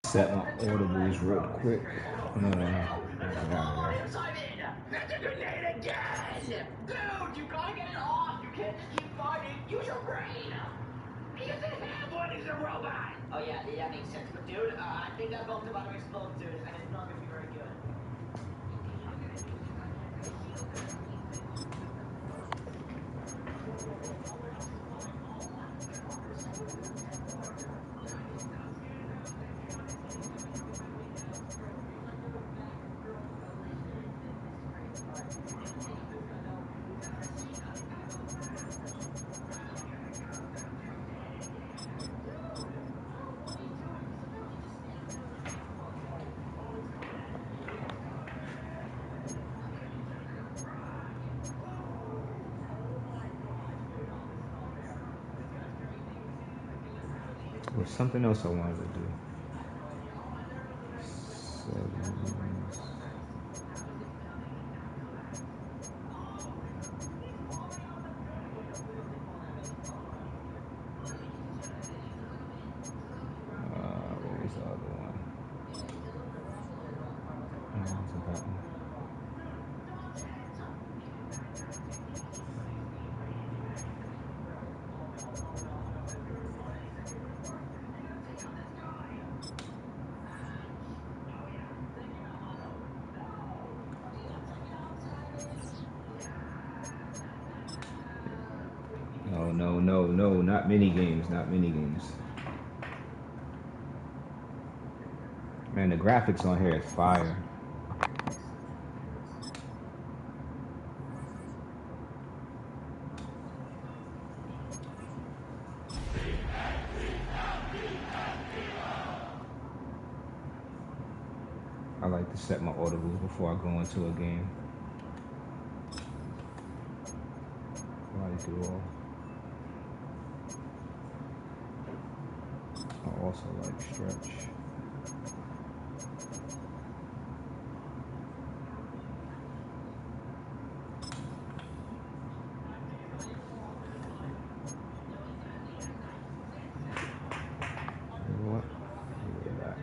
Set my audibles real quick. That's a grenade again! Dude, you gotta get it off! You can't just keep fighting! Use your brain! He doesn't have one, he's a robot! Oh yeah, that makes sense. But dude, I think that bomb's about to explode, dude, and it's not gonna be very good. There's something else I wanted to do. Settings. Where's the other one? It's a button. No, not mini games, not mini games. Man, the graphics on here is fire. I like to set my audibles before I go into a game. I do all. I also like stretch. You know what? Look at that.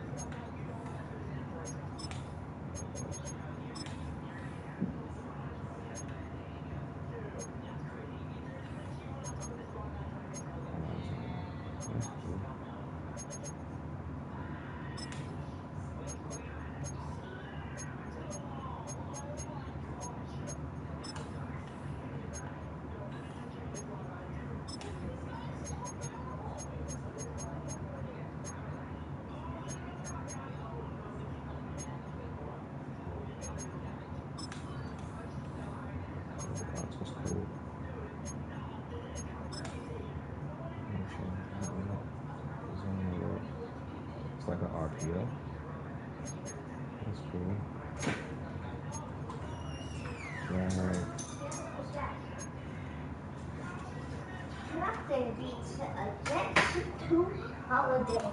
That's cool. That's cool. It's like an RPO. That's cool. Right. Nothing beats a Jet 2 holiday.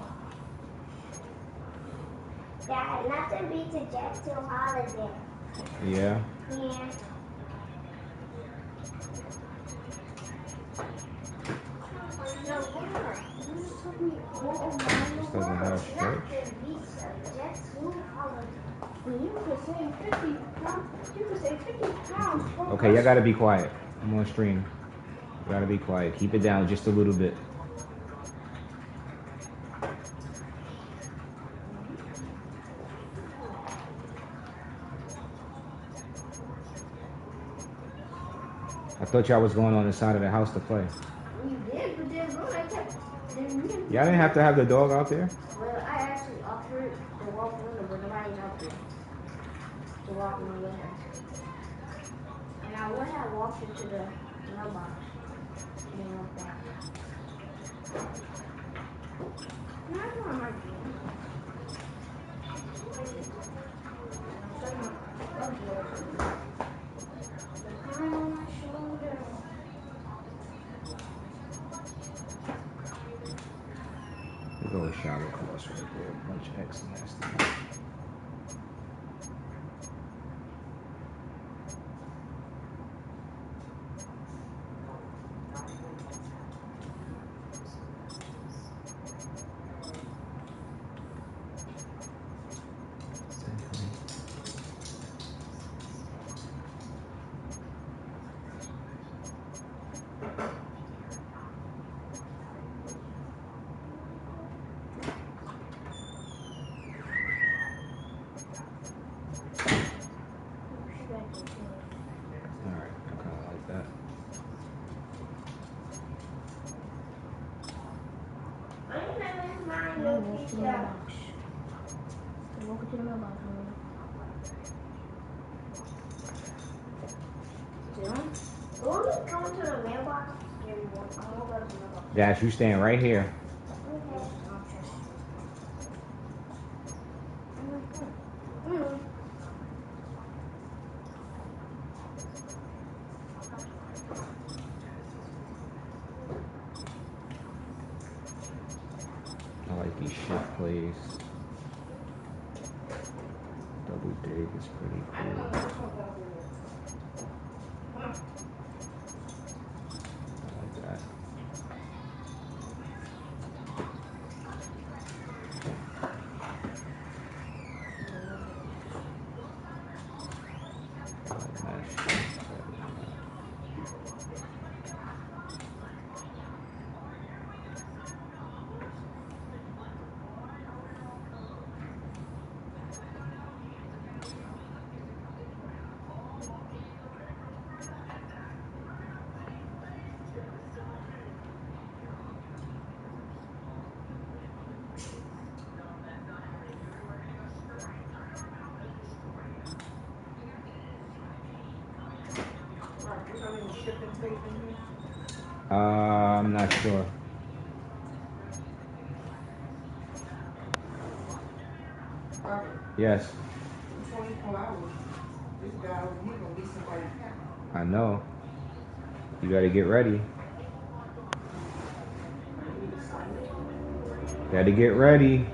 Dad, nothing beats a Jet 2 holiday. Yeah. Yeah. No, why? You took me all of This doesn't have stretch. Nothing beats a Jet 2 holiday. You could say 50 pounds. You could say 50 pounds. Okay, y'all gotta be quiet. I'm on stream. Gotta be quiet. Keep it down just a little bit. I thought y'all was going on the side of the house to play. We did, but then bro, I kept. Y'all didn't have to have the dog out there? Well, I actually offered to walk in the window, but nobody's out there to walk in the window. And I would have walked into the mailbox. You know that. No, I don't like it. On my shoulder. We'll go with shower cross right there. A bunch of X nasty. Alright, I kinda like that. Welcome to the mailbox. Welcome to the mailbox. We're going to the mailbox. Dash, you staying right here. I like these shift plays. Double dig is pretty cool. I like that. I like that shit. I'm not sure. Yes. 24 hours. This guy over here gonna be somebody's cat. I know. You gotta get ready. Gotta get ready.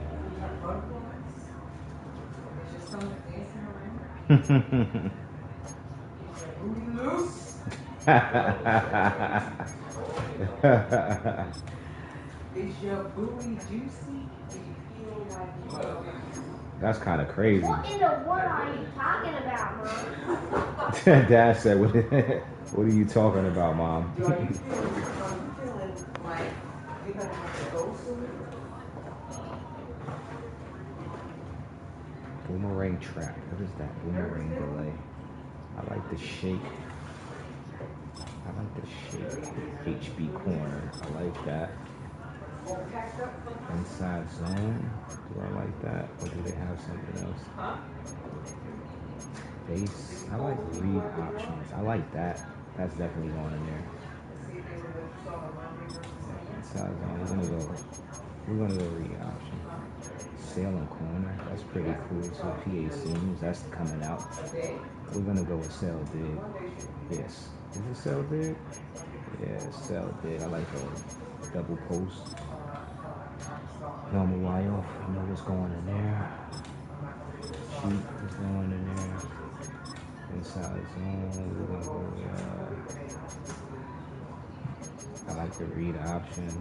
Is your booty juicy? Do you feel like you That's kind of crazy. What in the world are you talking about, Mom? Dad said, what are you talking about, Mom? are you feeling like you're gonna have to go soon? Boomerang trap. What is that? Boomerang delay. I like the shake. I like the shake. HB corner. I like that. Inside zone. Do I like that? Or do they have something else? Base. I like read options. I like that. That's definitely going in there. Inside zone. We're gonna go read option. Sail and corner. That's pretty cool. So PA seams. That's coming out. We're gonna go with sail dig. Yes. Is it sail dig? Yeah, sail dig. I like a double post. Normal Y off. You know what's going in there. Shoot is going in there. Inside zone. We're gonna go with, I like the read option. To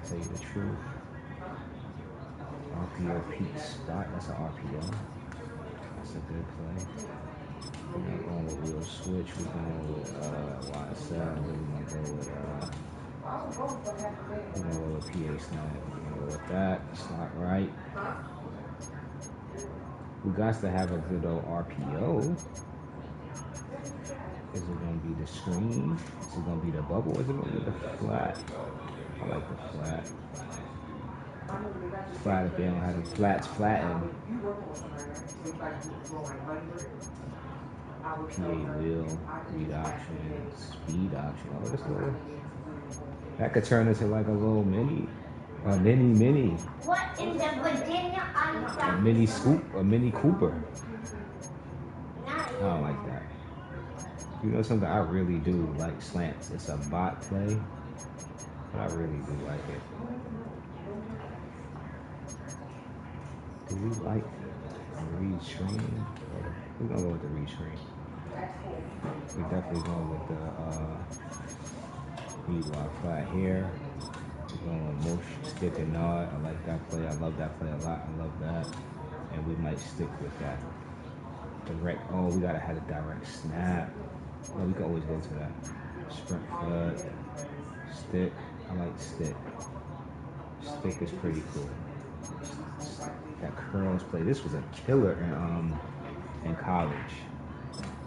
tell you the truth. RPO peak spot. That's an RPO. That's a good play. We're not going with wheel switch. We're going with YSL. We're gonna go with PA snap. We're gonna go with that. Slot right. We got to have a good old RPO. Is it gonna be the screen? Is it gonna be the bubble? Is it gonna be the flat? I like the flat. Flat if they don't have the flats flattened. PA wheel, read option, speed option. Oh, this little. That could turn into like a little mini. Mini. What in the Virginia are you A from? mini scoop, a mini Cooper. I don't like that. You know something? I really do like slants. It's a bot play, but I really do like it. Do we like the read screen? We're gonna go with the read screen. We're definitely going with the read while flat here. We're going with motion, stick and nod. I like that play. I love that play a lot. I love that. And we might stick with that. Direct. Oh, we gotta have a direct snap. Oh, we can always go to that. Sprint flood. Stick. I like stick. Stick is pretty cool. That curls play. This was a killer in college.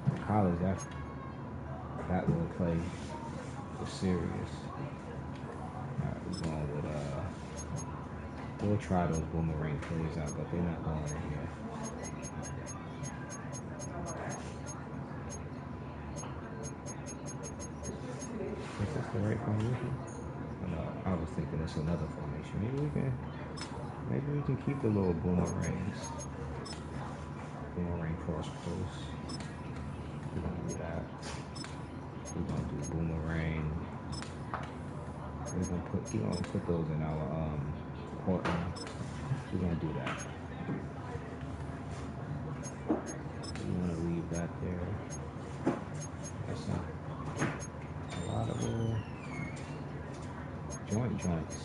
In college, that little play was serious. Alright, we're going with we'll try those boomerang plays out, but they're not going in here. Is this the right formation? No, I was thinking it's another formation. Maybe we can keep the little boomerangs. Boomerang cross post. We're gonna do that. We're gonna do boomerang. We're gonna put those in our Portland. We're gonna do that. We're gonna leave that there. That's a lot of little joints.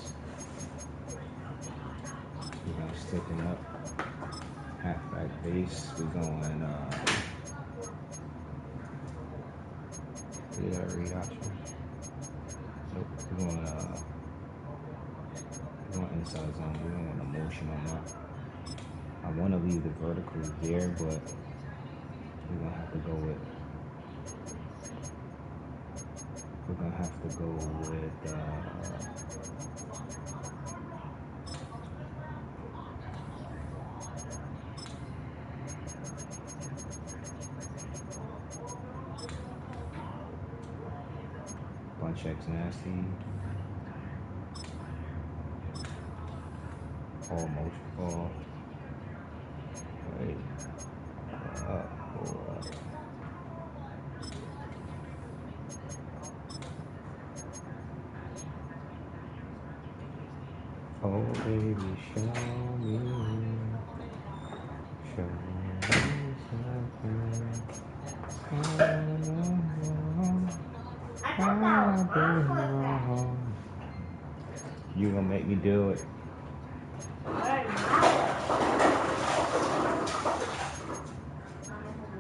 We're gonna stiffen up. Halfback base. We're going read option. Nope. We're going inside zone. We don't want a motion on that. I want to leave the vertical there, but we're gonna have to go with bunch X nasty. All motion ball. Wait. Oh baby, show me something. You gonna make me do it.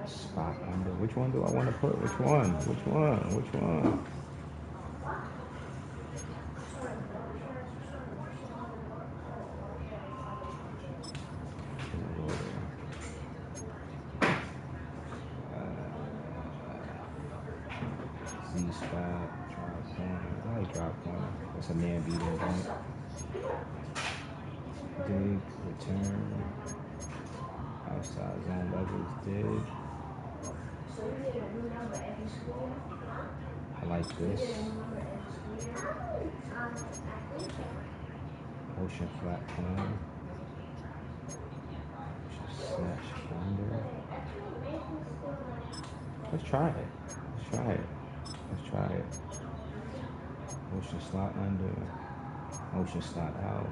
Spot under. Which one do I want to put? Which one? Z-spot, drop corner. I like drop corner. That's a man beating point. Dig, return. Outside zone levels, dig. I like this. Motion flat corner. Snatch under. Let's try it. Motion slot under. Motion slot out.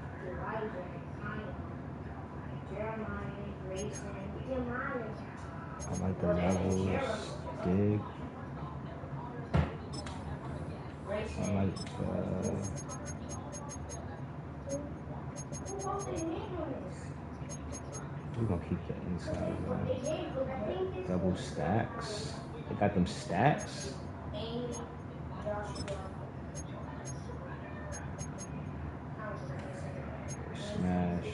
I like the levels. Dig. I like We're gonna keep the inside line. Double stacks. They got them stacks. Smash.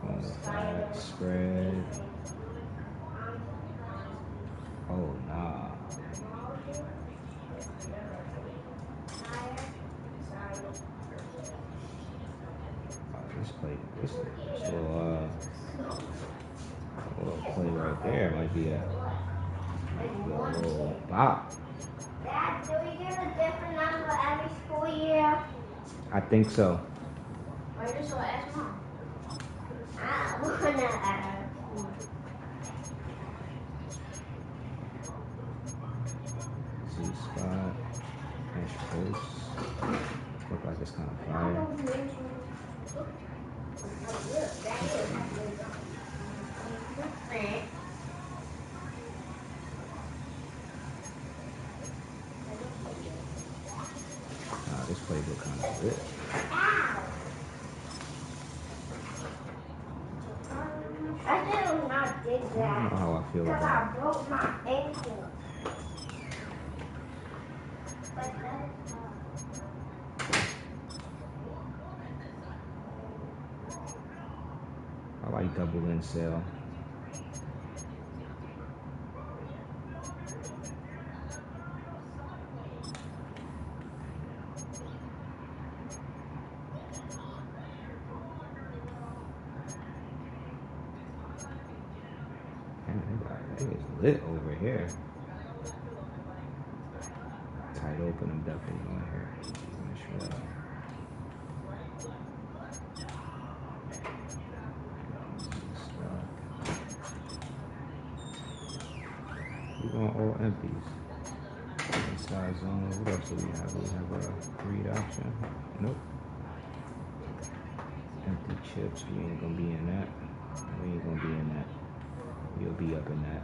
On the flat spread. Oh nah. This play, this little play right there might be a little bop. Dad, do we get a different number every school year? I think so. Or just so ask Mom? I wanna ask. Z spot, finish post. Look like it's kind of fire. This play look kind of good. I did not dig that. I don't know how I feel Because about I broke my ankle. I like double in sale. It is lit over here. Tight open, I'm definitely going here. We're going all empties. Inside zone. What else do we have? We have a read option. Nope. Empty chips. We ain't gonna be in that. We ain't gonna be in that. You'll be up in that.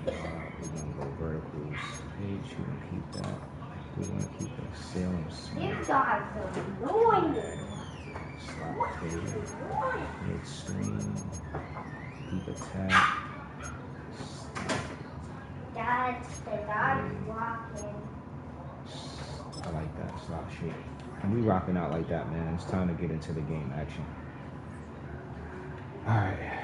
We're gonna go verticals. Page. We're gonna keep that. We're gonna keep the Salem Smith. You guys are annoying. Slot fade. Mid screen. Deep attack. Dad's blocking. I like that slot shape. And we rocking out like that, man. It's time to get into the game action. All right.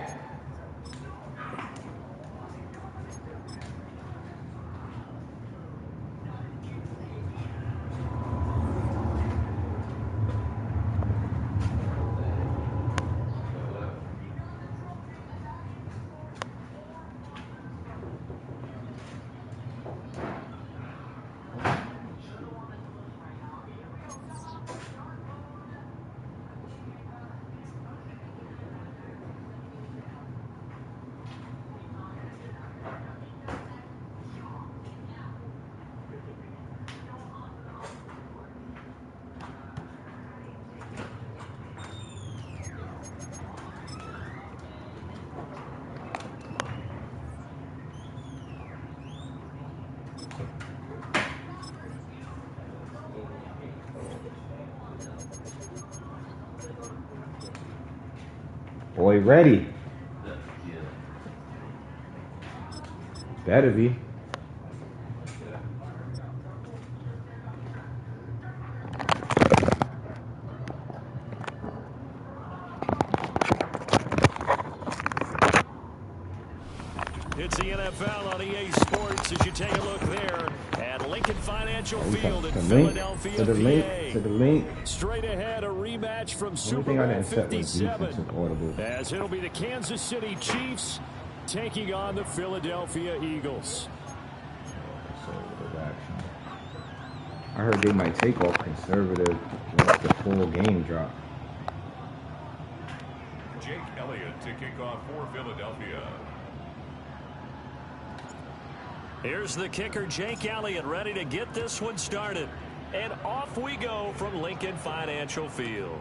Boy, ready. Better be. It's the NFL on EA Sports as you take a look there at Lincoln Financial Field in Philadelphia, To the link. Straight ahead, a rematch from Super Bowl 57 as it'll be the Kansas City Chiefs taking on the Philadelphia Eagles. I heard they might take off conservative once the full game drop. Jake Elliott to kick off for Philadelphia. Here's the kicker, Jake Elliott, ready to get this one started. And off we go from Lincoln Financial Field.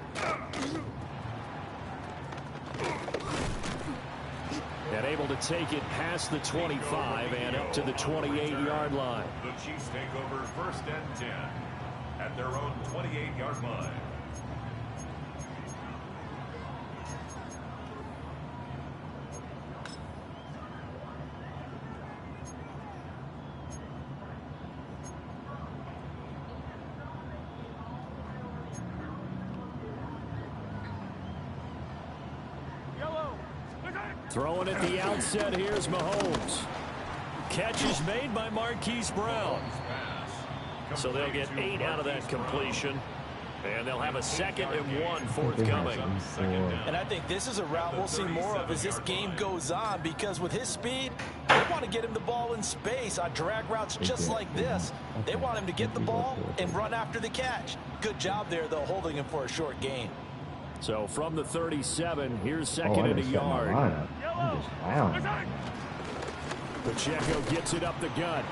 And able to take it past the 25 and up to the 28-yard line. The Chiefs take over 1st and 10 at their own 28-yard line. Throwing at the outset, here's Mahomes. Catch is made by Marquise Brown. So they'll get 8 out of that completion. And they'll have a 2nd and 1 forthcoming. And I think this is a route we'll see more of as this game goes on, because with his speed, they want to get him the ball in space on drag routes just like this. They want him to get the ball and run after the catch. Good job there, though, holding him for a short gain. So from the 37, here's 2nd and a yard. Pacheco gets it up the gut.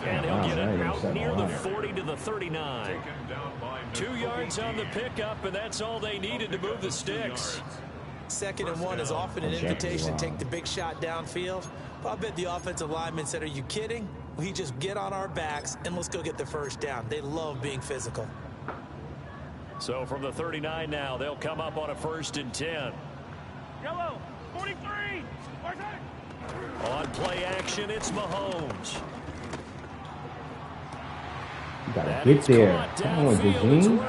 And he'll get it out near the 40 to the 39. 2 yards on the pickup, and that's all they needed to move the sticks. 2nd and 1 is often an invitation to take the big shot downfield. But I bet the offensive lineman said, are you kidding? We just get on our backs and let's go get the first down. They love being physical. So from the 39 now, they'll come up on a 1st and 10. Yellow, 43. On play action, it's Mahomes. You gotta get there. Come on, Dean.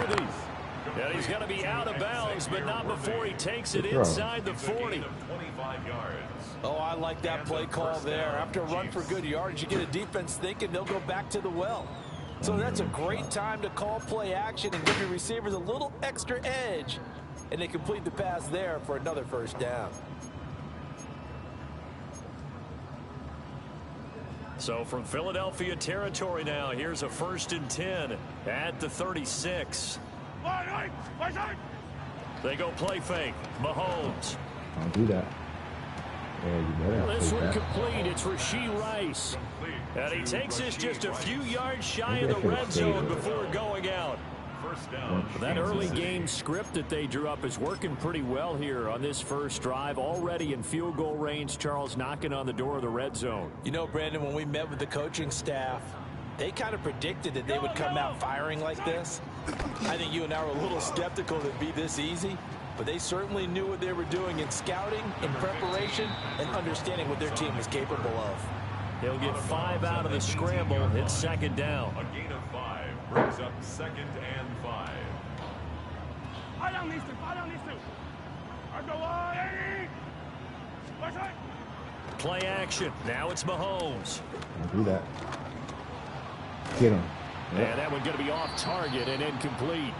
And he's going to be out of bounds, but not before he takes it inside the 40. Oh, I like that play call there. After a run for good yards, you get a defense thinking they'll go back to the well. So that's a great time to call play action and give your receivers a little extra edge. And they complete the pass there for another 1st down. So from Philadelphia territory now, here's a 1st and 10 at the 36. They go play fake. Mahomes. Don't do that. Yeah, you better. This one complete. It's Rashee Rice. And he takes this just a few yards shy of the red zone before going out. That early game script that they drew up is working pretty well here on this first drive. Already in field goal range, Charles, knocking on the door of the red zone. You know, Brandon, when we met with the coaching staff, they kind of predicted that they would come out firing like this. I think you and I were a little skeptical that it'd be this easy, but they certainly knew what they were doing in scouting, in preparation, and understanding what their team was capable of. He'll get 5 out of the scramble. It's 2nd down. A gain of 5 brings up 2nd and 5. Play action. Now it's Mahomes. Don't do that. Get him. Yep. And that one's going to be off target and incomplete.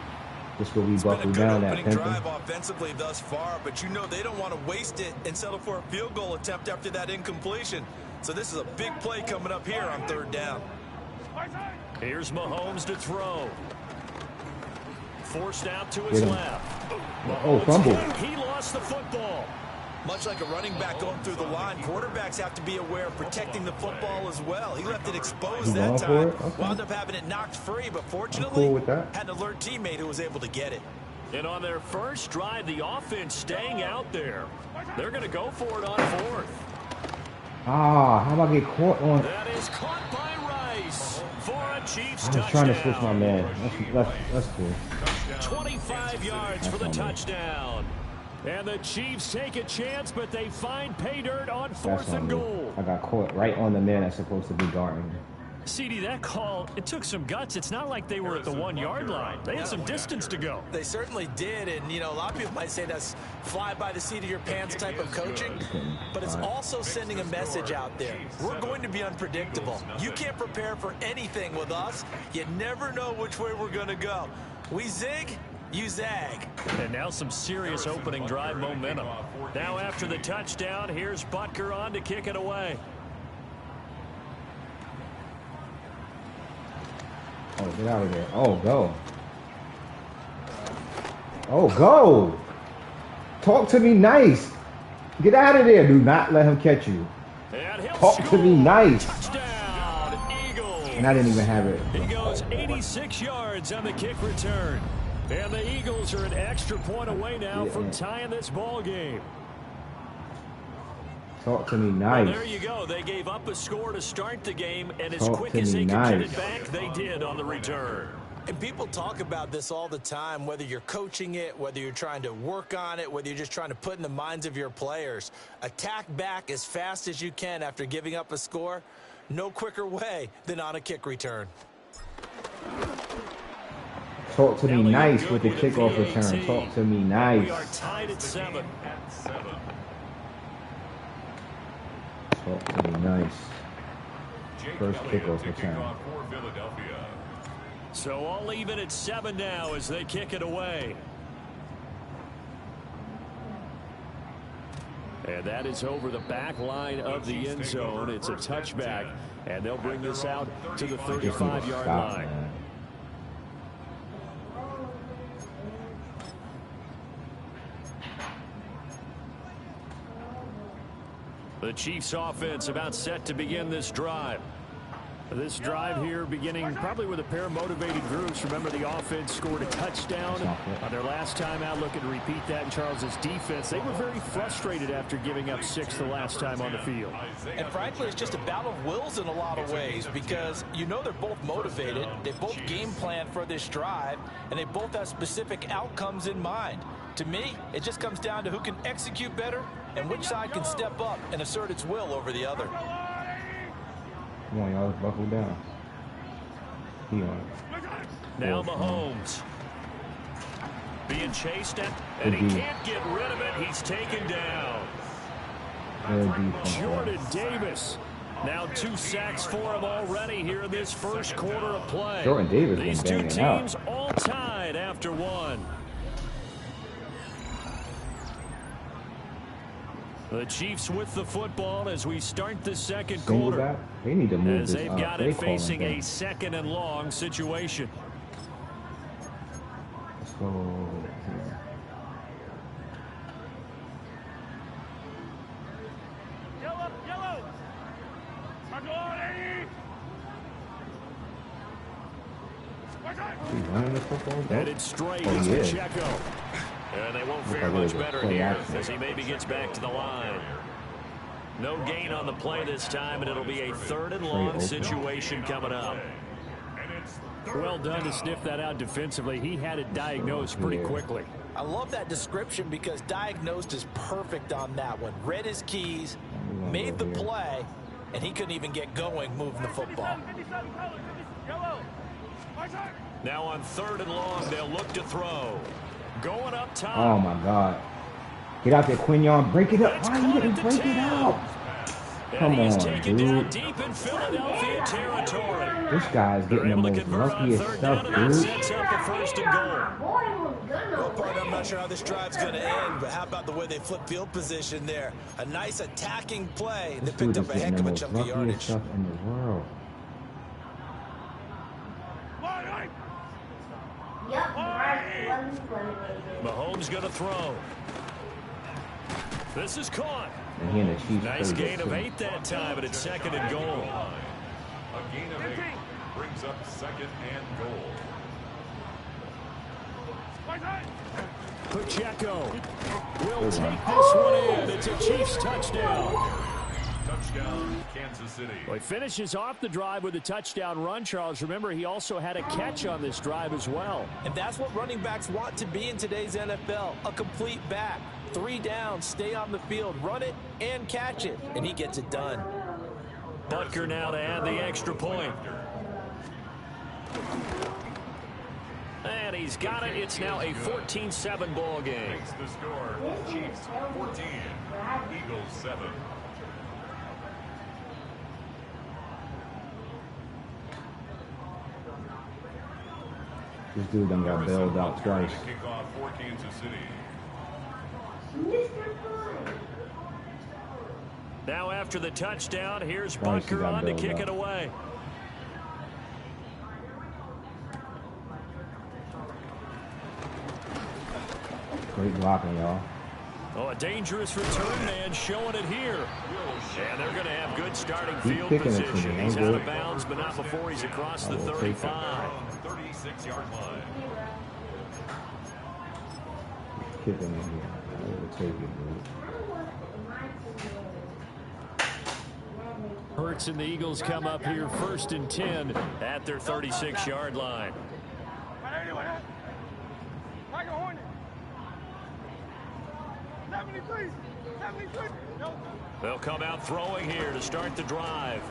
This will be buckled down that opening drive offensively thus far, but you know they don't want to waste it and settle for a field goal attempt after that incompletion. So this is a big play coming up here on 3rd down. Here's Mahomes to throw. Forced out to his left. Oh, fumble. He lost the football. Much like a running back going through the line, quarterbacks have to be aware of protecting the football as well. He left it exposed that time. Okay. Wound up having it knocked free, but fortunately had an alert teammate who was able to get it. And on their first drive, the offense staying out there. They're going to go for it on 4th. Ah, how about I get caught on? That is caught by Rice for a Chiefs touchdown. I was trying to switch my man. That's cool. 25 yards for the touchdown. And the Chiefs take a chance, but they find pay dirt on 4th and goal. I got caught right on the man that's supposed to be guarding. CD, that call, it took some guts. It's not like they were at the 1-yard line. They had some distance to go. They certainly did, and, you know, a lot of people might say that's fly by the seat of your pants type of coaching, but it's also sending a message out there. We're going to be unpredictable. You can't prepare for anything with us. You never know which way we're going to go. We zig, you zag. And now some serious opening drive momentum. Now after the touchdown, here's Butker on to kick it away. Oh, get out of there. Oh, go. Oh, go. Talk to me nice. Get out of there. Do not let him catch you. Talk to me nice. Touchdown, Eagles. And I didn't even have it. He goes 86 yards on the kick return. And the Eagles are an extra point away now from tying this ball game. Talk to me nice. Well, there you go. They gave up a score to start the game, and as quick as they could get it back, they did on the return. And people talk about this all the time, whether you're coaching it, whether you're trying to work on it, whether you're just trying to put in the minds of your players. Attack back as fast as you can after giving up a score. No quicker way than on a kick return. Talk to me nice with the kickoff return. Talk to me nice. We are tied at 7. Talk to me nice. First kickoff return. So all even at 7 now as they kick it away. And that is over the back line of the end zone. It's a touchback, and they'll bring this out to the 35-yard line. Man. The Chiefs offense about set to begin this drive. This drive here beginning probably with a pair of motivated groups. Remember, the offense scored a touchdown on their last time out. Looking to repeat that in Charles's defense. They were very frustrated after giving up 6 the last time on the field. And frankly, it's just a battle of wills in a lot of ways because you know they're both motivated. They both game plan for this drive, and they both have specific outcomes in mind. To me, it just comes down to who can execute better and which side can step up and assert its will over the other. Come on, y'all, let's buckle down. He on it. Now Mahomes being chased at, and he can't get rid of it. He's taken down. Jordan Davis. Now 2 sacks for him already here in this first quarter of play. Jordan Davis These been two banging teams out. all tied after 1. The Chiefs with the football as we start the second Single quarter. back. They need to move As this they've up. got They it facing calling a things. 2nd and long situation. Let's go here. Yellow. He's running the football. Headed straight Oh, is he is. Pacheco. And they won't fare I really much did better play here action. as he maybe gets back to the line. No gain on the play this time, and it'll be a 3rd and long open. situation coming up. Well done to sniff that out defensively. He had it diagnosed pretty quickly. I love that description because diagnosed is perfect on that one. Read his keys, made the play, and he couldn't even get going moving the football. Now on 3rd and long, they'll look to throw. Going up top. Oh my God. Get out there, Quinion. Break it up. That's Why you caught didn't at the break it 10. out? And Come he's on, taken down dude. deep in Philadelphia territory. This guy's They're getting the able to most convert on luckiest 3rd stuff, down, and that dude. sets up the 1st and goal. Well, partner, I'm not sure how this drive's going to end, but how about the way they flip field position there? A nice attacking play, and they This dude picked is up a getting heck the of a most chunk of luckiest yardage. stuff in the world. Mahomes going to throw. This is caught. And he and the Chiefs Nice played gain it, of too. 8 that time, and it's 2nd and goal. A gain of 8 brings up 2nd and goal. Pacheco will take this one in. It's a Chiefs touchdown. Touchdown, Kansas City. Well, he finishes off the drive with a touchdown run, Charles. Remember, he also had a catch on this drive as well. And that's what running backs want to be in today's NFL, a complete back. 3 downs, stay on the field, run it, and catch it. And he gets it done. Butker now to add the extra point. And he's got it. It's now a 14-7 ball game. Makes the score. Chiefs 14, Eagles 7. This dude done got bailed out twice. Kickoff for Kansas City. Now after the touchdown, here's Twice he Butker got on to bailed kick out. it away. Great blocking, y'all. Oh, a dangerous return man showing it here. And they're going to have good starting field kicking it to position. me. He's I'm out good. of bounds, but not before he's across the I will take that. 35. 36-yard line. Kicking in here. I will take it, dude. Hurts and the Eagles come up here 1st and 10 at their 36-yard line. They'll come out throwing here to start the drive.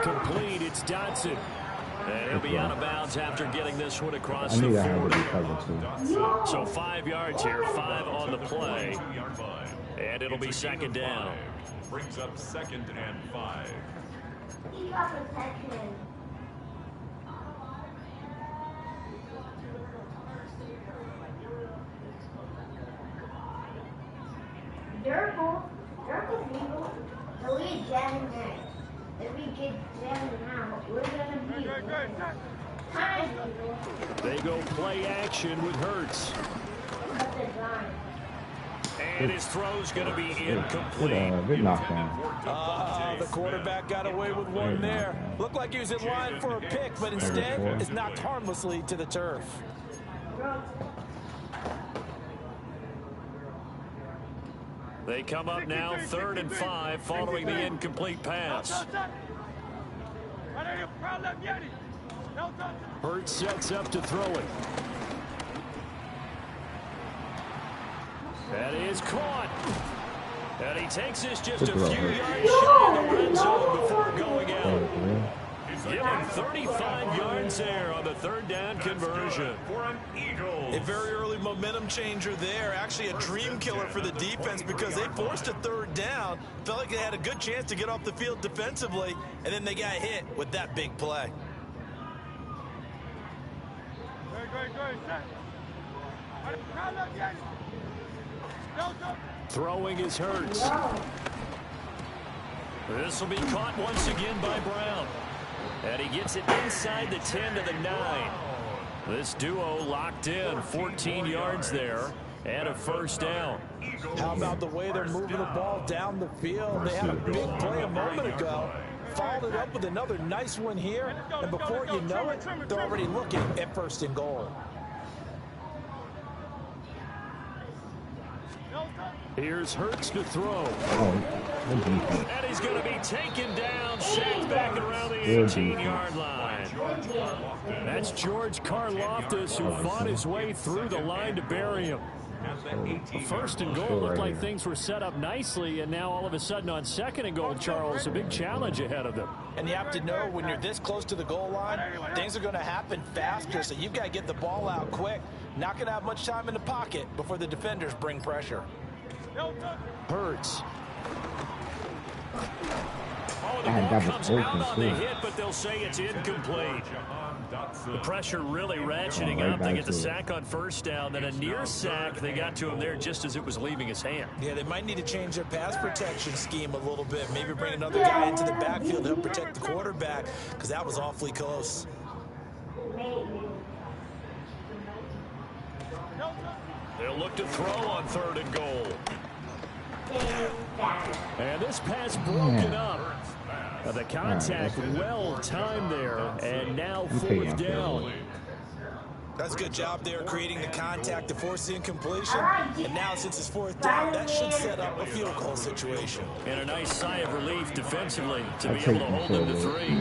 Complete, it's Dotson. And he'll be out of bounds after getting this one across I the knew that had to 40. be covered too. So 5 yards here, 5 on the play. And it'll be 2nd down. Brings up 2nd and 5. He got protection. Careful. Careful, people. So we jamming next. If we get jammed now, we're gonna be time, people. They go play action with Hurts. And his throw's going to be incomplete. Good knockdown. The quarterback got away with one there. Looked like he was in line for a pick, but instead is knocked harmlessly to the turf. They come up now 3rd and 5 following the incomplete pass. Hurts sets up to throw it. That is caught. And he takes this just a few yards shy of the red zone before going out. Give him 35 yards there on the 3rd down conversion. A very early momentum changer there. Actually a dream killer for the defense because they forced a 3rd down. Felt like they had a good chance to get off the field defensively, and then they got hit with that big play. Throwing is Hurts. This will be caught once again by Brown. And he gets it inside the 10 to the 9. This duo locked in, 14 yards there, and a 1st down. How about the way they're moving the ball down the field? They had a big play a moment ago. Followed it up with another nice one here. And before you know it, they're already looking at 1st and goal. Here's Hurts to throw. And he's going to be taken down, sacked back around the 18-yard line. That's George Karlaftis, who fought his way through the line to bury him. 1st and goal looked like things were set up nicely, and now all of a sudden on 2nd and goal, Charles, a big challenge ahead of them. And you have to know when you're this close to the goal line, things are going to happen faster, so you've got to get the ball out quick. Not going to have much time in the pocket before the defenders bring pressure. Hurts. Oh, the ball comes out on the hit, but they'll say it's incomplete. The pressure really ratcheting up. They get the sack on 1st down, then a near sack. They got to him there just as it was leaving his hand. Yeah, they might need to change their pass protection scheme a little bit. Maybe bring another guy into the backfield to help protect the quarterback, because that was awfully close. They'll look to throw on 3rd and goal. And this pass broken up. The contact well timed there, and now 4th down. That's a good job there creating the contact to force the incompletion. And now since it's 4th down, that should set up a field goal situation. And a nice sigh of relief defensively to be able to hold them to 3.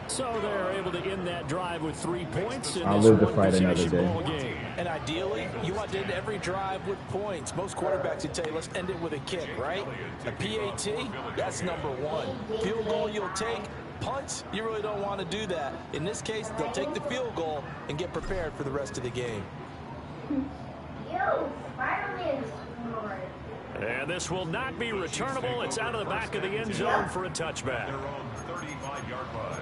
So they're able to end that drive with 3 points in this one-possession ball game. And ideally, you want to end every drive with points. Most quarterbacks would tell you, let's end it with a kick, right? A PAT, that's number 1. Field goal you'll take. Punts, you really don't want to do that. In this case, they'll take the field goal and get prepared for the rest of the game. And this will not be returnable. It's out of the back of the end zone for a touchback. They're on 35-yard line.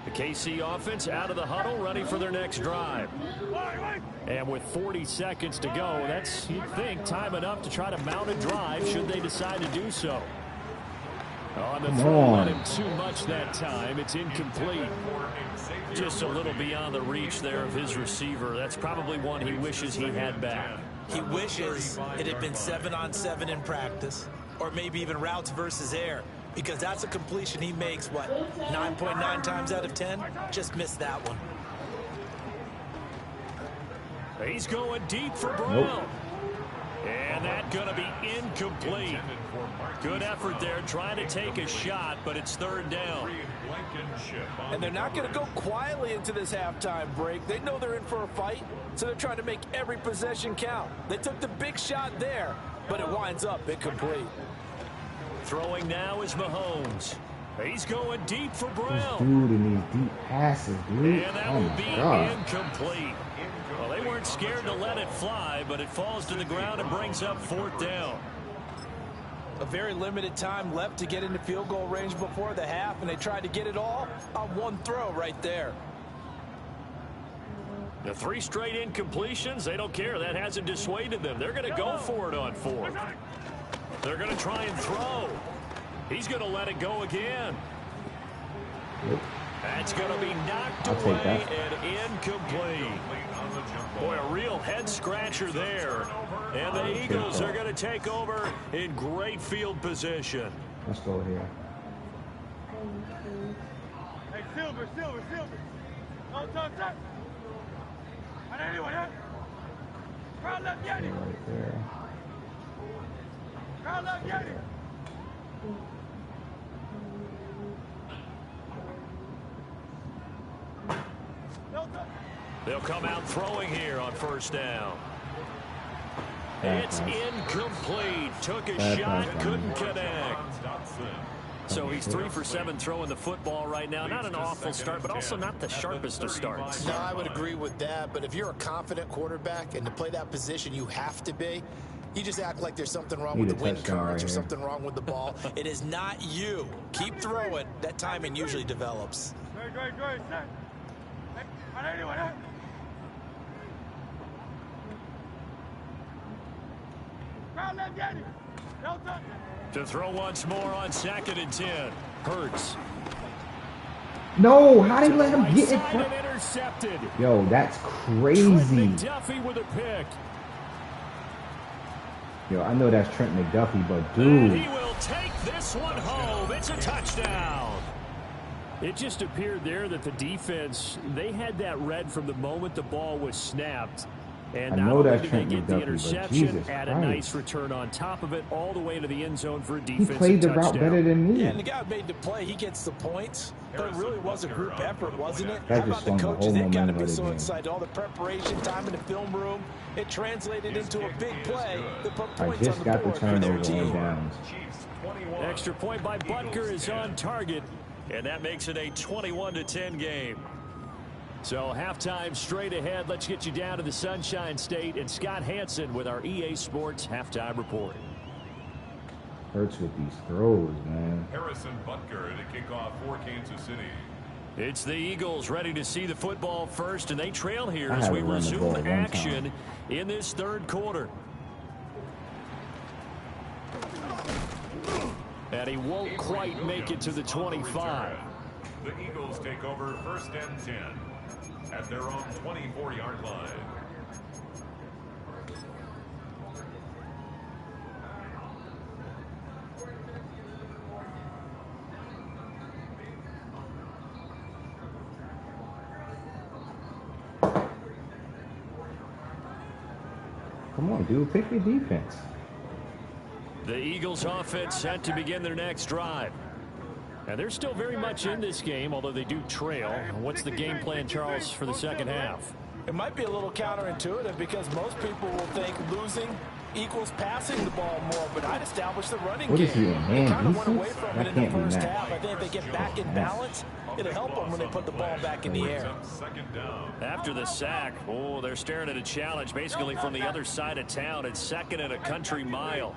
The KC offense out of the huddle, ready for their next drive. And with 40 seconds to go, that's, you'd think, time enough to try to mount a drive should they decide to do so. On the throw on him too much that time. It's incomplete. Just a little beyond the reach there of his receiver. That's probably one he wishes he had back. He wishes it had been 7-on-7 in practice, or maybe even routes versus air, because that's a completion he makes, what, 9.9 times out of 10? Just missed that one. He's going deep for Brown. And that's going to be incomplete. Good effort there trying to take a shot, but it's 3rd down. And they're not going to go quietly into this halftime break. They know they're in for a fight, so they're trying to make every possession count. They took the big shot there, but it winds up incomplete. Throwing now is Mahomes. He's going deep for This Brown. dude in these deep passes, dude. And that Oh will my be God. incomplete. Well, they weren't scared to let it fly, but it falls to the ground and brings up 4th down. A very limited time left to get into field goal range before the half, and they tried to get it all on one throw right there. The 3 straight incompletions, they don't care. That hasn't dissuaded them. They're going to go for it on 4th. They're going to try and throw. He's going to let it go again. That's going to be knocked away and incomplete. Boy, a real head-scratcher there. And the Eagles are going to take over in great field position. Let's go here. Hey, Silver. No touch. Anyone, yeah? Crowd left, Yeti. Right there. Crowd left, Yeti. They'll come out throwing here on 1st down. It's incomplete. Took a shot, couldn't connect. So he's 3 for 7 throwing the football right now. Not an awful start, but also not the sharpest of starts. No, I would agree with that. But if you're a confident quarterback and to play that position you have to be, you just act like there's something wrong with the wind currents or something wrong with the ball. It is not you. Keep throwing. That timing usually develops. Great, set. Anyone, yeah? Crowd left, Yeti. No touch. To throw once more on 2nd and 10. Hurts. No, how did he let him get in Side front? and intercepted. Yo, that's crazy. McDuffie with a pick. Yo, I know that's Trent McDuffie, but And dude. he will take this one home. It's a touchdown. It just appeared there that the defense, they had that read from the moment the ball was snapped. And I not know only that's did they Trent get the McDuffie, but interception, Jesus add a Christ. nice return on top of it, all the way to the end zone for a He defensive played the route touchdown. better than me. Yeah, and the guy who made the play, he gets the points. But it really was a group effort, wasn't it? That How just about the swung the coaches? whole They've got to momentum be of the so game. excited. All the preparation, time in the film room, it translated into a big play that put I points just on the got the board for their turnover on team. downs. Extra point by Butker is on target, and that makes it a 21-10 game. So halftime straight ahead. Let's get you down to the Sunshine State and Scott Hansen with our EA Sports halftime report. Hurts with these throws, man. Harrison Butker to kick off for Kansas City. It's the Eagles ready to see the football first, and they trail here I as we haven't run the ball resume one action time. in this 3rd quarter. And he won't quite make it to the 25. The Eagles take over 1st and 10 at their own 24-yard line. Come on, dude. Pick your defense. The Eagles offense set to begin their next drive. And they're still very much in this game, although they do trail. What's the game plan, Charles, for the 2nd half? It might be a little counterintuitive because most people will think losing equals passing the ball more, but I'd establish the running What game. is he in, They man kind of went away defense? from That it in the can't be first matched. half. I think if they get back in balance, it'll help them when they put the ball back in the air. Second down. After the sack, oh, they're staring at a challenge basically from the other side of town. It's 2nd and a country mile.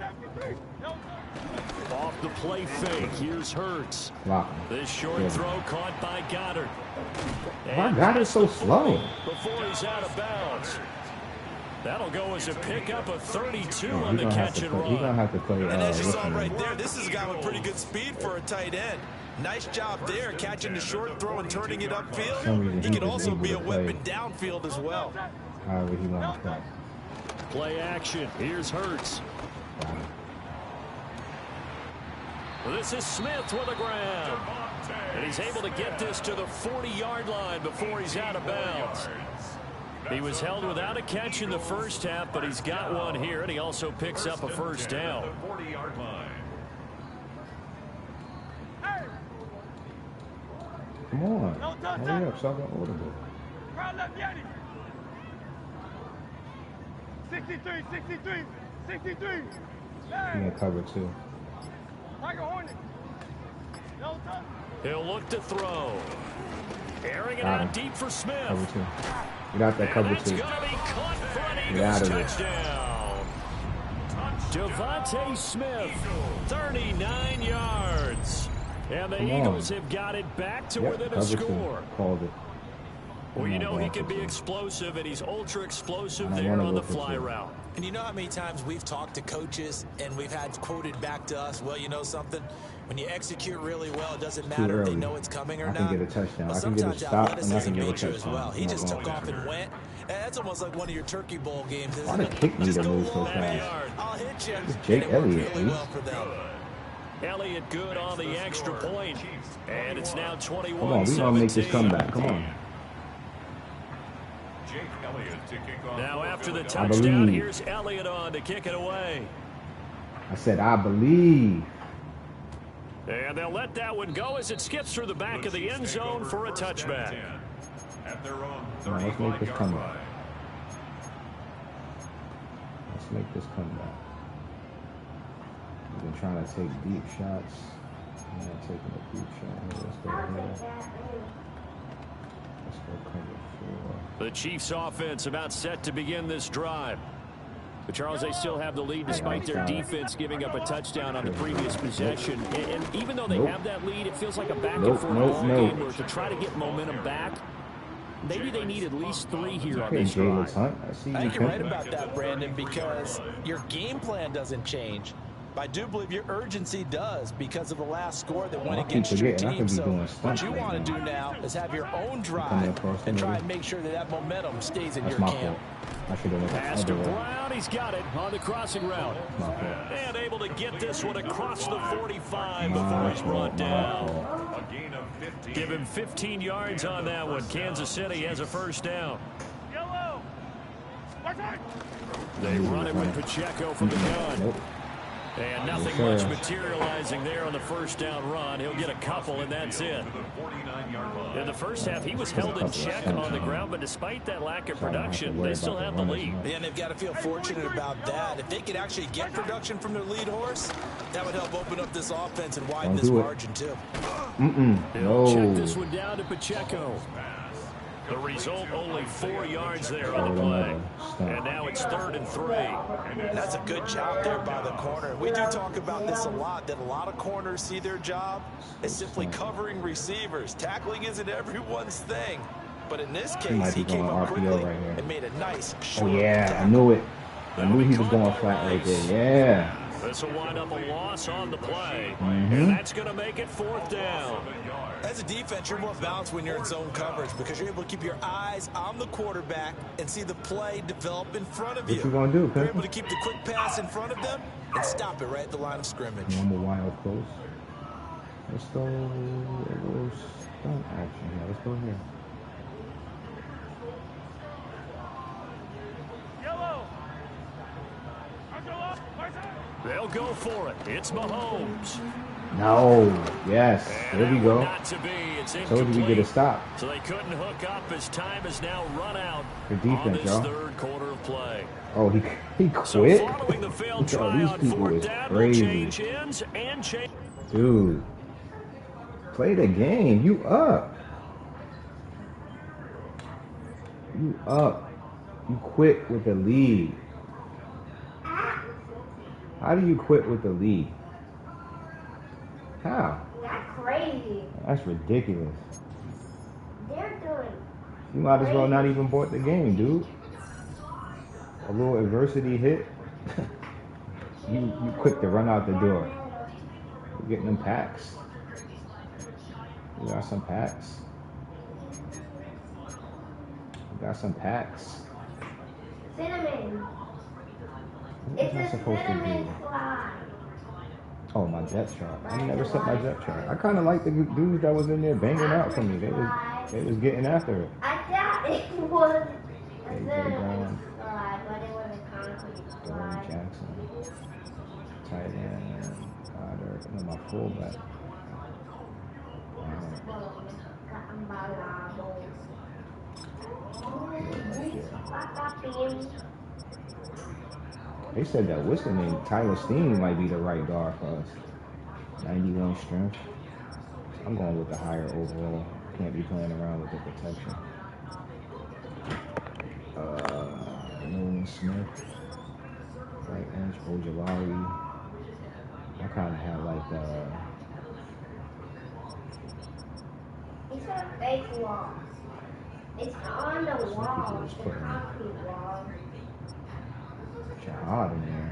Off the play fake, here's Hurts. Lock him. This short Yeah. throw caught by Goddard. Why Goddard's so slow? Before he's out of bounds. That'll go as a pickup of 32 Yeah, on the catch and You're going to run. have to play. And as you what's saw the right name? there, this is a guy with pretty good speed for a tight end. Nice job there, catching the short throw and turning it upfield. He can also be a weapon downfield as well. However he wants to play. Play action. Here's Hurts. This is Smith with a grab. And he's able to get this to the 40-yard line before he's out of bounds. He was held without a catch in the first half, but he's got one here, and he also picks up a first down. 40-yard line. Come on. Hurry up so I can order it. Crowd left, Yeti. 63. He in cover too. Tiger Hornet. He'll look to throw. Airing it out deep for Smith. Cover two. Get out that cover two. Get out of it. Devontae Smith, 39 yards. And the Eagles have got it back to within a score. Called it. Well, you know he can be explosive, and he's ultra explosive there on the fly route. And you know how many times we've talked to coaches and we've had quoted back to us, well, you know something? When you execute really well, it doesn't matter if they know it's coming or not. I can get a touchdown. Well, I can get a stop, and I can get a touchdown. As well. He just took off and went. And that's almost like one of your Turkey Bowl games, isn't Why did kick me to move so fast? I'll hit you. It's Jake Elliott, really well for them. Elliott good on the extra point. And it's now 21-17. Come on, we're going to make this comeback. Come on. Now after the touchdown, here's Elliott on to kick it away. I said, I believe. And they'll let that one go as it skips through the back of the end zone for a touchback. Let's make this comeback. Let's make this comeback. We've been trying to take deep shots. I'm not taking a deep shot here. Let's go here. Let's go cover 4. The Chiefs offense about set to begin this drive. But Charles, they still have the lead despite their defense giving up a touchdown on the previous possession. And even though they have that lead, it feels like a back-and-forth game where to try to get momentum back, maybe they need at least 3 here on this drive. I think you're right about that, Brandon, because your game plan doesn't change. I do believe your urgency does because of the last score that went against your team. So what you want to do now is have your own drive and try and make sure that that momentum stays in your camp. Pass to Brown, he's got it on the crossing route. And able to get this one across the 45 before he's brought down. Give him 15 yards on that one. Kansas City has a first down. They run it with Pacheco from the gun. And nothing much materializing there on the first down run. He'll get a couple, and that's it. In the first half, he was held in check on the ground, but despite that lack of production, they still have the lead. And they've got to feel fortunate about that. If they could actually get production from their lead horse, that would help open up this offense and widen this margin, too. He'll check this one down to Pacheco. The result, only 4 yards there on the play. And now it's 3rd and 3. That's a good job there by the corner. We do talk about this a lot, that a lot of corners see their job as simply covering receivers. Tackling isn't everyone's thing. But in this case, he came up quickly and made a nice short I knew it. I knew he was going flat right there. Yeah. This will wind up a loss on the play. And that's going to make it 4th down. As a defense, you're more balanced when you're in zone coverage because you're able to keep your eyes on the quarterback and see the play develop in front of you. What you going to do, You're able to keep the quick pass in front of them and stop it right at the line of scrimmage. One more wild close. Let's go. Stunt action here. Let's go here. They'll go for it. It's Mahomes. No. Yes. And there we go. Not to be. It's told you we get a stop. So they couldn't hook up as time has now run out on this third quarter of play. Oh, he quit? So following the failed try on 4th down, will change ends and change. Dude. Play the game. You up. You up. You quit with the lead. How do you quit with the lead? How? That's crazy. That's ridiculous. They're doing. You might as well not even bought the game, dude. A little adversity hit. you quick to run out the door. You're getting them packs. You got some packs. You got some packs. Cinnamon. What was I supposed to do? Oh, my depth chart. I never set my depth chart. I kind of like the dudes that was in there banging out for me. They was getting after it. I thought it was a cinnamon slide, but it was a concrete slide. Jackson. Tight end. Carter. No, my fullback. They said that what's the name? Tyler Steen might be the right guard for us. 91 strength. I'm going with the higher overall. Can't be playing around with the protection. Nolan Smith, right edge, Ojolari. I kind of have like It's a fake wall. It's on the wall, the concrete wall. Jihad in there.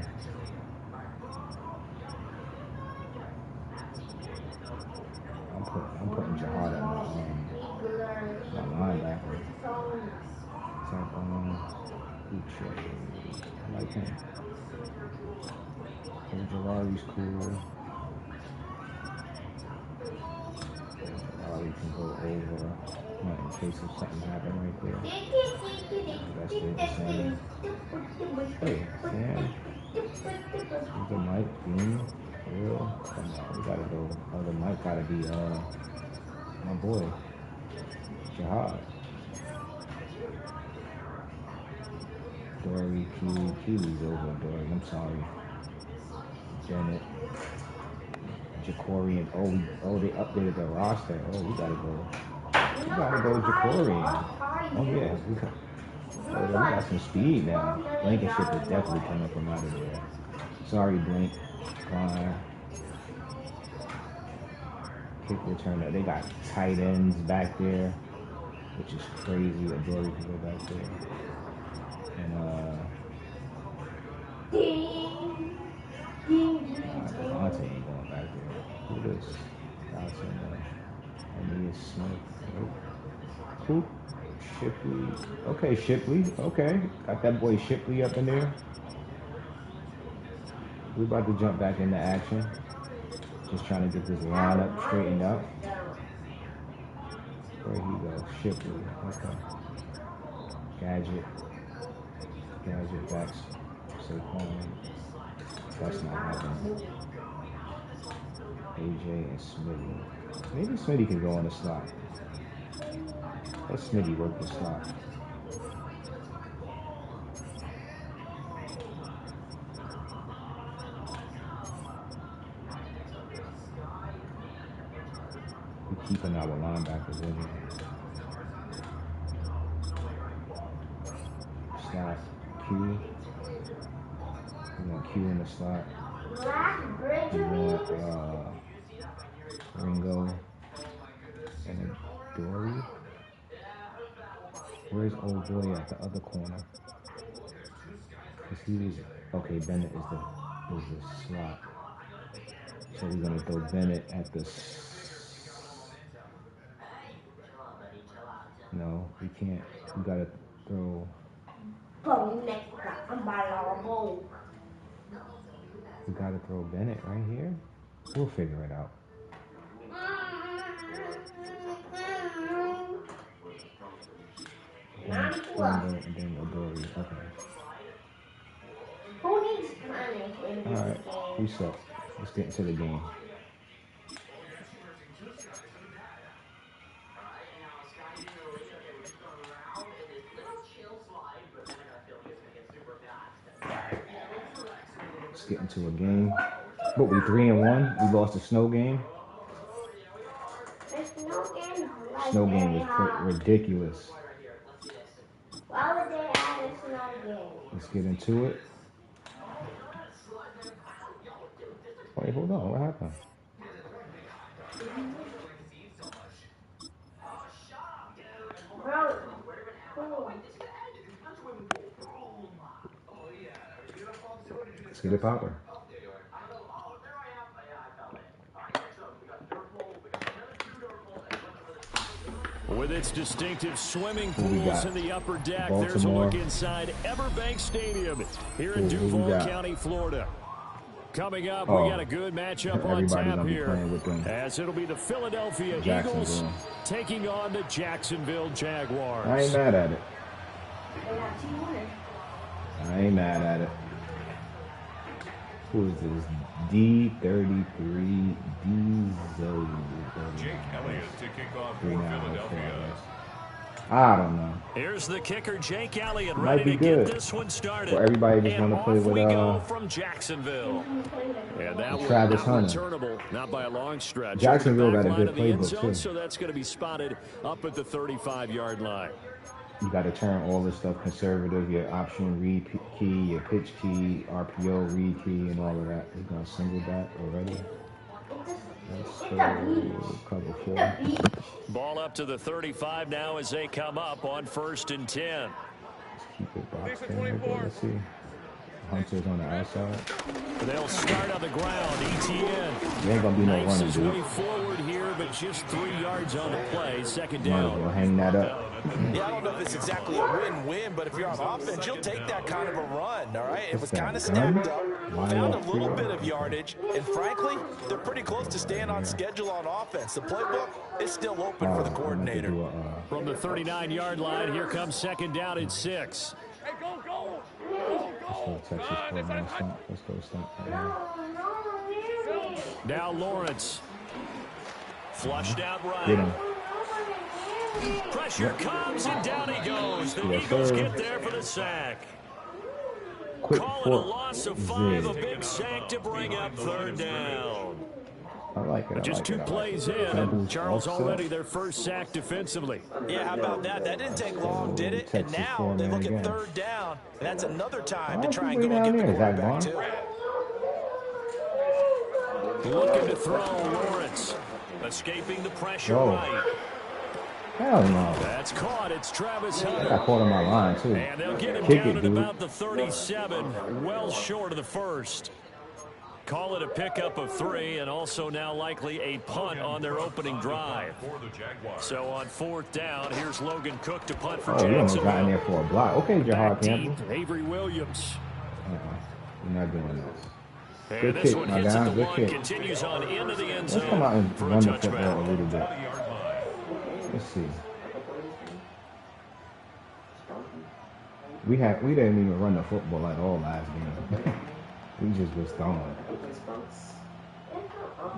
I'm putting Jihad at my linebacker. I like him. Ojolari's cool. Ojolari can go over. In case of something happen right there. That's the same. Hey, Sam. Is the mic being real? Come on, we gotta go. Oh, the mic gotta be my boy, Jihad. Dory, Keely's over Dory. I'm sorry. Bennett. Jacorian. Oh, they updated the roster. Oh, we gotta go. We gotta go Jacorian. Oh yeah, we got some speed now. Blankenship is definitely coming from out of there. Sorry, Blink. Kick returner. They got tight ends back there, which is crazy. Adore can go back there. And Devontae ain't going back there. Who this? Dawson, Aeneas Smith. Coop. Shipley. Okay, Shipley. Okay. Got that boy Shipley up in there. We're about to jump back into action. Just trying to get this lineup straightened out. There he goes. Shipley. Okay. Gadget backs. Saquon. That's not happening. AJ and Smitty. Maybe Smitty can go in the slot. Let Smitty work the slot. We're keeping our linebackers in here. Slot Q. We want Q in the slot. We want Ringo and Dory. Where's old boy at the other corner? Cause he was okay. Bennett is the slot. So we're gonna throw Bennett at the. No, we can't. We gotta throw. We gotta throw Bennett right here. We'll figure it out. And then Adore. Okay. Who needs money? Alright, reset. Let's get into the game. Let's get into a game. What, we 3-1? We lost the snow game? Snow game is ridiculous. Why would they add a snow game? Let's get into it. Wait, hold on. What happened? Bro, cool. Let's get it popping. With its distinctive swimming pools in the upper deck, Baltimore. There's a look inside Everbank Stadium here in Duval County, Florida. Coming up, we got a good matchup on tap here, as it'll be the Philadelphia Eagles taking on the Jacksonville Jaguars. I ain't mad at it. I ain't mad at it. Who is this? D33 Diesel. Jake Elliott to kick off for Philadelphia. I don't know. Here's the kicker, Jake Elliott, Might ready be to get good. this one started. Or everybody just and want to play off we go with from Jacksonville. And that one Travis not Hunter. returnable, not by a long stretch. Jacksonville got a Over the good back line of the end playbook zone, too. so that's going to be spotted up at the 35-yard line. You got to turn all this stuff conservative. Your option read key, your pitch key, RPO read key, and all of that. You're gonna single that already. Let's go cover 4. Ball up to the 35 now as they come up on 1st and 10. Let's keep it boxed in right there. Let's see. Hunter's on the outside. They'll start on the ground. ETN. There ain't gonna be no running, His dude. way forward here, but just 3 yards on the play. 2nd Might as down. well hang that up. Yeah, I don't know if it's exactly a win-win, but if you're on offense, you'll take that kind of a run, all right? It was kind of stacked up, found a little bit of yardage, and frankly, they're pretty close to staying on schedule on offense. The playbook is still open for the coordinator. From the 39-yard line, here comes 2nd down and 6. Hey, go, go. Let's go Texas for now. Let's go stop right now. Now Lawrence. Flushed out Get right. him. Pressure comes and down he goes. The Yes, Eagles sir. get there for the sack. Quick Call it a fork. loss of 5, a Zig. big sack to bring up 3rd down. I like it. I Just like 2 it. I like plays it. in, and Charles Offset. already their first sack defensively. Yeah, how about that? That didn't take long, did it? And Texas now they look at again. 3rd down, and that's another time to Why try is and he go and way get the down there? Is that quarterback, too. Looking to throw, Lawrence. Escaping the pressure Oh. right. Hell no. That's caught. It's Travis I Hunter. got caught on my line too. And they'll get him Kick down it, at dude. about the 37, well short of the first. Call it a pickup of 3, and also now likely a punt on their opening drive. So on 4th down, here's Logan Cook to punt for Oh, you almost got in there Jacksonville. for a block. Okay, Jahar Back deep, Campbell. Avery Williams. We're not doing this. And Good this kick, one my hits guy. at the Good 1, kick. continues on into the end Let's come out zone and for a run the football a touchback. little bit. Let's see. We didn't even run the football at all last game. We just was throwing.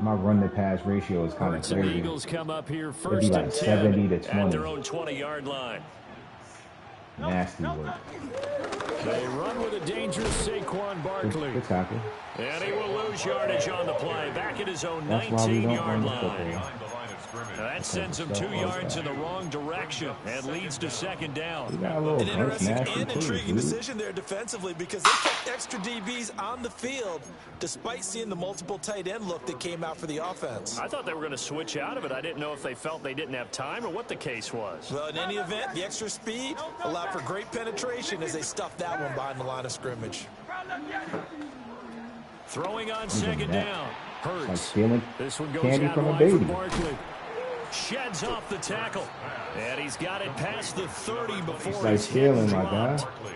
My run to pass ratio is kind of Some crazy. Eagles come up here It'd be 1st like and 70 10 to at 20. their own 20-yard line. Nasty work. They run with a dangerous Saquon Barkley. Good tackle. And he will lose yardage on the play. Back at his own That's why we don't 19-yard run the line. football. That sends him 2 yards in the wrong direction and leads to 2nd down. We got a little An bunch interesting nasty and too, intriguing dude. decision there defensively because they kept extra DBs on the field despite seeing the multiple tight end look that came out for the offense. I thought they were going to switch out of it. I didn't know if they felt they didn't have time or what the case was. Well, in any event, the extra speed allowed for great penetration as they stuffed that one behind the line of scrimmage. Throwing on Look at 2nd that. down. It's like Hurts. stealing This one goes candy out from a wide for baby. Barkley. Sheds off the tackle. And he's got it past the 30 before It's like his stealing, hit my dropped. guy.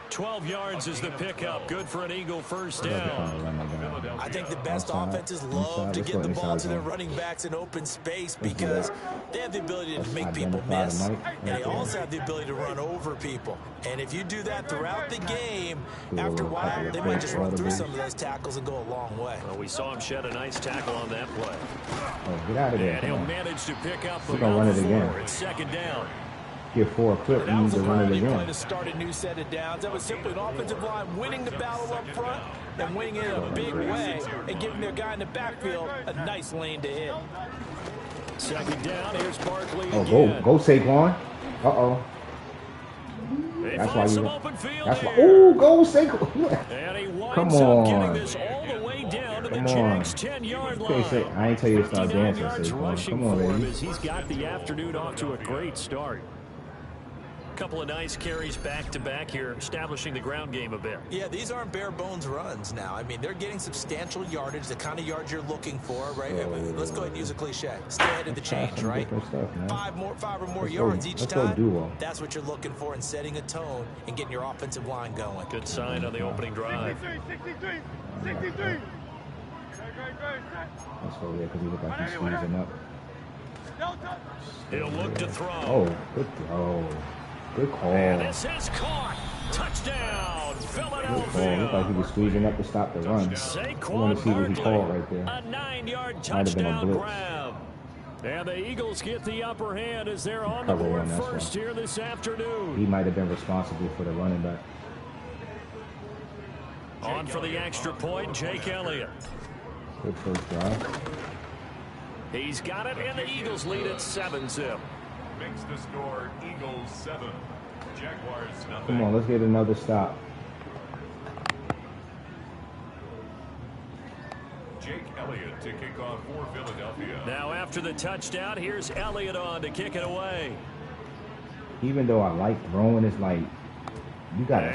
12 yards is the pickup. Good for an Eagle first Trying down. to run that down. I think the best Outside, offenses love inside. to Let's get go the ball inside to their zone. running backs in open space Let's do because that. they have the ability to Let's make people identify the miss, mic and they right there. also have the ability to run over people. And if you do that throughout the game, Do a after a little while, couple of they might just run through audibles. some of those tackles and go a long way. Well, we saw him shed a nice tackle on that play. Oh, get out of there. And Come he'll on. manage to pick up We're gonna about run it again. 4. It's 2nd down. Get 4 clip. That You was need a to run it quality play again. to start a new set of downs. That was simply an offensive line winning the battle up front and winning it in a big way and giving their guy in the backfield a nice lane to hit. 2nd down. Here's Barkley Oh, again. go Saquon. Uh-oh. They That's find why you. some open field That's why. here. Ooh, go Saquon. And he winds Come up getting on. this all the way down to the Come on. Jags 10-yard Okay, say, line. I ain't tell you to start 59 dancing, yards Saquon. rushing Come on, for him baby. as he's got the afternoon off to a great start. Couple of nice carries back-to-back here, establishing the ground game a bit. Yeah, these aren't bare-bones runs now. I mean, they're getting substantial yardage, the kind of yards you're looking for, right? Let's go ahead and use a cliche. Stay ahead of the change, some right? different stuff, man. Five or more Let's go- yards each let's go time. duo. That's what you're looking for in setting a tone and getting your offensive line going. Good sign on the opening drive. 63. Great. Let's go there because he looked like he's squeezing up. Delta. He'll look to throw. Oh, good throw. Good call. And this is caught. Touchdown, Good call. Looked like he Philadelphia. was squeezing up to stop the run. I want Saquon to see what he Barkley, called right there. a 9-yard Might have been a touchdown blitz. grab. And the Eagles get the upper hand as they're on the Cover board one, that's first why. here this afternoon. He might have been responsible for the running back. On for the extra point, Jake Elliott. Good first drive. He's got it, and the Eagles lead at 7-zip. Makes the score Eagles 7. Jaguars nothing. Come on, let's get another stop. Jake Elliott to kick off for Philadelphia. Now after the touchdown, here's Elliott on to kick it away. Even though I like throwing, it's like you gotta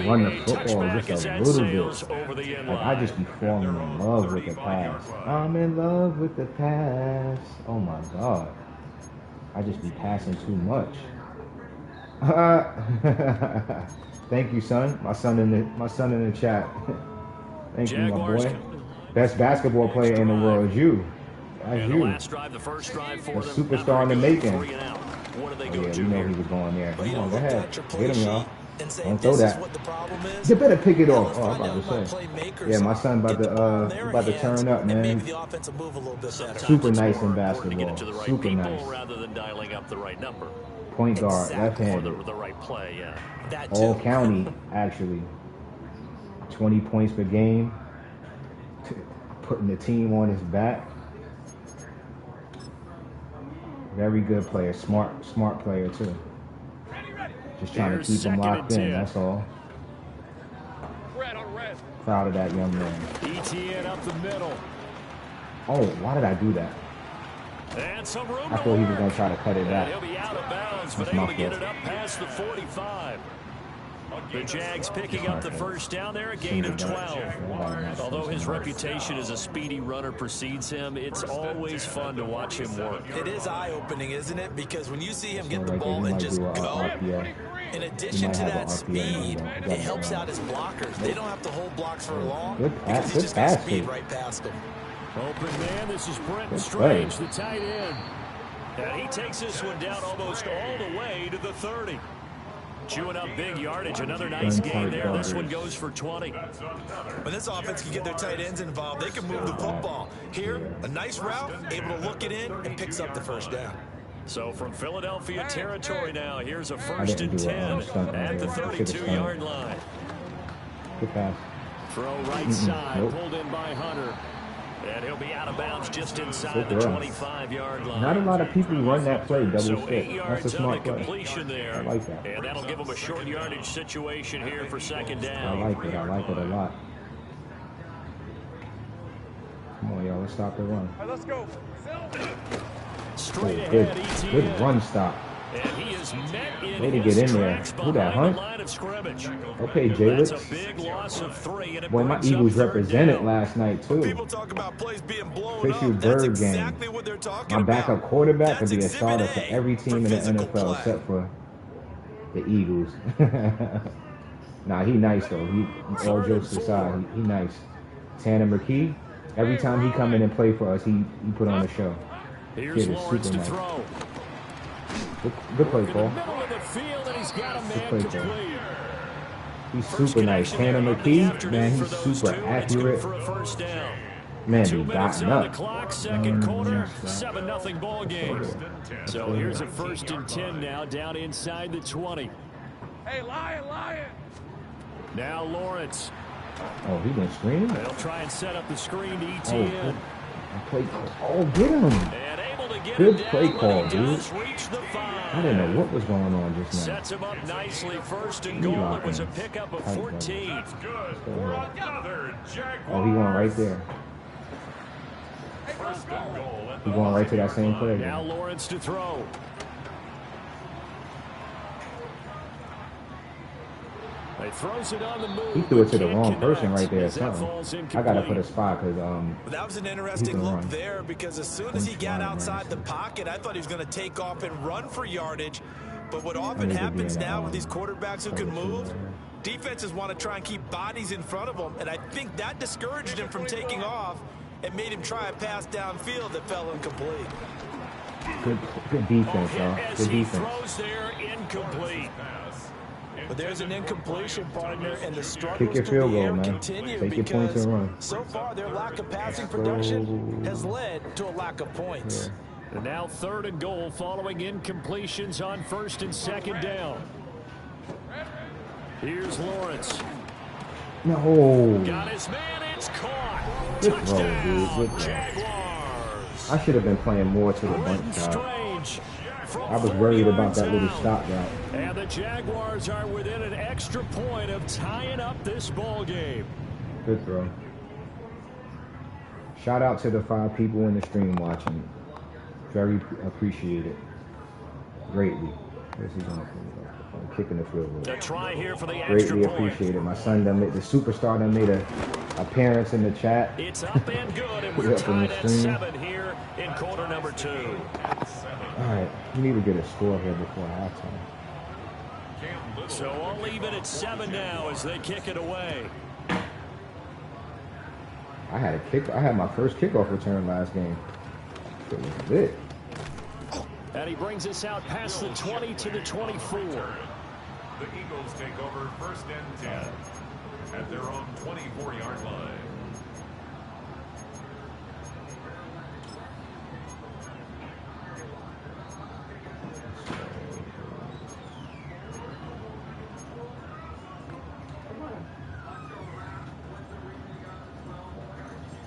run the football just a little bit. Like I just be falling in love with the pass. I'm in love with the pass. Oh my god, I just be passing too much. Thank you, son. My son in the chat. Thank you, my boy. Best basketball player in the world is you. That's you. The superstar in the making. Oh yeah, we know he was going there. Come on, go ahead. Get him, y'all. Don't throw that. You better pick it off. Oh, I'm about to say. Yeah, my son about to turn up, man. Super nice in basketball. Super nice. Rather than dialing up the right number. Point guard, left-handed. The right play, yeah. All county, actually. 20 points per game. Putting the team on his back. Very good player. Smart player, too. Just trying to keep him locked in, that's all. Proud of that young man. ETN up the middle. Oh, why did I do that? And some room I thought he was going to try to cut it back. He'll be out of bounds, but able to get it up past the 45. The Jags picking up the first down there, a gain of 12. Although his reputation as a speedy runner precedes him, it's always fun to watch him work. It is eye-opening, isn't it? Because when you see him get the ball and just go, in addition to that speed, it helps out his blockers. They don't have to hold blocks for long because he's just got speed right past them. Open man, this is Brenton Strange, the tight end. And he takes this one down almost all the way to the 30. Chewing up big yardage, another nice game there. This one goes for 20. When this offense can get their tight ends involved, they can move the football. Here, a nice route, able to look it in, and picks up the first down. So from Philadelphia territory now, here's a 1st and 10 at the 32-yard line. Good pass. Throw right side, pulled in by Hunter. And he'll be out of bounds just inside the 25-yard line. Not a lot of people run that play, double so stick. 8 That's a yards smart on the play. completion there. I like that. And that'll give him a short yardage situation here for second down. I like it. I like it a lot. Come on, y'all. Let's stop the run. All right, let's go. Straight ahead, ETN. Good run stop. And he is met in Way to get in there. Who that, Hunt? Okay, Jalix. Boy, my Eagles represented last night, too. People talk about plays being blown Fisher up. That's Bird exactly game. what they're talking My about. backup quarterback could be a That's starter exhibit for A every team in the physical NFL play. except for the Eagles. Nah, he nice, though. He all jokes aside, he nice. Tanner McKee, every time he come in and play for us, he put on a show. Here's Kid is Lawrence super to nice. throw. Good play, Paul. Middle of the field, and he's got a man Good play, complete. He's super nice. Tanner McKee, man, he's super accurate. For a first down. Man, 2 he minutes gotten on the up. clock, second quarter, 7-0 ball game. So here's a 1st and 10 now, down inside the 20. Hey, Lion! Now Lawrence. Oh, he been screaming? They'll try and set up the screen to ETN. Oh, get him. And able to get Good him play down, call, but he dude. does reach the 5. I didn't know what was going on just now. Sets him up nicely, 1st and goal. It was a pickup of 14. Good for another Jaguars. Oh, he going right there. First and goal at He the going right to that same play. Now Lawrence to throw. He throws it on the move. He threw it to the Can't wrong connect person right there or as that something. falls I incomplete. got to put a spot because That was an interesting can look run. there because as soon as he got outside the pocket, I thought he was going to take off and run for yardage. But what often need to be happens in that, now with these quarterbacks who can coverage move, there. defenses want to try and keep bodies in front of them. And I think that discouraged him from taking off and made him try a pass downfield that fell incomplete. Good defense, y'all. As Good he defense. throws there, incomplete. But there's an incompletion, partner, and the Kick struggles your to field the goal, air man. continue Take your points because and run. so far their lack of passing production has led to a lack of points. And now 3rd and goal following incompletions on 1st and 2nd down. Here's Lawrence. No. Got his man. It's caught. Good Touchdown, throw, dude. Good throw. Jaguars. I should have been playing more to the bunch side. I was worried about that little stop route. And the Jaguars are within an extra point of tying up this ball game. Good throw. Shout out to the 5 people in the stream watching. Very appreciated. Greatly. Where's he going? I'm kicking the field goal. A try here for the extra Greatly point. appreciated. My son done made, the superstar done made a appearance in the chat. It's up and good, and we're tied at 7 here in quarter number 2. All right, we need to get a score here before halftime. So I'll leave it at 7 now as they kick it away. I had my first kickoff return last game. It was lit. And he brings us out past the 20 to the 24. The Eagles take over 1st and 10 at their own 24-yard line.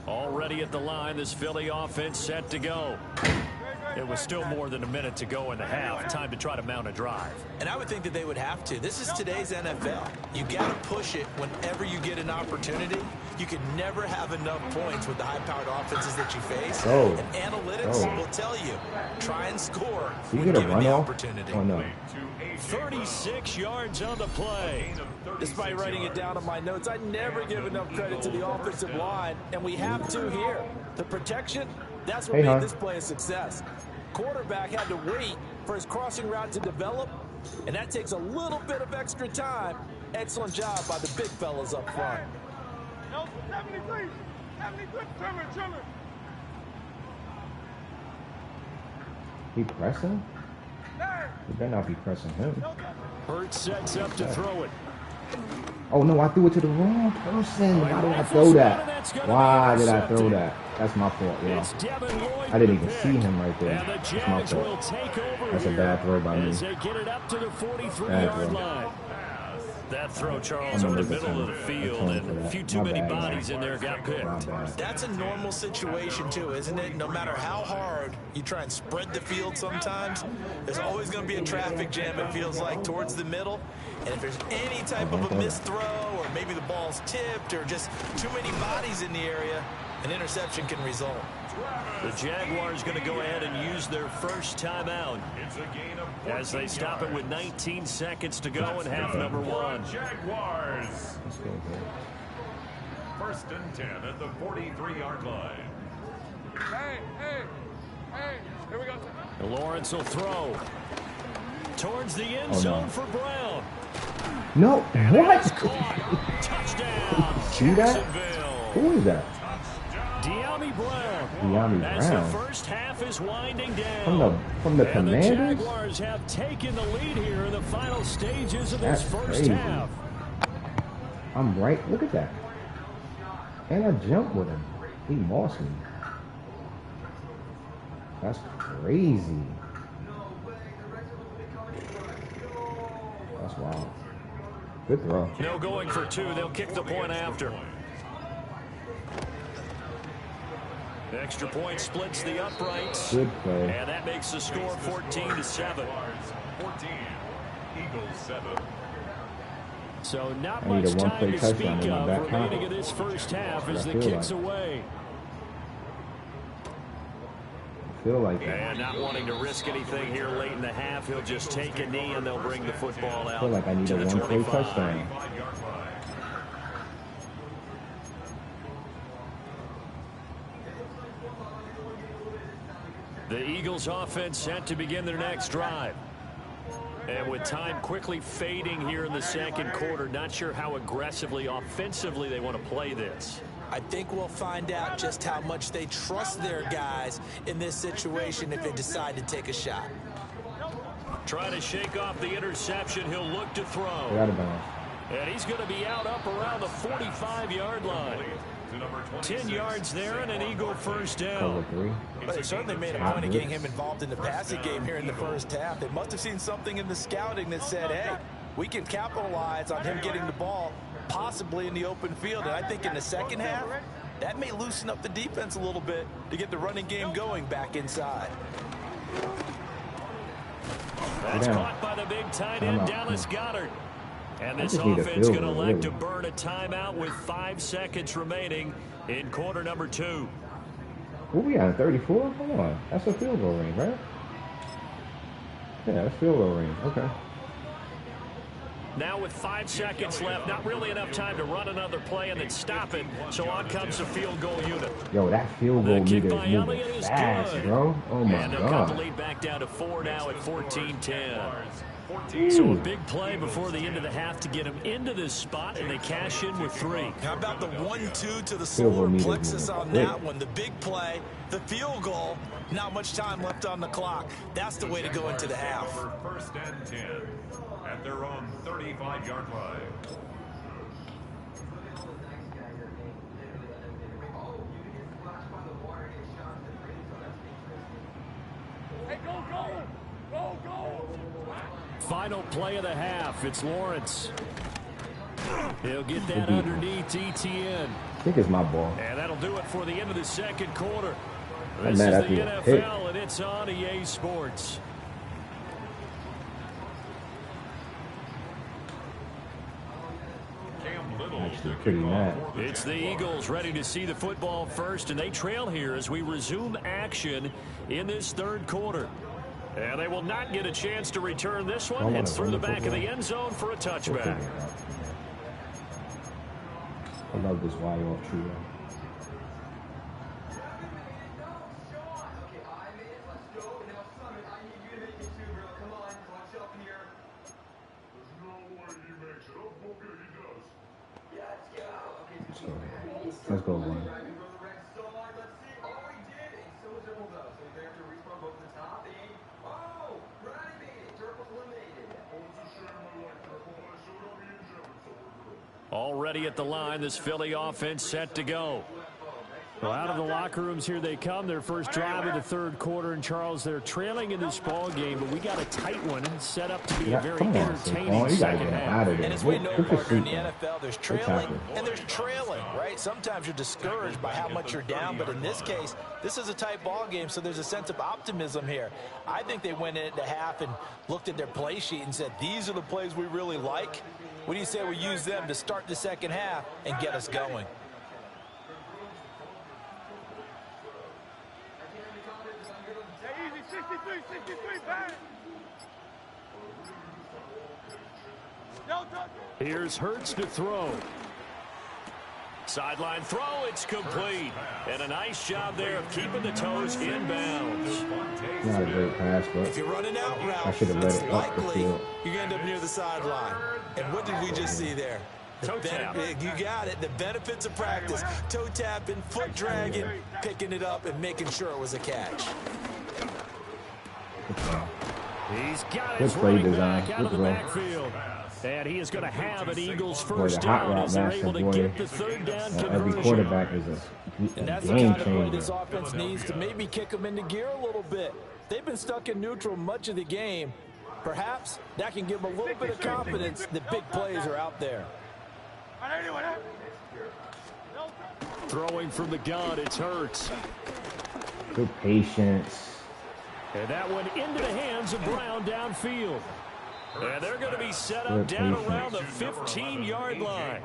Already at the line, this Philly offense set to go. It was still more than a minute to go in the half. Time to try to mount a drive. And I would think that they would have to. This is today's NFL. You got to push it whenever you get an opportunity. You can never have enough points with the high-powered offenses that you face. And analytics will tell you, try and score when given the opportunity. Oh, no. 36 yards on the play. Despite writing it down on my notes, I never give enough credit to the offensive line, and we have to here. The protection, that's what made this play a success. Quarterback had to wait for his crossing route to develop, and that takes a little bit of extra time. Excellent job by the big fellas up front. He pressing? You better not be pressing him. Hurts sets up to throw it. Oh no, I threw it to the wrong person. Why did I throw that? Why did I throw that? That's my fault, yeah. I didn't even see him right there. That's my fault. That's a bad throw by me. They get it up to the 43-yard line. That throw, Charles, over the middle of the field, and a few too many bodies in there got picked. That's a normal situation, too, isn't it? No matter how hard you try and spread the field sometimes, there's always going to be a traffic jam, it feels like, towards the middle. And if there's any type of a missed throw, or maybe the ball's tipped, or just too many bodies in the area, an interception can result. The Jaguars going to go ahead and use their first timeout as they stop it with 19 seconds to go in half number 1. Jaguars. 1st and 10 at the 43-yard line. Hey, here we go. And Lawrence will throw towards the end zone for Brown. No, what? Touchdown. See that? Who is that? De'Ami Brown. De'Ami As the Brown. first half is winding down. From the Commanders? The Jaguars have taken the lead here in the final stages of this first half. I'm right. Look at that. And I jumped with him. He mossed me. That's crazy. That's wild. Good throw. No going for 2. They'll kick the point after. The extra point splits the uprights. Good play. And that makes the score 14-7. 14. Eagles 7. So not much time to speak of remaining in this pocket. first half as the kicks away. I feel like that. And not wanting to risk anything here late in the half, he'll just take a knee and they'll bring the football I out feel like I need to a the one-play 25. touchdown. The Eagles offense set to begin their next drive. And with time quickly fading here in the second quarter, not sure how aggressively, offensively they want to play this. I think we'll find out just how much they trust their guys in this situation if they decide to take a shot. Trying to shake off the interception, he'll look to throw. Out of bounds. And he's going to be out up around the 45-yard line. to number 10 yards there and an Eagle first Cover down. 3. But they certainly made a point of getting him involved in the passing game here in the first half. They must have seen something in the scouting that said, hey, we can capitalize on him getting the ball possibly in the open field. And I think in the second half, that may loosen up the defense a little bit to get the running game going back inside. That's caught by the big tight end, Dallas Goedert. And this need a offense field going to goal, elect to really. burn a timeout with 5 seconds remaining in quarter number 2. What we at, 34? Hold on. That's a field goal range, right? Yeah, that's field goal range. Okay. Now with 5 seconds left, not really enough time to run another play and then stop it. So on comes the field goal unit. Yo, that field goal The kick meter by is Elliott moving is fast, good. bro. Oh my And they'll cut the God. lead back down to 4 now at 14-10. So a big play before the end of the half to get them into this spot, and they cash in with 3. How about the 1-2 to the Field goal solar needed plexus moving on quick. that one? The big play, the field goal, not much time left on the clock. That's the way to go into the half. First and 10 at their own 35-yard line. Hey, go, go! Go, go! Final play of the half. It's Lawrence. He'll get that underneath ETN. I think it's my ball. And that'll do it for the end of the second quarter. I'm This mad is at the you. NFL, and it's on EA Sports. Cam Little Actually, to pretty kick off mad. for the It's the Jaguars. Eagles ready to see the football first, and they trail here as we resume action in this third quarter. And they will not get a chance to return this one. wanna It's through run the the back of the football. end zone for a We'll touchback. figure it out. I love this wide off trio. Let's go, man. Already at the line, this Philly offense set to go. Well, out of the locker rooms, here they come. Their first drive of the third quarter. And, Charles, they're trailing in this ball game, but we got a tight one set up to be a very Come on, entertaining Saquon. You gotta second get half. out of there. And as we know, Put your partner, in the feet down. NFL, there's What's trailing happening? and there's trailing, right? Sometimes you're discouraged by how much you're down, but in this case, this is a tight ball game, so there's a sense of optimism here. I think they went into half and looked at their play sheet and said, these are the plays we really like. What do you say we use them to start the second half and get us going? Hey, easy, 63, back! Here's Hurts to throw. Sideline throw, it's complete. And a nice job there of keeping the toes inbounds. Not a great pass, but If you're running out I route, should have let it's it up the likely field. you're going to end up near the sideline. And what did we just see there? Toe tap. You got it. The benefits of practice. Toe tapping, foot dragging, picking it up, and making sure it was a catch. He's got Good his play running design. back out Good of the throw. backfield. And he is going to have an Eagles Boy, first the hot down route as they're master, able to boy. get the third down Every conversion. quarterback is a And that's the game kind of play this changer. offense needs to maybe kick them into gear a little bit. They've been stuck in neutral much of the game. Perhaps that can give them a little bit of confidence that big plays are out there. Throwing from the gun, it's Hurts. Good patience. And that one into the hands of Brown downfield. And they're going to be set up Good down patience. around the 15-yard line.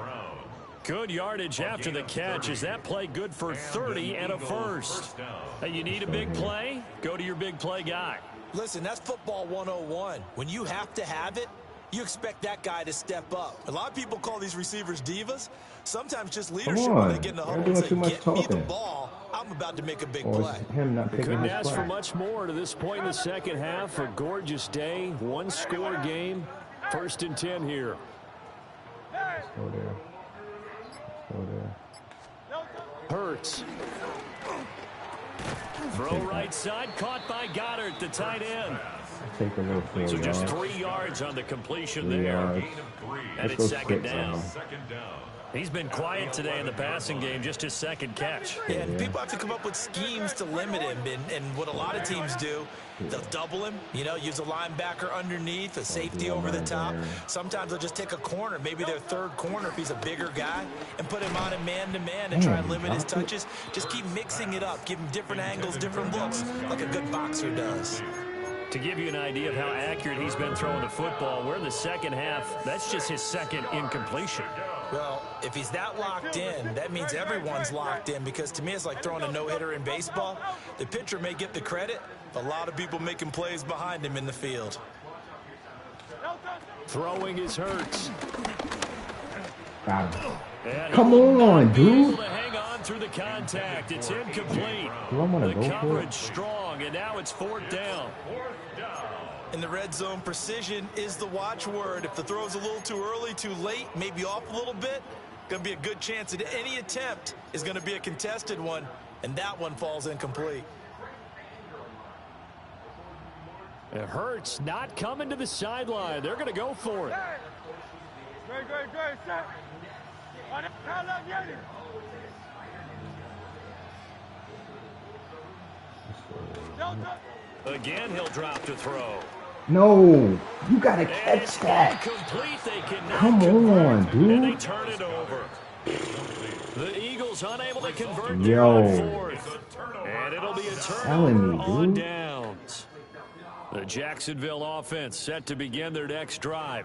Good yardage after the catch. Is that play good for 30 and a first? Hey, you need a big play? Go to your big play guy. Listen, that's football 101. When you have to have it, you expect that guy to step up. A lot of people call these receivers divas. Sometimes just leadership when they get in the You're huddle doing and say, too much get me the talking. ball. I'm about to make a big Or play. it's him not picking Couldn't his ask for spot. much more to this point in the second half. A gorgeous day, one-score game. 1st and 10 here. Go there. Go there. Hurts. Throw right side, caught by Goddard, the tight end. Take a little 4 So just yards. 3 yards on the completion 3 there. yards. And Let's it's go second sticks down. on him. Second down. He's been quiet today in the passing game, just his second catch. Yeah, and people have to come up with schemes to limit him. And what a lot of teams do, they'll double him, you know, use a linebacker underneath, a safety over the top. Sometimes they'll just take a corner, maybe their third corner if he's a bigger guy, and put him on a man-to-man and try and limit his touches. Just keep mixing it up, give him different angles, different looks, like a good boxer does. To give you an idea of how accurate he's been throwing the football, we're in the second half. That's just his second incompletion. Well, if he's that locked in, that means everyone's locked in, because to me it's like throwing a no-hitter in baseball. The pitcher may get the credit, but a lot of people making plays behind him in the field. Throwing is Hurts. Come on, dude. Able to hang on through the contact. It's incomplete. The coverage strong, and now it's fourth down. In the red zone, precision is the watchword. If the throw's a little too early, too late, maybe off a little bit, going to be a good chance that any attempt is going to be a contested one, and that one falls incomplete. It hurts not coming to the sideline. They're going to go for it. Again, he'll drop to throw. No, you gotta catch that. Come on, dude. And they turn it over. The Eagles unable to convert Yo. on fourth. And it'll be a turnover on downs. The Jacksonville offense set to begin their next drive.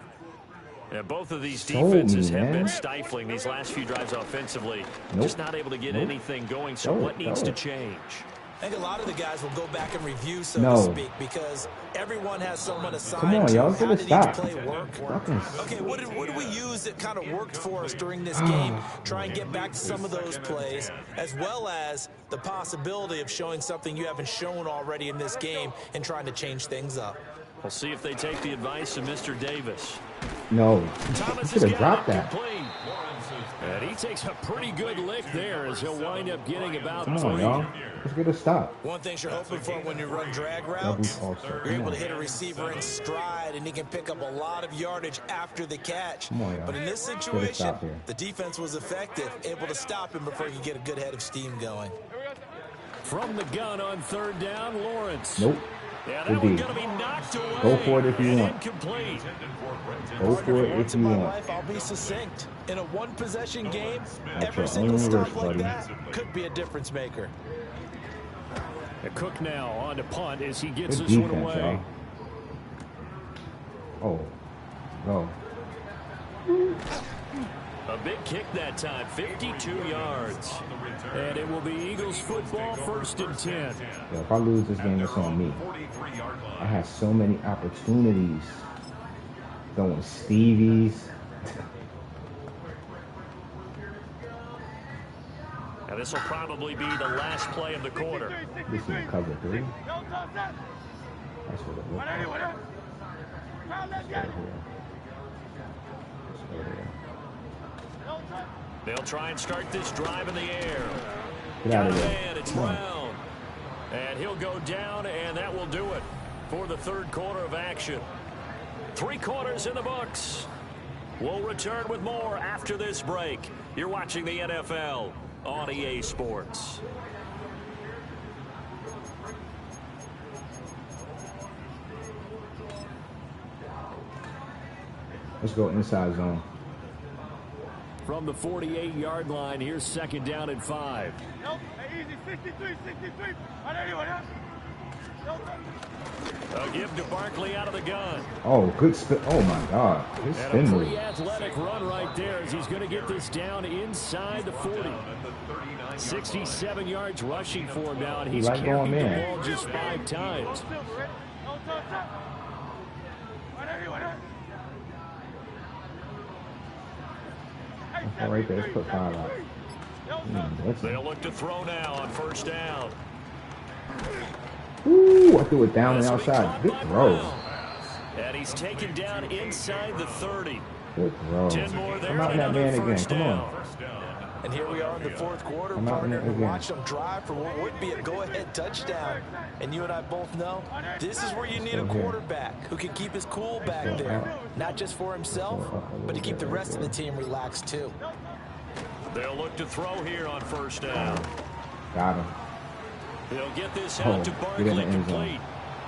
And both of these defenses have been stifling these last few drives offensively. Just not able to get anything going. So what needs to change? I think a lot of the guys will go back and review, so to speak, because everyone has someone assigned. Come on, y'all, how did each play work? Okay, what did we use that kind of worked for us during this game? Try and get back to some of those plays, as well as the possibility of showing something you haven't shown already in this game and trying to change things up. We'll see if they take the advice of Mr. Davis. No, you should have dropped that. And he takes a pretty good lick there as he'll wind up getting about 3. Come on, y'all. Let's get a stop. One thing you're hoping for when you run drag routes, you're able to hit a receiver in stride, and he can pick up a lot of yardage after the catch. But in this situation, the defense was effective, able to stop him before he could get a good head of steam going. From the gun on third down, Lawrence. Nope. Yeah, that one's going to be knocked away. Go for it if you want. Incomplete. Go for it if you want. I'll be succinct. In a one-possession game, every single stop like that could be a difference maker. Cook now on to punt as he gets this one away. Oh, go. A big kick that time, 52 yards. And it will be Eagles football, 1st and 10. Yeah, if I lose this game, it's on me. I had so many opportunities. Throwing Stevies. Now this will probably be the last play of the quarter. This is cover 3. That's what it looks like. Let's go here. Let's go here. They'll try and start this drive in the air. Get out of there. And it's Brown. And he'll go down, and that will do it for the third quarter of action. 3 quarters in the books. We'll return with more after this break. You're watching the NFL on EA Sports. Let's go inside zone. From the 48-yard line, here's 2nd down and 5. A give to Barkley out of the gun. Oh, good spin. Oh, my God. His spin And a move. pretty athletic run right there as he's going to get this down inside the 40. 67 yards rushing for him now, and he's carried the ball just 5 times. All right there. Let's put 5 out. They'll look to throw now on 1st down. Ooh, I threw it down and outside. Good throw. And he's taken down inside the 30. Good throw. 10 more there. Come out in that man again. Come on. And here we are in the 4th quarter, partner. Watch them drive for what would be a go-ahead touchdown. And you and I both know this is where you need a quarterback who can keep his cool back there. Not just for himself, but to keep the rest of the team relaxed too. They'll look to throw here on first down. Got him. They'll get this out to Get in the Barkley, end zone. complete.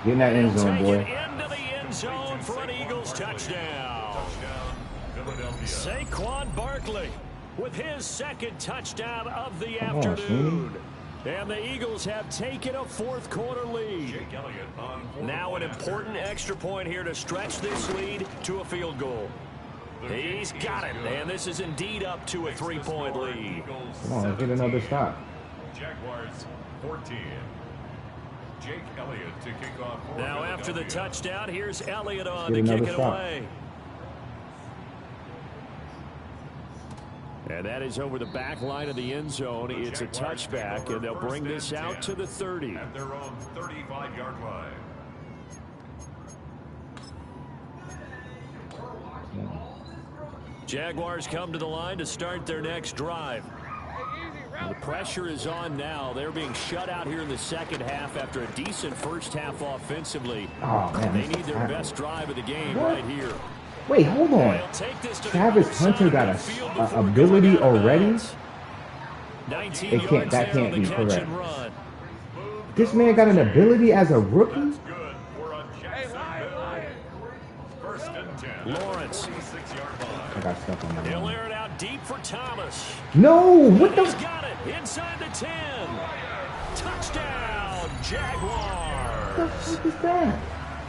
Get in that end zone, Take boy. it into the end zone for an Eagles touchdown. Saquon Barkley with his second touchdown of the afternoon. And the Eagles have taken a fourth-quarter lead. Now an important extra point here to stretch this lead to a field goal. He's got it, and this is indeed up to a 3-point lead. Come on, let's get another stop. Jaguars 14. Jake Elliott to kick off. Now after the touchdown, here's Elliott on to Get kick another it stop. away. And that is over the back line of the end zone. It's a touchback, and they'll bring this out to the 30. At their own 35-yard line. Jaguars come to the line to start their next drive. The pressure is on now. They're being shut out here in the second half after a decent first half offensively. Oh, man. They need their best drive of the game right here. Wait, hold on. Travis Hunter got a ability already? That can't be correct. This man got an ability as a rookie? Lawrence. I got stuck on He'll that. air it out deep for Thomas. No! What the? He's got it inside the 10. Touchdown, Jaguars. What the fuck is that?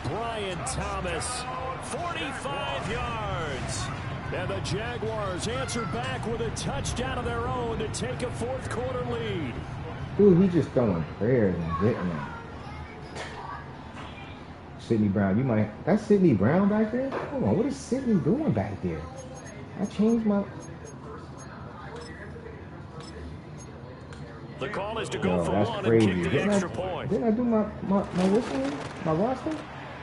Brian Thomas, 45 yards. And the Jaguars answer back with a touchdown of their own to take a fourth-quarter lead. Dude, he just throwing prayers and getting them. Sidney Brown, you might. That's Sidney Brown back there? Hold on, what is Sidney doing back there? I changed my. The call is to go for that's one crazy. and kick the extra point. Didn't I do my whistling? My roster?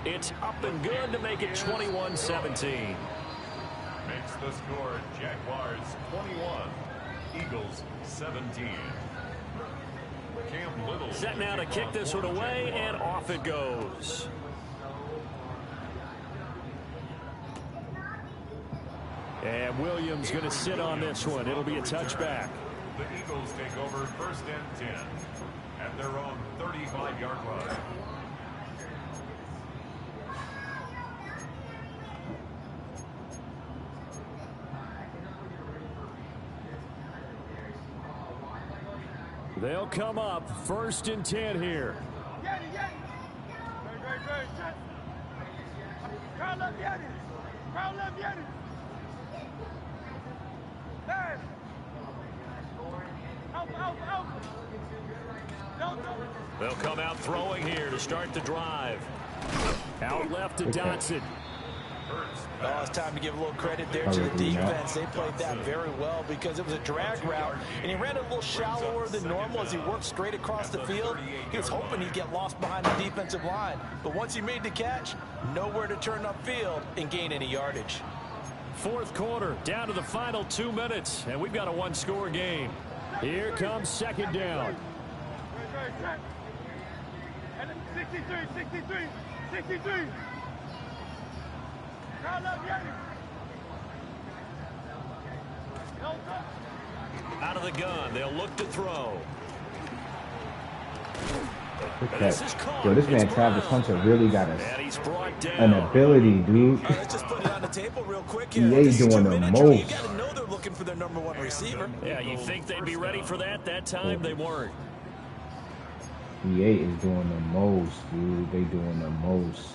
It's up and good to make it 21-17. Makes the score Jaguars 21, Eagles 17. Cam Little Set now to kick this one away, and off it goes. And Williams going to sit on this one. It'll be a touchback. The Eagles take over first and 10 at their own 35-yard line. They'll come up first and 10 here. They'll come out throwing here to start the drive. Out left to Dotson. Oh, it's time to give a little credit there to the defense. They played that very well because it was a drag route, and he ran it a little shallower than normal as he worked straight across the field. He was hoping he'd get lost behind the defensive line, but once he made the catch, nowhere to turn upfield and gain any yardage. Fourth quarter, down to the final 2 minutes, and we've got a one-score game. Here comes second down. 63. Out of the gun, they'll look to throw. Yo, this man Travis Hunter really got an ability, dude. Let's just put it on the table real quick EA here. doing the most. You got to know they're looking for their number one receiver. Yeah, you think they'd be ready for that? That time they weren't. EA is doing the most, dude. They doing the most.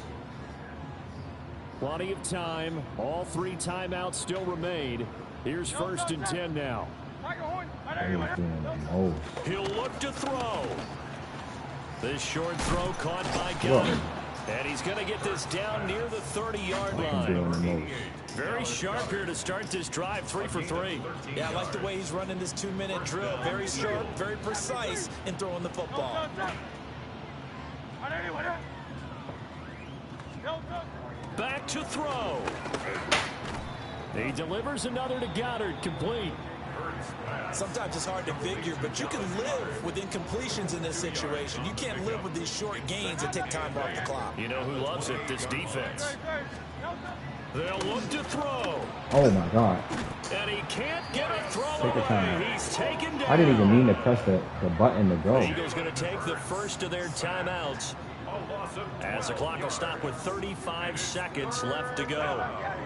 Plenty of time. All 3 timeouts still remain. Here's first and 10 now. They is doing the most. He'll look to throw. This short throw caught by Gillen. And he's going to get this down near the 30-yard line. Very sharp here to start this drive, 3 for 3. Yeah, I like the way he's running this 2-minute drill. Very sharp, very precise in throwing the football. Back to throw. He delivers another to Goddard, complete. Sometimes it's hard to figure, but you can live with incompletions in this situation. You can't live with these short gains that take time off the clock. You know who loves it? This defense. They'll look to throw. Oh, my God. And he can't get a throw Take your time. away. He's taken down. I didn't even mean to press the button to go. The Eagles going to take the first of their timeouts, as the clock will stop with 35 seconds left to go.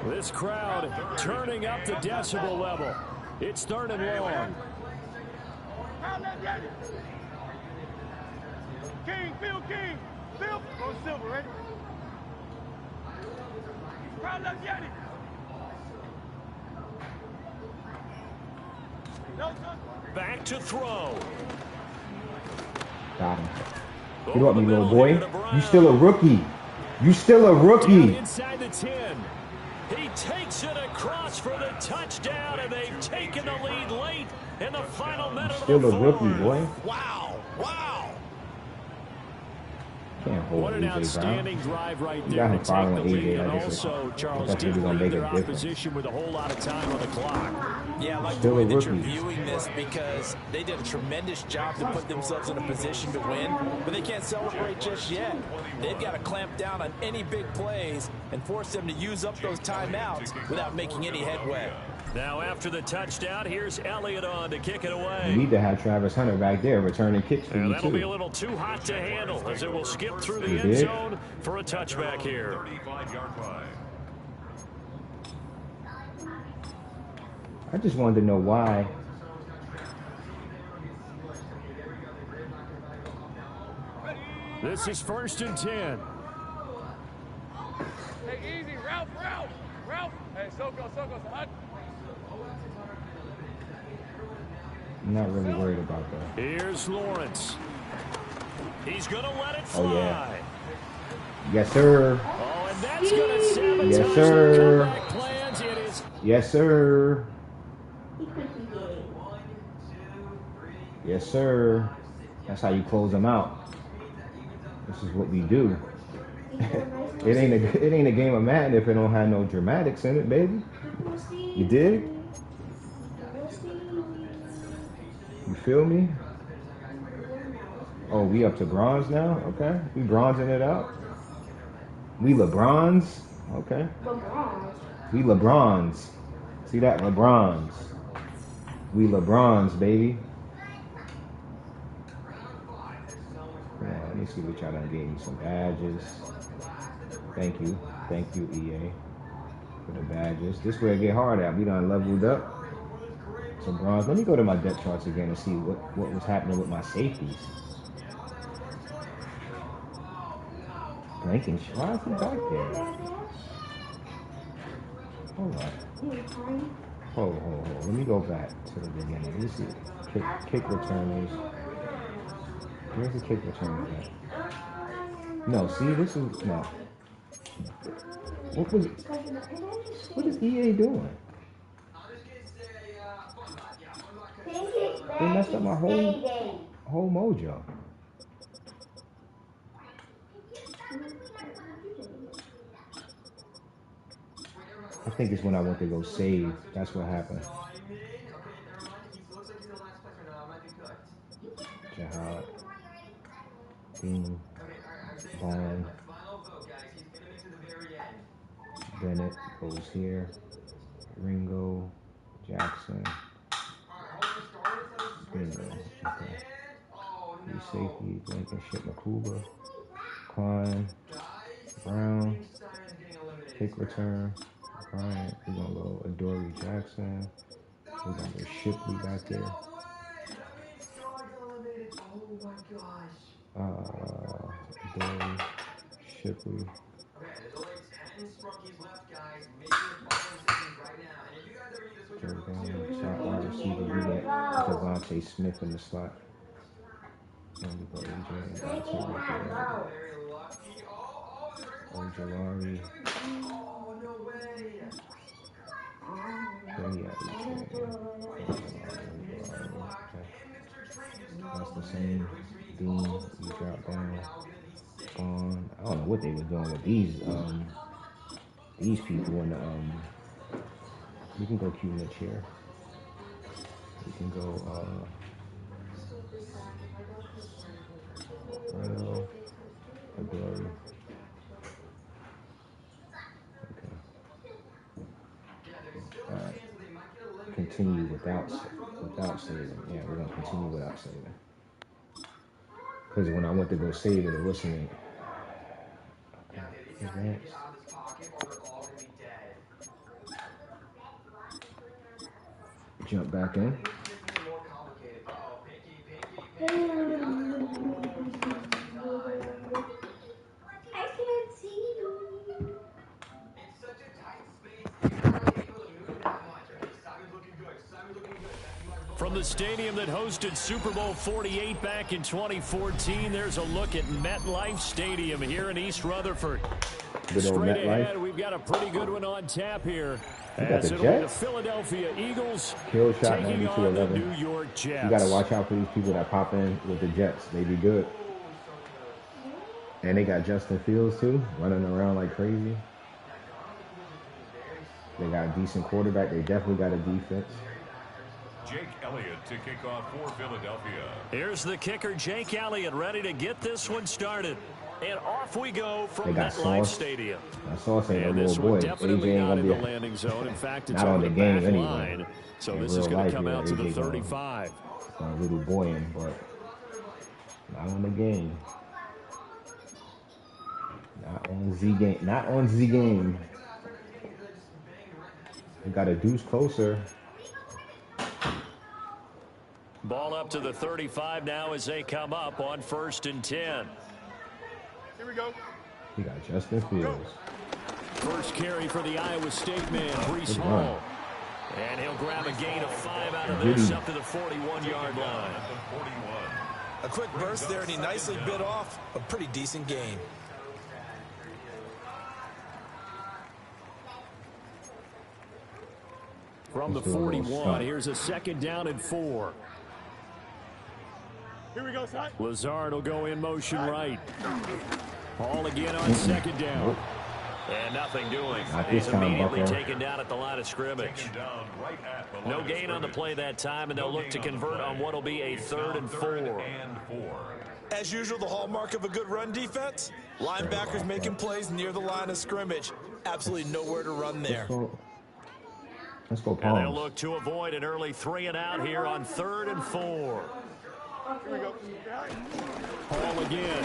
This crowd turning up the decibel level. It's 3rd and long. King, Phil King. Phil. Go Silver, ready? Crowd left Yeti. Back to throw. Got him. Get up, me little boy. You still a rookie. You still a rookie. Inside the 10. He takes it across for the touchdown, and they've taken the lead late in the final minute of the Still a rookie, boy. Wow. Wow. Can't hold What an AJ outstanding Brown. drive right You there got to him take following the lead, AJ. and I guess also, Charles, that's really didn't gonna leave make a their difference. opposition with a whole lot of time on the clock. Yeah, I like the Still way a that you're rookie. viewing this because they did a tremendous job to put themselves in a position to win, but they can't celebrate just yet. They've got to clamp down on any big plays and force them to use up those timeouts without making any headway. Now after the touchdown, here's Elliott on to kick it You away. need to have Travis Hunter back there returning kicks for And you that'll be a too. little too hot to handle as it will skip through the You end did? zone for a touchback here. 35-yard line. I just wanted to know why. This is 1st and 10. Hey, easy. Ralph. Hey, Soko. I'm not really worried about that. Here's Lawrence. He's going to let it fly. Oh, yeah. Yes, sir. Oh, and that's going to sabotage Yes, sir. their comeback plans. It is. Yes, sir. Yes, sir. That's how you close them out. This is what we do. It ain't a game of Madden if it don't have no dramatics in it, baby. You dig? You feel me? Oh, we up to bronze now? Okay. We bronzing it out. We LeBrons? Okay. We LeBrons. See that? LeBrons. We LeBrons, baby. Yeah, let me see what y'all done gave me. Some badges. Thank you. Thank you, EA, for the badges. This where it get hard at. We done leveled up. Some bronze. Let me go to my depth charts again and see what was happening with my safeties. Blanking. Why is he back there? Hold on. Hold. Let me go back to the beginning. Let me see. Kick returners. Where's the kick returner at? No, see, this is no. What is EA doing? They messed up my whole mojo. I think it's when I went to go save. That's what happened. Jihad. Dean. Bond. Bennett goes here. Ringo. Jackson. Bingo. Okay. Free safety. Blankenship. Makuba. Klein. Brown. Kick return. Bryant. We're going to go Adoree Jackson. We're going to go Shipley back there. Adoree. Shipley. Jordan. Shot wide receiver. We got Devontae Smith in the slot. And we go Ojolari. That's the same. Dean, you drop down. I don't know what they were doing with these people in the we can go Q Mitch here. We can go Adoree. Okay. Alright. continue without saving. Yeah, we're gonna continue without saving. Because when I went to go save it, it wasn't. Advanced. Jump back in. I can't see. It's such a tight space. You're not able to move that much. Okay, Simon's looking good. Simon's looking good. From the stadium that hosted Super Bowl 48 back in 2014, there's a look at MetLife Stadium here in East Rutherford. Straight ahead, we've got a pretty good one on tap here. As it'll be the Philadelphia Eagles Kill shot taking on the 92-11. New York Jets. You got to watch out for these people that pop in with the Jets. They be good. And they got Justin Fields, too, running around like crazy. They got a decent quarterback. They definitely got a defense. Jake Elliott to kick off for Philadelphia. Here's the kicker, Jake Elliott, ready to get this one started. And off we go from MetLife Stadium. Sauce ain't and a this little one boy. definitely AJ ain't not gonna in be the landing zone. In fact, it's not on the game anyway. line. So in this is going to come life, out to the AJ 35. A little boy, but not on the game. Not on Z game. Not on Z game. We got a deuce closer. Ball up to the 35 now as they come up on 1st and 10. Here we go. We got Justin Fields. First carry for the Iowa State man, Breece Hall. And he'll grab a gain of 5 out of this up to the 41-yard line. A quick burst there, and he nicely bit off a pretty decent gain. From the 41, here's a 2nd down and 4. Here we go, son. Lazard will go in motion right. Hall again on 2nd down. And nothing doing. He's immediately taken down at the line of scrimmage. No gain on the play that time, and they'll look to convert on what will be a 3rd and 4. As usual, the hallmark of a good run defense, linebackers making plays near the line of scrimmage. Absolutely nowhere to run there. Let's go, and they'll look to avoid an early 3 and out here on 3rd and 4. Here we go. Hall again.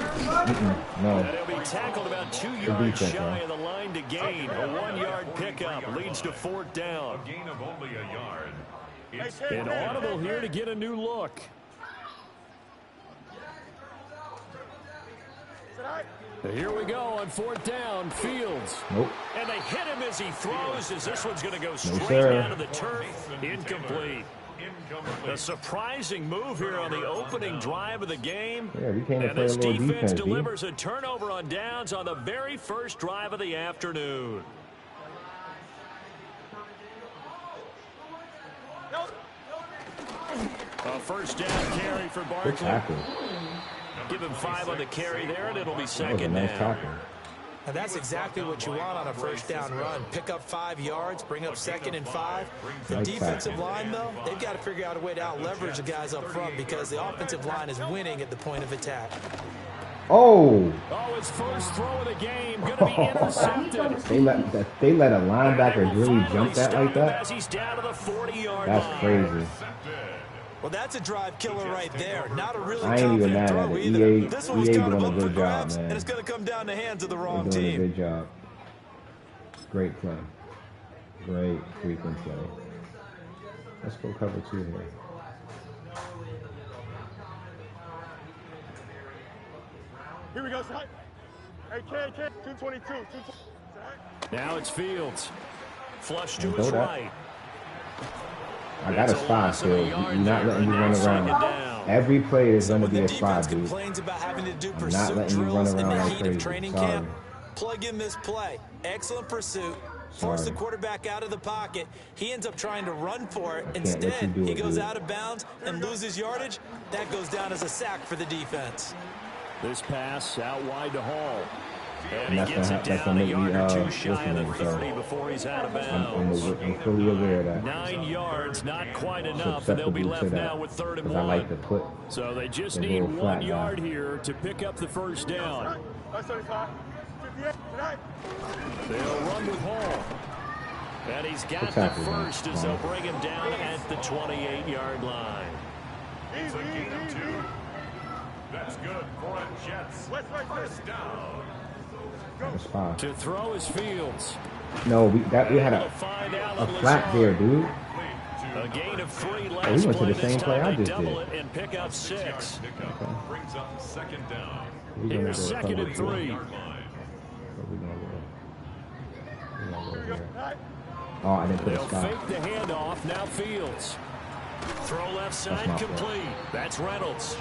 No. And he'll be tackled about 2 yards shy of the line to gain. A 1-yard pickup leads to 4th down. A gain of only a yard. An audible here to get a new look. Here we go on 4th down. Fields. Nope. And they hit him as he throws, as this one's going to go straight down to the turf. Incomplete. A surprising move here on the opening drive of the game. Yeah, we came to and play this a little defense defense, delivers a turnover on downs on the very first drive of the afternoon. A 1st down carry for Barkley. Give him 5 on the carry there, and it'll be 2nd down. And that's exactly what you want on a 1st down run. Pick up 5 yards, bring up 2nd and 5. The defensive line, though, they've got to figure out a way to out-leverage the guys up front because the offensive line is winning at the point of attack. Oh! Oh, his first throw of the game going to be intercepted. They let a linebacker really jump that like that? As he's down to the 40-yard line. That's crazy. Well, that's a drive killer right there. Not a really I ain't even mad at throw it. either. EA, This one's EA kind of doing a up for good job, grabs, man. and it's going to come down the hands of the wrong They're doing team. a good job. Great play. Great freaking play. Let's go cover 2 here. Here we go, son. Hey, K, 222. Now it's Fields. Flush to his right. I got a spot, so you're not letting me run around. Every play is going to be a spot, dude. Complains about having to do I'm not letting you run around like crazy. Training camp. Plug in this play. Excellent pursuit. Force the quarterback out of the pocket. He ends up trying to run for it. Instead, he goes out of bounds and loses yardage. That goes down as a sack for the defense. This pass out wide to Hall. And he gets it down a yard or 2 shy of the 30 before he's out of bounds. I'm fully aware of that. 9 yards, not quite enough, and they'll be left now with 3rd and 1. I like to put so they just need 1 yard here to pick up the 1st down. They'll run with Hall. And he's got the first as they'll bring him down at the 28-yard line. It's a gain of 2. That's good for a Jets. First down. To throw his Fields. No, we had a flat there, dude. A gain of 3 last we went to the play. same This play time I they just double did. it and pick up 6. Brings up second down. Here's second and 3. Where we gonna go? Oh, I didn't put a They'll stop. fake the handoff. Now Fields. Throw left side complete. That's Reynolds.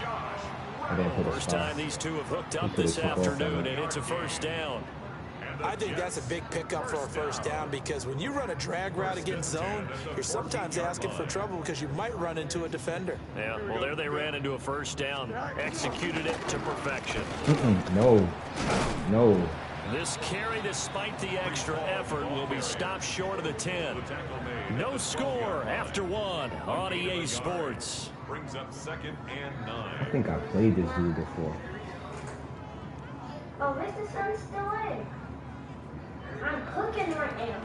I didn't put a First stop. time these two have hooked up this afternoon, and it's a first down. I think that's a big pickup for a first down because when you run a drag route against zone, you're sometimes asking for trouble because you might run into a defender. Yeah, well, there they ran into a first down. Executed it to perfection. No. This carry, despite the extra effort, will be stopped short of the 10. No score after 1 on EA Sports. Brings up second and 9. I think I played this dude before. Oh, Mr. Sun's still in. I'm cooking right now.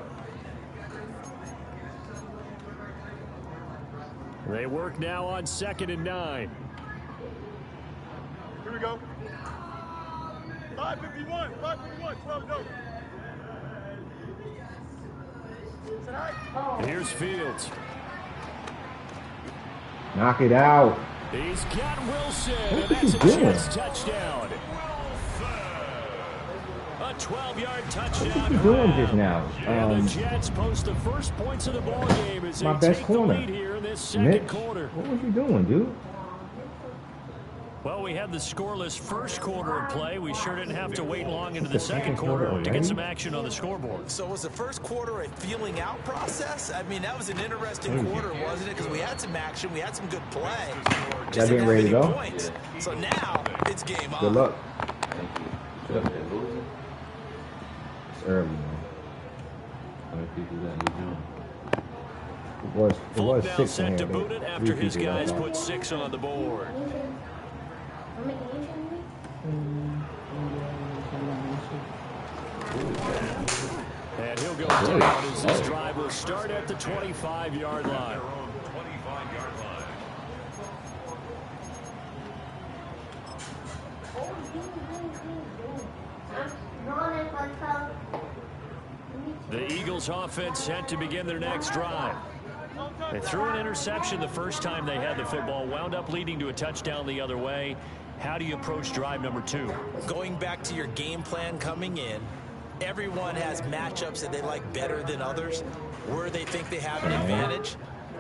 They work now on 2nd and 9. Here we go. 551, 12 no. Here's Fields. Knock it out. He's got Wilson, and What that's a are you doing? Jets touchdown. A 12-yard touchdown. What are you doing just now? And the Jets post the first points of the ball game as My they best take corner. the lead here in this second Mitch, quarter. what was you doing, dude? Well, we had the scoreless first quarter of play. We sure didn't have to wait long into the second quarter quarter to already? get some action on the scoreboard. So was the first quarter a feeling out process? I mean, that was an interesting quarter, wasn't it? Because we had some action, we had some good play. Just getting didn't ready have to any go? points. So now it's game on. Good luck. It's early, man. It was Folk now 6 in set here. to boot it after Three his people guys left. put 6 on the board. And he'll go down as this drive will start at the 25-yard line. 25-yard line. The Eagles offense set to begin their next drive. They threw an interception the first time they had the football, wound up leading to a touchdown the other way. How do you approach drive number 2? Going back to your game plan coming in, everyone has matchups that they like better than others, where they think they have an advantage.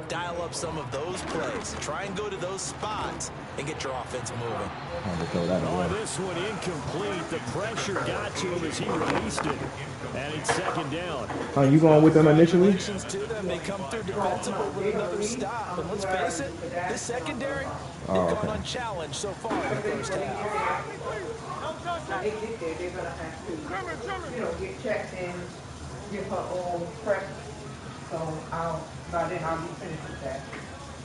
Dial up some of those plays. Try and go to those spots and get your offense moving. Oh, this one incomplete. The pressure got to him as he released it. And it's second down. Oh, you going with them initially? Congratulations to them. They come through defensively with another stop. And let's face it, this secondary, they've gone unchallenged so far in the first half. They get there, they're gonna have to, get checked in, give her own prep. So by then I'll be finished with that.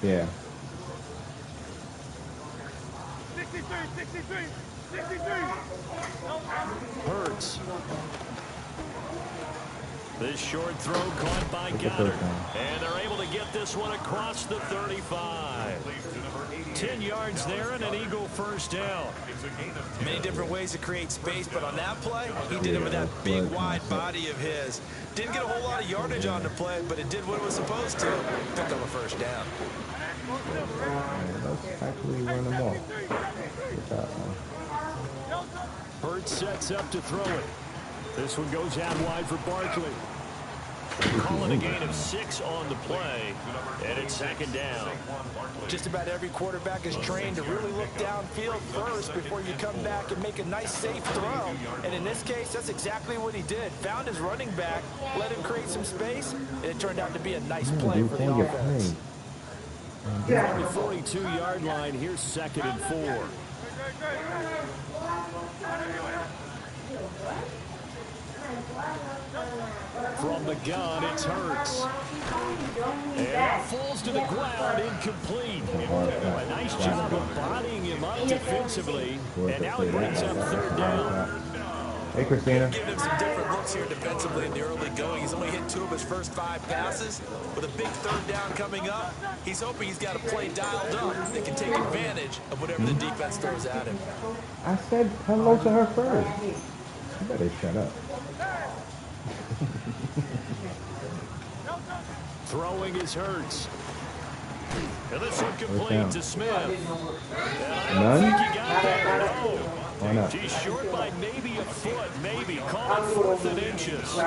Yeah. 63. Hurts. This short throw caught by Goddard. And they're able to get this one across the 35. 10 yards there and an Eagle first down. Many different ways to create space, but on that play, he did it with that big, wide body of his. Didn't get a whole lot of yardage on the play, but it did what it was supposed to. Picked up a first down. Let's actually run them off. Good job, man. Hurts sets up to throw it. This one goes out wide for Barkley. Calling a gain of 6 on the play, and it's second down. Just about every quarterback is trained to really look downfield first before you come back and make a nice, safe throw. And in this case, that's exactly what he did. Found his running back, let him create some space, and it turned out to be a nice play for the offense. From the 42-yard line, here's second and 4. From the gun, it's Hurts. And that falls to the ground, incomplete. A nice job of bodying him up defensively. And now he brings up third down. Hey, Christina. Giving him some different looks here defensively in the early going. He's only hit 2 of his first 5 passes. With a big 3rd down coming up, he's hoping he's got a play dialed up that can take advantage of whatever the defense throws at him. I said hello to her first. You better shut up. Throwing is Hurts. And this one complete to Smith. And I don't think he got there. No. Why not? He's short by maybe a foot, maybe. Call it 4th and inches.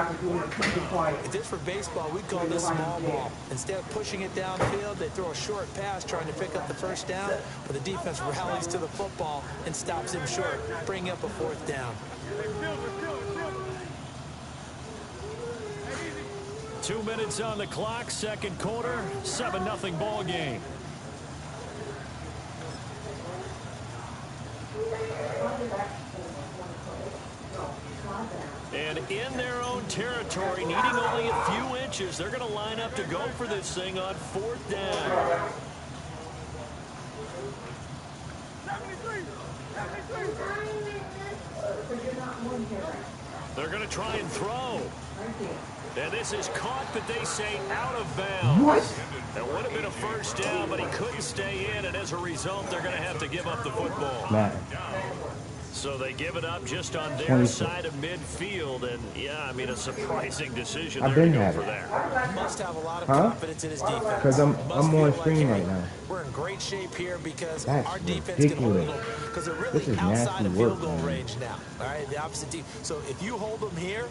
If this for baseball, we'd call this small ball. Instead of pushing it downfield, they throw a short pass trying to pick up the 1st down, but the defense rallies to the football and stops him short, bringing up a 4th down. 2 minutes on the clock, 2nd quarter, 7-0 ball game. And in their own territory, needing only a few inches, they're going to line up to go for this thing on 4th down. They're going to try and throw. And this is caught, but they say out of bounds. What? That would have been a 1st down, but he couldn't stay in, and as a result, they're going to have to give up the football. Matt. So they give it up just on their side of midfield, and yeah, I mean a surprising decision there to go for there. Must have a lot of confidence in his defense. Because I'm on screen right now. We're in great shape here because That's our defense ridiculous. can hold them because they're This really is outside nasty of field work, goal man. range now. All right, the opposite team. So if you hold them here,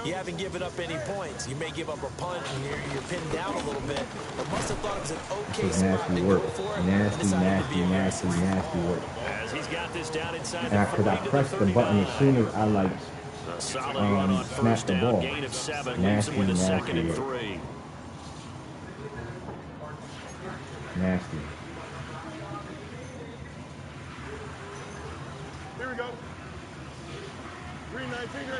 you haven't given up any points. You may give up a punt and you're pinned down a little bit, but must have thought it was an okay spot to go for it. Nasty work. As he's got this down inside Because I pressed the button as soon as I like a solid run on snapped 1st the down, ball. gain of 7, leaves him with a 2nd and 3. Nasty. Here we go. 319,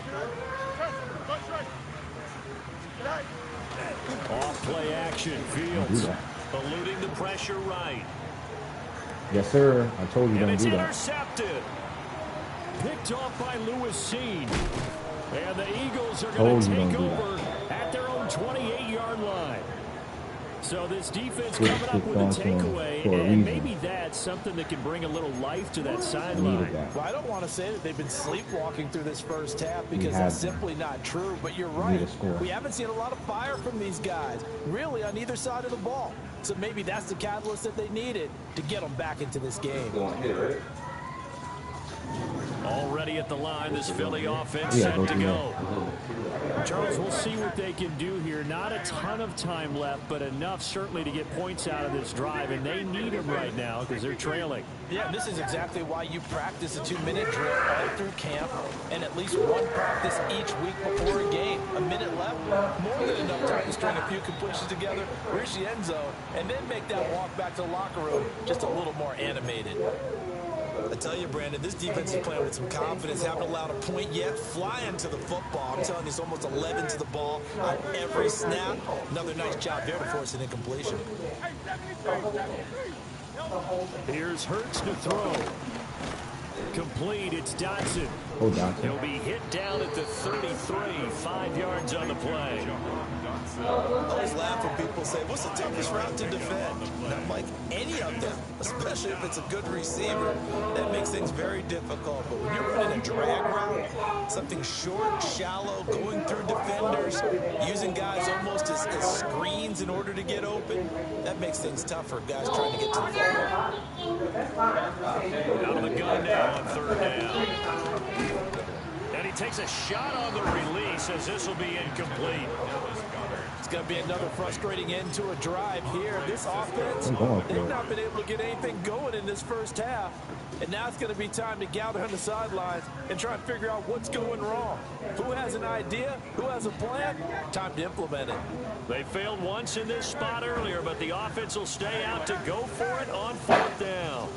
right. Off play action, Fields eluding the pressure right. Yes, sir. I told you And don't it's do that. intercepted. Picked off by Lewis Seen. And the Eagles are going to take over at their own 28-yard line. So this defense coming up with a takeaway, and maybe that's something that can bring a little life to that sideline. Well, I don't want to say that they've been sleepwalking through this 1st half because that's simply not true, but you're right. We haven't seen a lot of fire from these guys, really, on either side of the ball. So maybe that's the catalyst that they needed to get them back into this game. Already at the line, this Philly offense set to go. Charles, we'll see what they can do here. Not a ton of time left, but enough certainly to get points out of this drive, and they need them right now because they're trailing. Yeah, this is exactly why you practice a 2-minute drill all through camp and at least one practice each week before a game. A minute left, more than enough time to string a few completions together, reach the end zone, and then make that walk back to the locker room just a little more animated. I tell you, Brandon, this defense is playing with some confidence. Haven't allowed a point yet. Flying to the football. I'm telling you, it's almost 11 to the ball on every snap. Another nice job there to force an incompletion. Here's Hurts to throw. Complete. It's Dotson. Oh, Dotson. He'll be hit down at the 33. 5 yards on the play. I always laugh when people say, what's the toughest route to defend? And I'm like, any of them, especially if it's a good receiver. That makes things very difficult. But when you're running a drag route, something short, shallow, going through defenders, using guys almost as screens in order to get open, that makes things tougher. Guys trying to get to the football. Out of the gun now on 3rd down. And he takes a shot on the release as this will be incomplete. It's going to be another frustrating end to a drive here. This offense, they've not been able to get anything going in this 1st half. And now it's going to be time to gather on the sidelines and try and figure out what's going wrong. Who has an idea? Who has a plan? Time to implement it. They failed once in this spot earlier, but the offense will stay out to go for it on 4th down.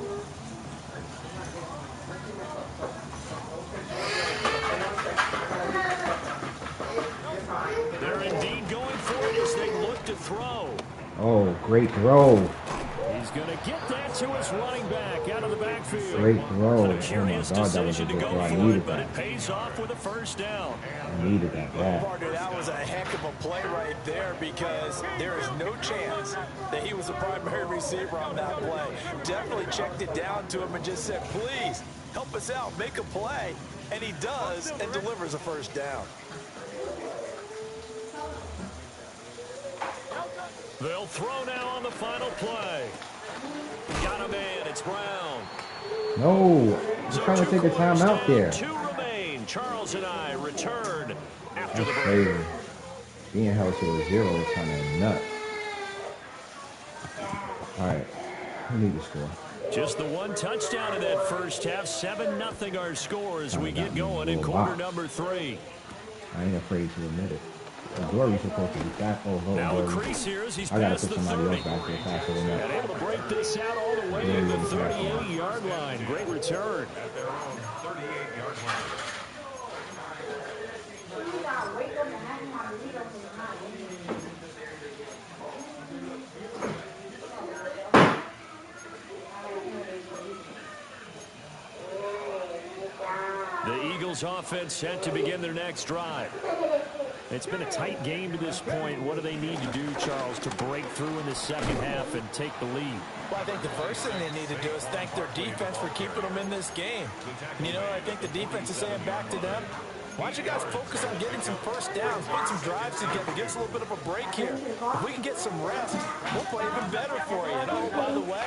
They're indeed going for it as they look to throw. Oh, great throw. He's going to get that to his running back out of the backfield. Great throw. A Oh curious my God, that was a decision to good go throw. I for needed it, but that. it pays off with a first down. I needed that bad. Partner, that was a heck of a play right there because there is no chance that he was the primary receiver on that play. Definitely checked it down to him and just said, please, help us out, make a play. And he does and delivers a first down. They'll throw now on the final play. Got a man. It's Brown. No, I'm trying to take a timeout there. 2 remain. Charles and I return after That's the break. crazy. Being held to a 0 is kind of nuts. All right, we need to score. Just the one touchdown in that first half. 7-0 our score as we get going in quarter number 3. I ain't afraid to admit it. Dory's supposed to be fast. Oh, now a crease here as he's I gotta past put the somebody 30. else back there faster than that. And able to break this out all the way to the 38-yard line. Great return. At their own 38-yard line. The Eagles offense set to begin their next drive. It's been a tight game to this point. What do they need to do, Charles, to break through in the second half and take the lead? Well, I think the first thing they need to do is thank their defense for keeping them in this game. And, you know, I think the defense is saying back to them, why don't you guys focus on getting some first downs, put some drives together, give us a little bit of a break here. If we can get some rest, we'll play even better for you. And oh, by the way,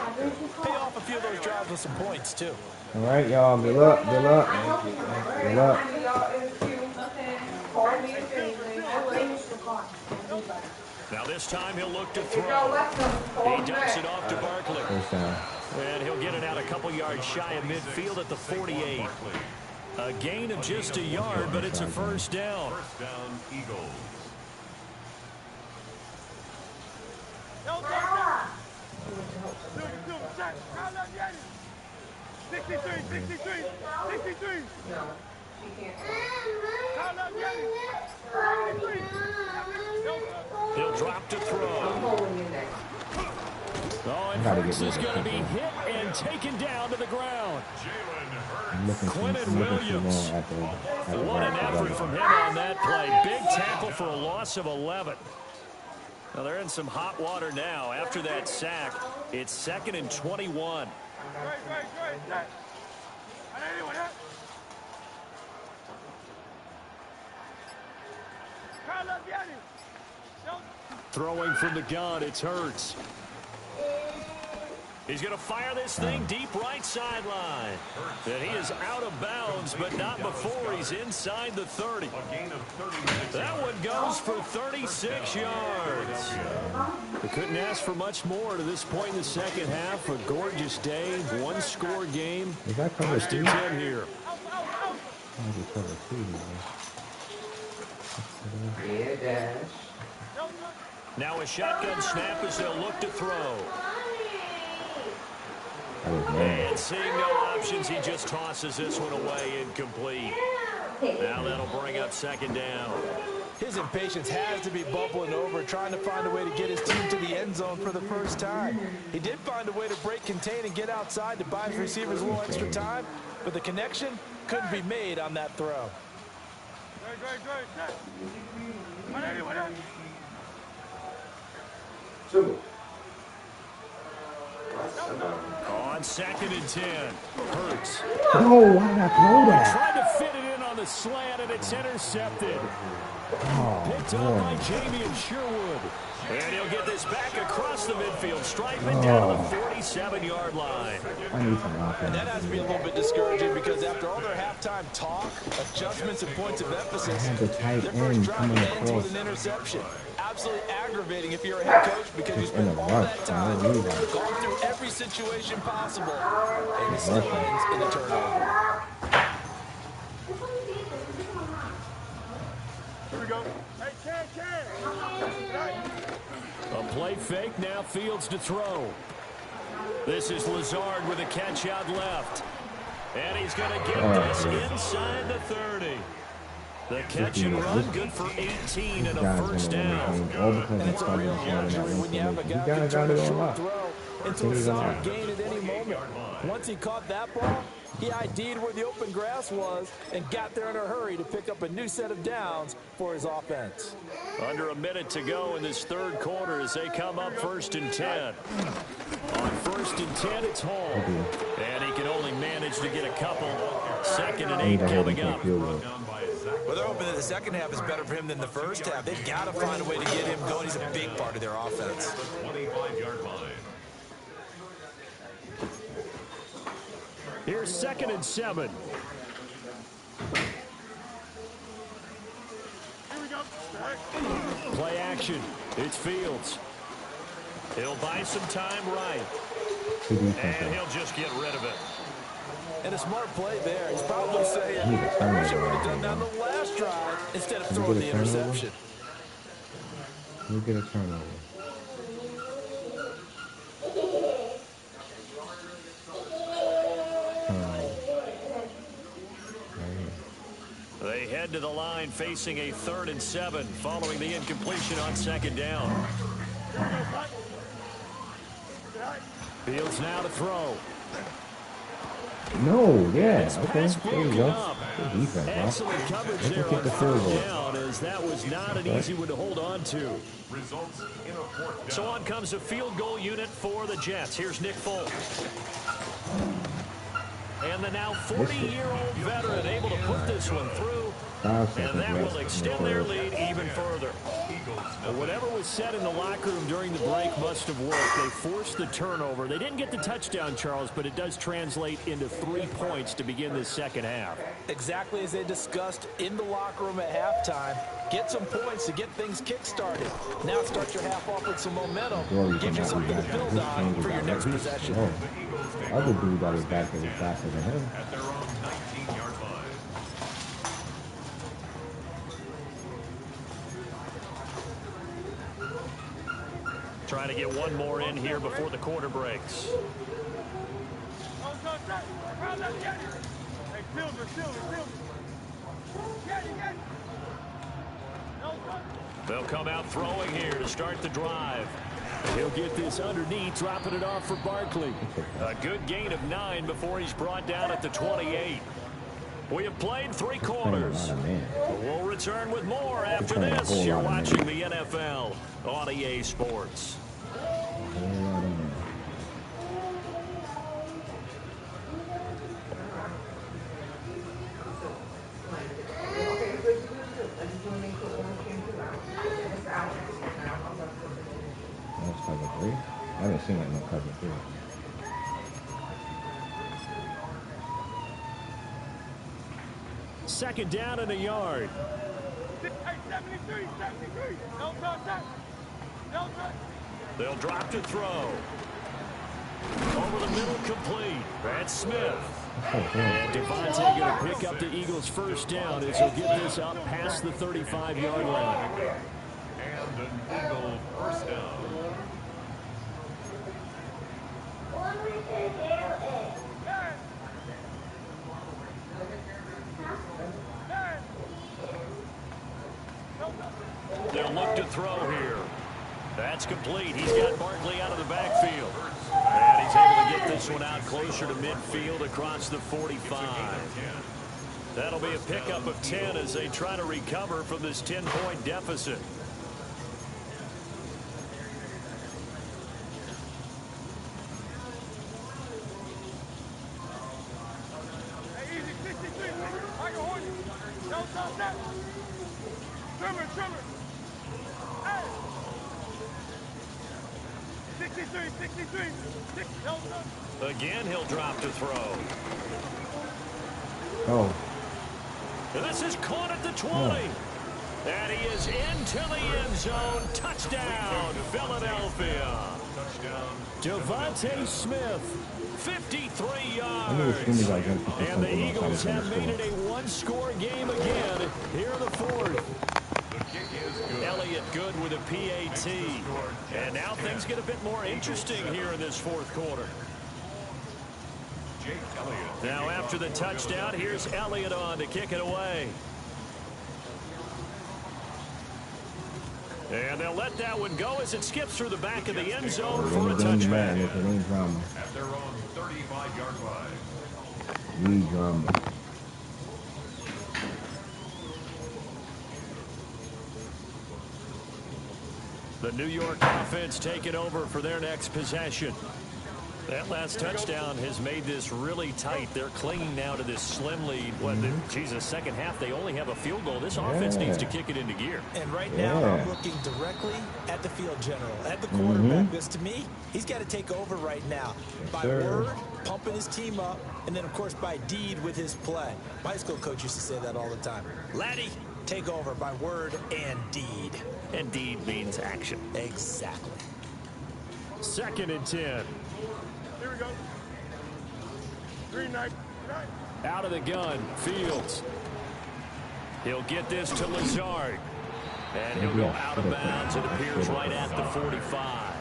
pay off a few of those drives with some points, too. All right, y'all. Good luck. Good luck. Good luck. Now this time he'll look to throw. He dumps it off to Barkley. First down. And he'll get it out a couple yards shy of midfield at the 48. A gain of just a yard, but it's a first down. First down, Eagles. He'll drop to throw. Oh, and Hurts is going to be hit and taken down to the ground. Quentin Williams. What an effort from him on that play. Big tackle for a loss of 11. Well, they're in some hot water now. After that sack, it's 2nd and 21. Throwing from the gun, it's Hurts. He's going to fire this thing deep right sideline. And he is out of bounds, but not before he's inside the 30. That one goes for 36 yards. They couldn't ask for much more to this point in the second half. A gorgeous day, one-score game. Is that cover First and 10 here. Yeah, dash. Now a shotgun snap as they'll look to throw. And seeing no options, he just tosses this one away incomplete. Now that'll bring up 2nd down. His impatience has to be bubbling over, trying to find a way to get his team to the end zone for the first time. He did find a way to break contain and get outside to buy his receivers a little extra time, but the connection couldn't be made on that throw. On 2nd and 10, Hurts. Oh, why did I throw that? Tried to fit it in on the slant, and it's intercepted. Picked up by Jamie Sherwood. And he'll get this back across the midfield stripe and down the 47-yard line. I need some offense. And that has to be a little bit discouraging because after all their halftime talk, adjustments and points of emphasis, their first drive ends with an interception. Absolutely aggravating if you're a head coach because you spend all that time going through every situation possible, and it still ends in a turnover. Here we go. Hey, A play fake, now Fields to throw. This is Lazard with a catch out left. And he's going to get this inside the 30. The catch and run, good for 18 and a first down. All because And it's a real luxury when you have a guy who can turn a short throw into a solid gain at any moment. Once he caught that ball, he ID'd where the open grass was and got there in a hurry to pick up a new set of downs for his offense. Under a minute to go in this third quarter as they come up 1st and 10. On 1st and 10, it's home. And he can only manage to get a couple. 2nd and 8 coming up. Well, they're hoping that the second half is better for him than the first half. They've got to find a way to get him going. He's a big part of their offense. 25-yard line. Here's 2nd and 7. Play action. It's Fields. He'll buy some time right. And he'll just get rid of it. And a smart play there. He's probably saying, I wish I would have done that on the last drive instead of throwing the interception. We'll get a turnover. They head to the line facing a 3rd and 7 following the incompletion on 2nd down. Fields now to throw. No, yeah, okay, there you go. Good defense, Excellent coverage there on 3rd down, as that was not an easy one to hold on to. So on comes a field goal unit for the Jets. Here's Nick Folk. And the now 40-year-old veteran able to put this one through. And that will extend their lead even further. But whatever was said in the locker room during the break must have worked. They forced the turnover. They didn't get the touchdown, Charles, but it does translate into 3 points to begin this second half. Exactly as they discussed in the locker room at halftime. Get some points to get things kick-started. Now start your half off with some momentum. Give you something to build on for your next possession. Other dude got his back that was faster than him. At their own 19-yard line. Trying to get one more in here before the quarter breaks. They'll come out throwing here to start the drive. He'll get this underneath, dropping it off for Barkley. A good gain of 9 before he's brought down at the 28. We have played 3 quarters. We'll return with more after this. You're watching the NFL on EA Sports. That's cover 3. I haven't seen that no cover 3. Second down and a yard. They'll drop to throw. Over the middle, complete. That's Smith. And Devontae going to pick up the Eagles' first down as he'll get this up past the 35-yard line. And an Eagle first down. They'll look to throw here. That's complete. He's got Barkley out of the backfield. And he's able to get this one out closer to midfield across the 45. That'll be a pickup of 10 as they try to recover from this 10-point deficit. Again, he'll drop to throw. Oh. This is caught at the 20. Oh. And he is into the end zone. Touchdown, Philadelphia. Touchdown. Devontae Smith, 53 yards. And the Eagles have made it a one-score game again here in the fourth. Elliott good with a PAT. And now things get a bit more interesting here in this fourth quarter. Now after the touchdown, here's Elliott on to kick it away. And they'll let that one go as it skips through the back of the end zone for a Madden, touchback. if it ain't drama. At their own 35-yard line. We drama. The New York offense taking over for their next possession. That last touchdown has made this really tight. They're clinging now to this slim lead. Second half, they only have a field goal. This offense needs to kick it into gear. And right now, I'm looking directly at the field general, at the quarterback. Because to me, he's got to take over right now. By word, pumping his team up, and then, of course, by deed with his play. My high school coach used to say that all the time. Laddie, take over by word and deed. And deed means action. Exactly. 2nd and 10. Here we go. Green knight. Out of the gun, Fields. He'll get this to Lazard. And he'll go out of bounds. It appears right at the 45.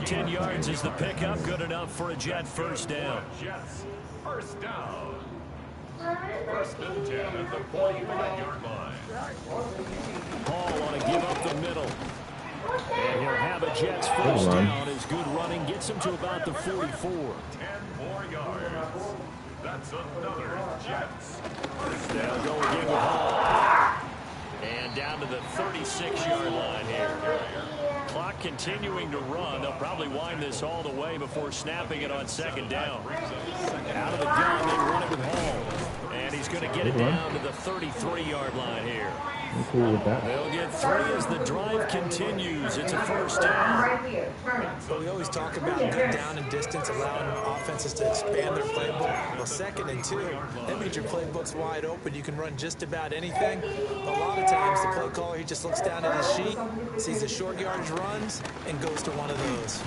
10 yards is the pickup. Good enough for a Jet first down. Jets, first down. 1st and 10 at the 45-yard line. Paul want to give up the middle. And he'll have a Jets first down. His good running gets him to about the 44. 10 more yards. That's another Jets. They'll go again with Hall. And down to the 36-yard line here. Clock continuing to run. They'll probably wind this all the way before snapping it on 2nd down. Out of the gun, they run it with Hall. And he's going to get it down to the 33-yard line here. I'm cool with that. They'll get 3 as the drive continues. It's a first down. But we always talk about good down and distance, allowing offenses to expand their playbook. Well, 2nd and 2, that means your playbook's wide open. You can run just about anything. A lot of times, the play caller, he just looks down at his sheet, sees the short yardage runs, and goes to one of those.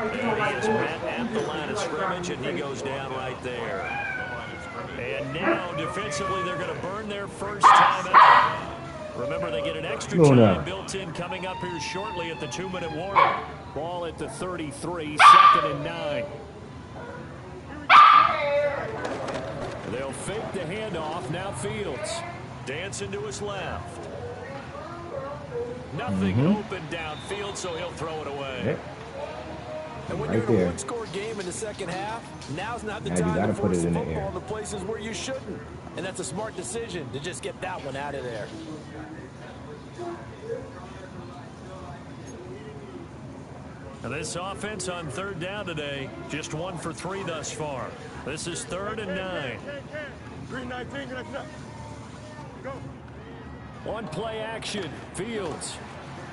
And he is met at the line of scrimmage, and he goes down right there. And now, defensively, they're going to burn their first time out. Remember, they get an extra time built in coming up here shortly at the 2-minute warning. Ball at the 33, 2nd and 9. They'll fake the handoff. Now Fields dancing to his left. Nothing open downfield, so he'll throw it away. Yep. And when you're in a one-score game in the second half, now's not the time to force the football in the places where you shouldn't. And that's a smart decision to just get that one out of there. Now this offense on 3rd down today, just 1 for 3 thus far. This is 3rd and 9. Green 19, go. One play action. Fields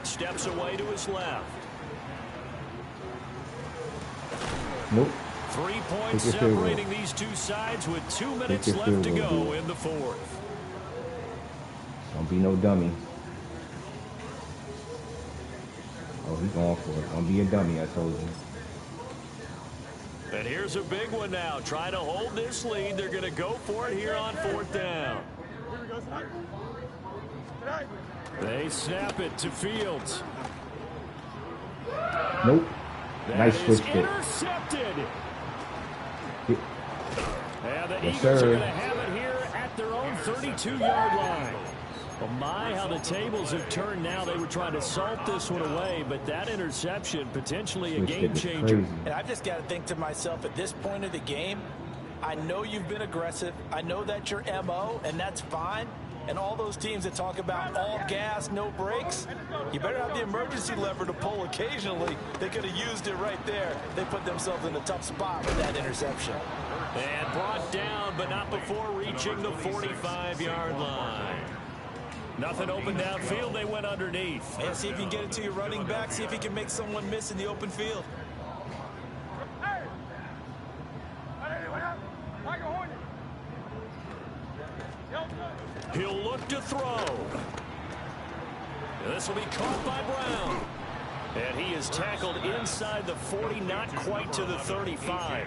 steps away to his left. Nope. 3 points separating these two sides with 2 minutes left to go in the 4th. Don't be no dummy. Oh, he's going for it. Don't be a dummy, I told you. And here's a big one now. Trying to hold this lead. They're going to go for it here on 4th down. They snap it to Fields. Nope. Nice switch pick. Intercepted. And the Yes, Eagles sir. are going to have it here at their own 32-yard line. Well, my, how the tables have turned now. They were trying to salt this one away, but that interception, potentially a game changer. And I've just got to think to myself, at this point of the game, I know you've been aggressive. I know that's your MO, and that's fine. And all those teams that talk about all gas, no brakes, you better have the emergency lever to pull occasionally. They could have used it right there. They put themselves in a tough spot with that interception. And brought down, but not before reaching the 45-yard line. Nothing open downfield. They went underneath. And see if you can get it to your running back. See if you can make someone miss in the open field. He'll look to throw. This will be caught by Brown. And he is tackled inside the 40, not quite to the 35.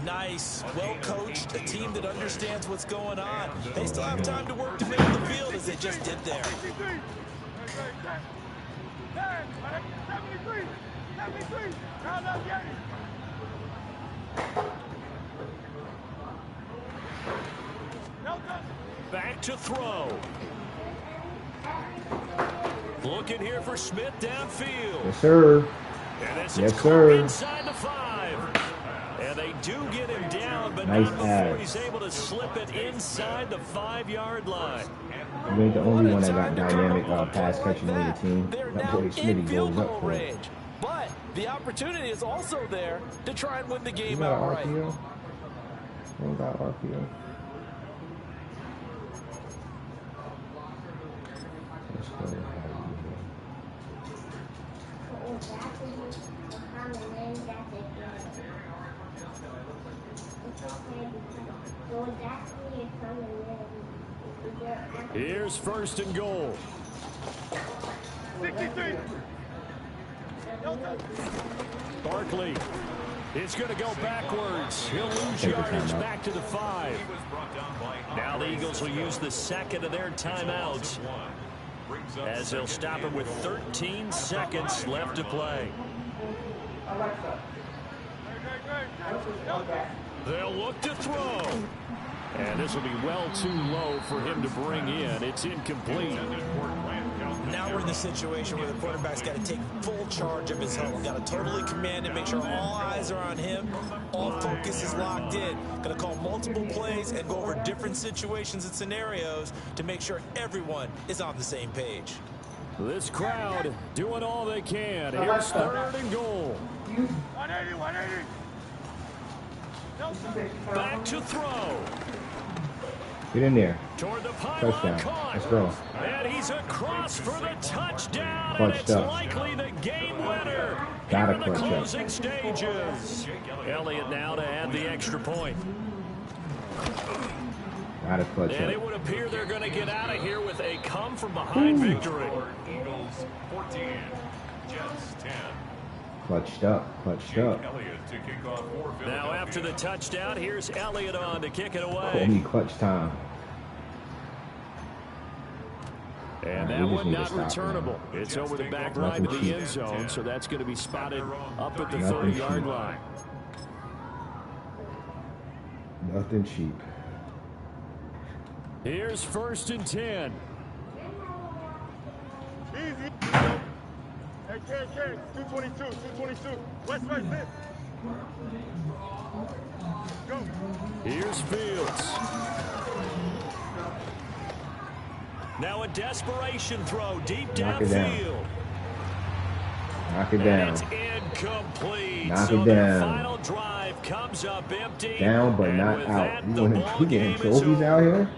Nice, well coached, a team that understands what's going on. They still have time to work the middle of the field as they just did there. 73. Back to throw. Looking here for Smith downfield. Yes, sir. And this Yes, is sir. inside the 5. And they do get him down, but nice not before ass. he's able to slip it inside the 5-yard line. You ain't the only one that got dynamic pass catching on your team. They're That now boy in Smitty field goes goal up for it. range. But the opportunity is also there to try and win the You game got an outright. RPO? You ain't got RPO. Let's go. Here's 1st and goal. 63. Barkley is going to go backwards. He'll lose yardage back to the 5. Now the Eagles will use the second of their timeouts as they'll stop it with 13 seconds left to play. They'll look to throw. And this will be well too low for him to bring in. It's incomplete. Now we're in the situation where the quarterback's got to take full charge of his huddle. Got to totally command it, make sure all eyes are on him. All focus is locked in. Got to call multiple plays and go over different situations and scenarios to make sure everyone is on the same page. This crowd doing all they can. Here's 3rd and goal. 180, 180. Back to throw. Get in there. Toward the pylon. Touchdown. Let's go. And he's across for the touchdown. Clutched and it's up. likely the game winner. Gotta here in the clutch up. closing stages. Elliott now to add the extra point. Gotta clutch And it up. would appear they're going to get out of here with a come-from-behind victory. Eagles 14, Jets 10. Clutched up. Clutched up. Elliott to kick off for Philadelphia. Now after the touchdown, here's Elliott on to kick it Call away. me clutch time. And we that just one need to not stop returnable. now. It's over the back line to the end zone, so that's going to be spotted up at the 30-yard line. Nothing cheap. Here's 1st and 10. Easy. Hey, K, 222, 222. West, hit. Go. Here's Fields. Now a desperation throw deep Knock it down. downfield. Knock it And down. it's incomplete. Knock so it their down. final drive comes up empty. Down but and not with out. that, You the want ball to getting game is trophies out over. here?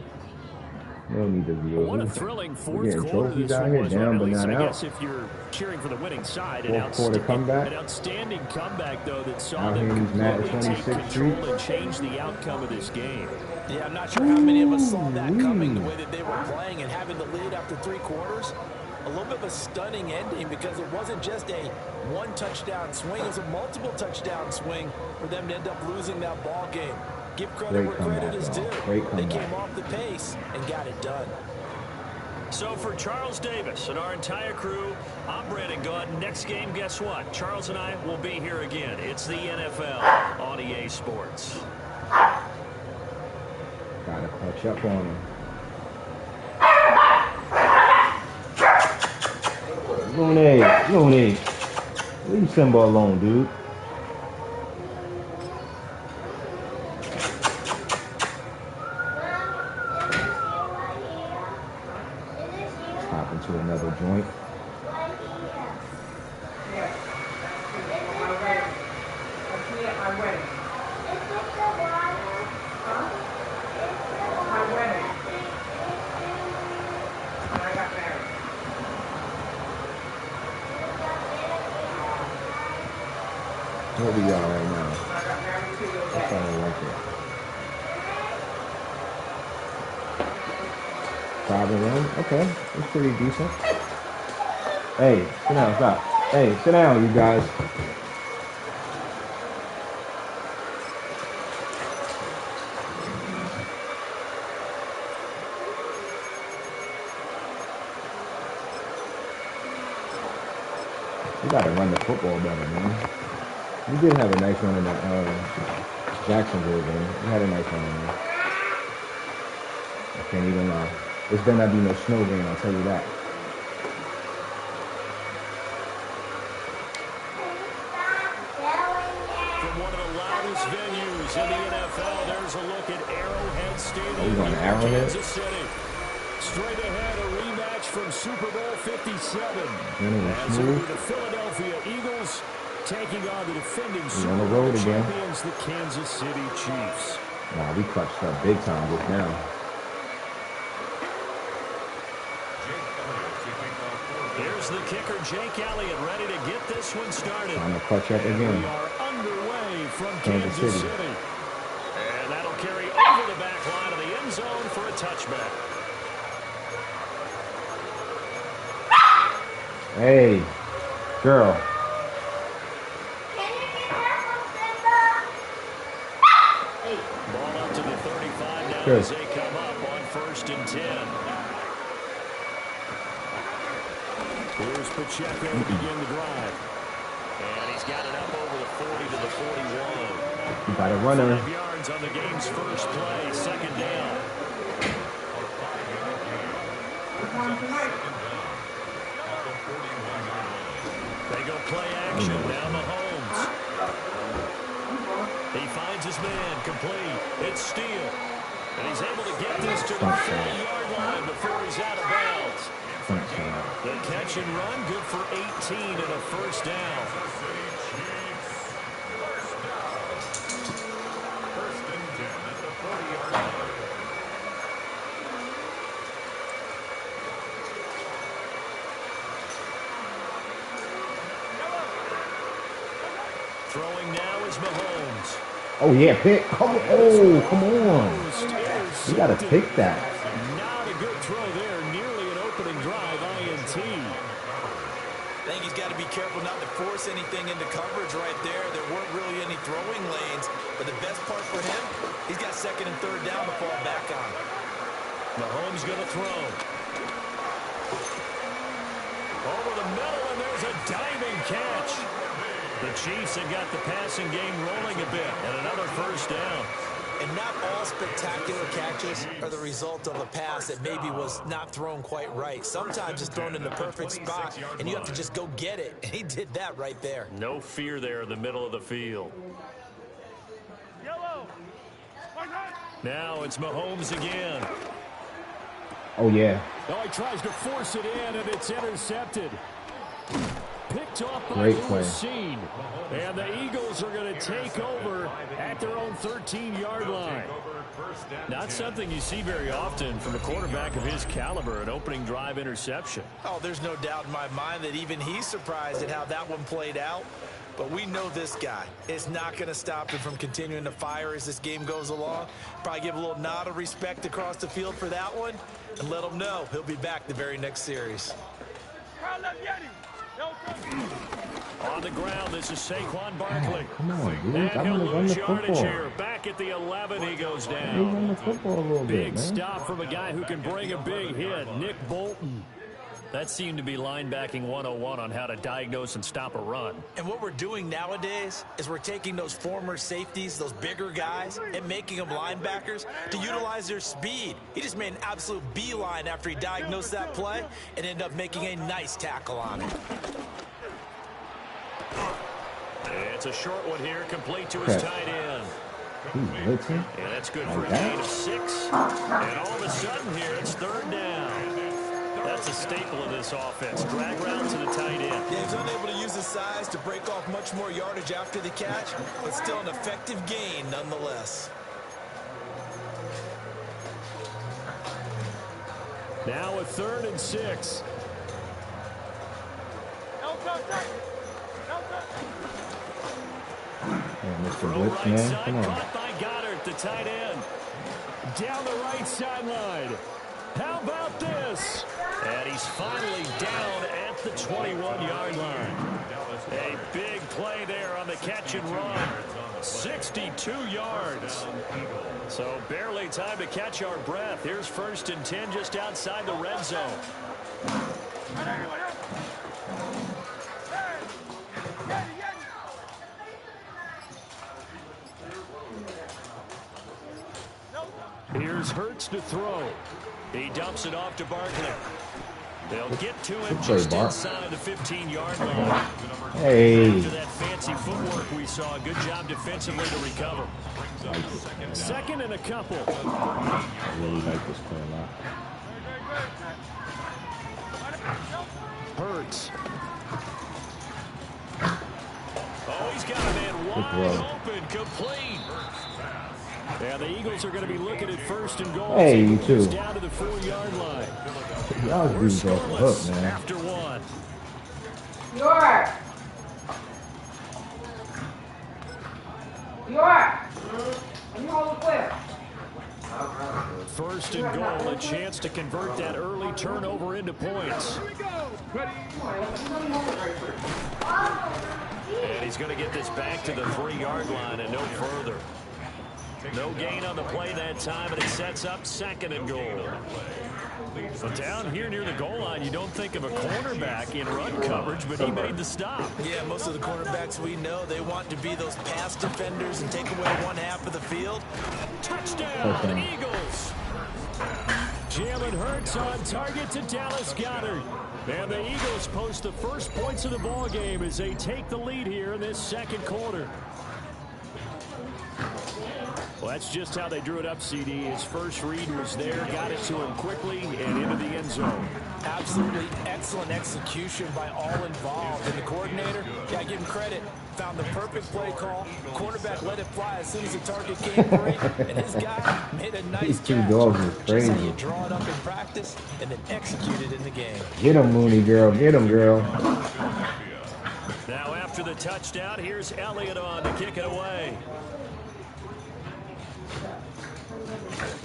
You don't need to be over. What a thrilling We're fourth getting quarter trophies this out one here, was. down At but least not I out. guess if you're cheering for the winning side, Fourth quarter comeback. an outstanding comeback though that saw Out them here in these Madden completely take 26 control streets. and change the outcome of this game. Yeah, I'm not sure how many of us saw that coming, the way that they were playing and having the lead after 3 quarters. A little bit of a stunning ending because it wasn't just a one-touchdown swing. It was a multiple touchdown swing for them to end up losing that ball game. Give credit Great where credit comeback, is due. dog. Great They comeback. came off the pace and got it done. So for Charles Davis and our entire crew, I'm Brandon Gaudin. Next game, guess what? Charles and I will be here again. It's the NFL on EA Sports. Gotta clutch up on him. Looney. Leave Simba alone, dude. Hop into another joint. What we got right now? That's how I like it. 5-1. Okay, that's pretty decent. Hey, sit down, stop. Hey, sit down, you guys. You gotta run the football better, man. You did have a nice run in that Jacksonville game. You had a nice run in there. I can't even lie. It's better not be no snow game, I'll tell you that. one of the loudest venues in the NFL. There's a look at Arrowhead Stadium going here in Arrowhead? Kansas City. Straight ahead, a rematch from Super Bowl 57. As it will be the Philadelphia Eagles taking on the defending Super Bowl champions, the Kansas City Chiefs. Wow, we clutched up big time just now. Here's the kicker, Jake Elliott, ready to get this one started. Time to clutch up again. We are underway from Kansas City. And that'll carry over the back line of the end zone for a touchback. Hey, girl. Ball up to the 35 now as they come up on 1st and 10. Here's Pacheco to begin the drive. And he's got it up over the 40 to the 41. You got a runner. 5 yards on the game's first play, 2nd down. They go play action. Now Mahomes. He finds his man complete. It's Steele. And he's able to get this to the 40-yard line before he's out of bounds. The catch and run, good for 18 and a 1st down. 1st and 10 at the 40-yard line. Throwing now is Mahomes. Oh, yeah, pick. Come on. Oh, come on. You got to pick that. Not a good throw there. Nearly an opening drive, INT. I think he's got to be careful not to force anything into coverage right there. There weren't really any throwing lanes. But the best part for him, he's got 2nd and 3rd down to fall back on. Mahomes going to throw. Over the middle, and there's a diving catch. The Chiefs have got the passing game rolling a bit, and another 1st down. And not all spectacular catches are the result of a pass that maybe was not thrown quite right. Sometimes it's thrown in the perfect spot, and you have to just go get it. And he did that right there. No fear there in the middle of the field. Now it's Mahomes again. Oh, yeah. Oh, he tries to force it in, and it's intercepted. Picked off by Lucine. And the Eagles are going to take over at their own 13-yard line. Not something you see very often from a quarterback of his caliber, an opening drive interception. Oh, there's no doubt in my mind that even he's surprised at how that one played out. But we know this guy is not going to stop him from continuing to fire as this game goes along. Probably give a little nod of respect across the field for that one and let him know he'll be back the very next series. On the ground, this is Saquon Barkley. Come on, dude. And I'm he'll going to run lose the yardage football. here. Back at the 11, he goes Hey, down. run the football a little bit, Big man. stop from a guy who can bring a big hit, Nick Bolton. That seemed to be linebacking 101 on how to diagnose and stop a run. And what we're doing nowadays is we're taking those former safeties, those bigger guys, and making them linebackers to utilize their speed. He just made an absolute beeline after he diagnosed that play and ended up making a nice tackle on it. It's a short one here, complete to his tight end. And that's good for a gain of 6. And all of a sudden here, it's 3rd down. That's a staple of this offense. Drag route to the tight end. Yeah, he's unable to use his size to break off much more yardage after the catch, but still an effective gain nonetheless. Now a 3rd and 6. Mr. Blitz, man. Come on. Caught by Goddard, the tight end. Down the right sideline. How about this? And he's finally down at the 21-yard line. A big play there on the catch and run. 62 yards. So barely time to catch our breath. Here's 1st and 10 just outside the red zone. Here's Hurts to throw. He dumps it off to Barkley. They'll get to him just inside the 15-yard line. Hey. After that fancy fancy footwork we saw. Good job defensively to recover. Second and a couple. I really like this play a lot. Hurts. Oh, he's got a man wide open, complete. Yeah, the Eagles are going to be looking at first and goal. Hey, you too. Down to the 4-yard line. Y'all dudes off the hook, man. After one. York! Are you holding quick? First and goal, a chance to convert that early turnover into points. And he's going to get this back to the 3-yard line and no further. No gain on the play that time, and it sets up second and goal. But down here near the goal line, you don't think of a cornerback in run coverage, but he made the stop. Yeah, most of the cornerbacks we know, they want to be those pass defenders and take away one half of the field. Touchdown, Eagles. Jalen Hurts on target to Dallas Goedert. And the Eagles post the first points of the ball game as they take the lead here in this second quarter. Well, that's just how they drew it up, CD. His first read was there, got it to him quickly, and into the end zone. Absolutely excellent execution by all involved. And the coordinator, yeah, give him credit, found the perfect play call. Cornerback let it fly as soon as the target came free, and his guy made a nice catch. Just how you draw it up in practice and then execute it in the game. Get him, Mooney girl. Get him, girl. Now after the touchdown, here's Elliott on to kick it away.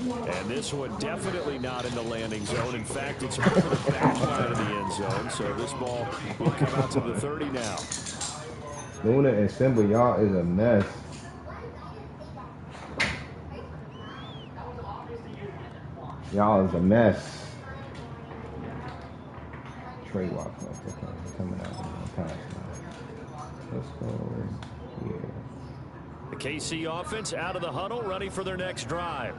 And this one definitely not in the landing zone. In fact, it's over the back line of the end zone. So this ball will come out to the 30 now. Luna and Simba, y'all is a mess. Y'all is a mess. Trey Walker, okay, coming out on the pass now. Let's go here. The KC offense out of the huddle, ready for their next drive.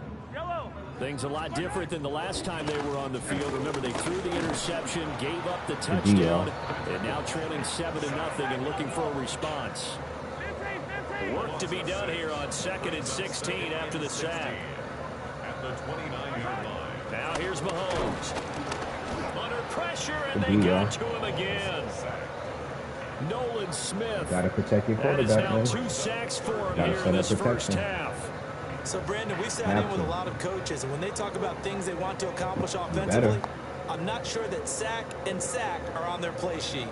Things a lot different than the last time they were on the field. Remember, they threw the interception, gave up the touchdown, and now trailing 7-0 and looking for a response. Work to be done here on 2nd and 16 after the sack. At the 29-yard line. Now here's Mahomes. Under pressure, and they get to him again. Nolan Smith. Gotta protect your quarterback, that is now man. 2 sacks for him here in this first half. So, Brandon, we sat in with a lot of coaches, and when they talk about things they want to accomplish offensively, I'm not sure that sack and sack are on their play sheet.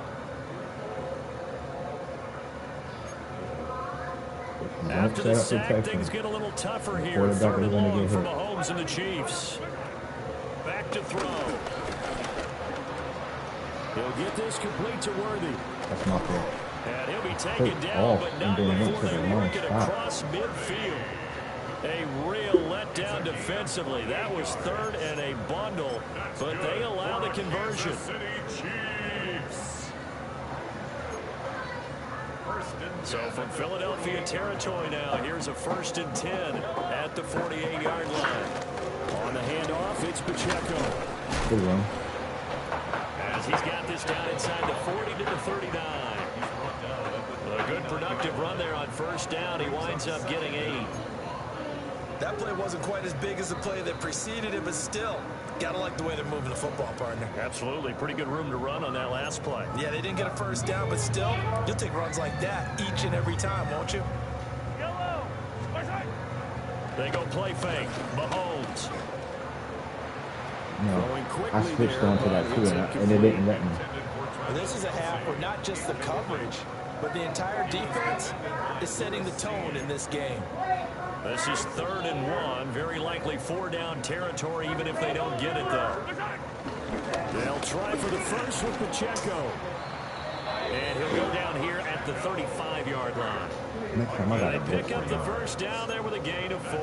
After the sack, things get a little tougher here. 3rd and long for Mahomes and the Chiefs. Back to throw. He'll get this complete to Worthy. That's not fair. And he'll be taken down, but not before they work it across midfield. A real letdown defensively. That was 3rd and a bundle, but they allow the conversion. So from Philadelphia territory now, here's a 1st and 10 at the 48-yard line. On the handoff, it's Pacheco. Good one. As he's got this down inside the 40 to the 39. A good productive run there on 1st down. He winds up getting 8. That play wasn't quite as big as the play that preceded it, but still, gotta like the way they're moving the football, partner. Absolutely. Pretty good room to run on that last play. Yeah, they didn't get a 1st down, but still, you'll take runs like that each and every time, won't you? They go play fake. Mahomes. No, I switched onto that too, and it didn't let me. This is a half where not just the coverage, but the entire defense is setting the tone in this game. This is 3rd and 1. Very likely 4-down territory, even if they don't get it, though. They'll try for the first with Pacheco. And he'll go down here at the 35-yard line. They pick up the 1st down there with a gain of 4.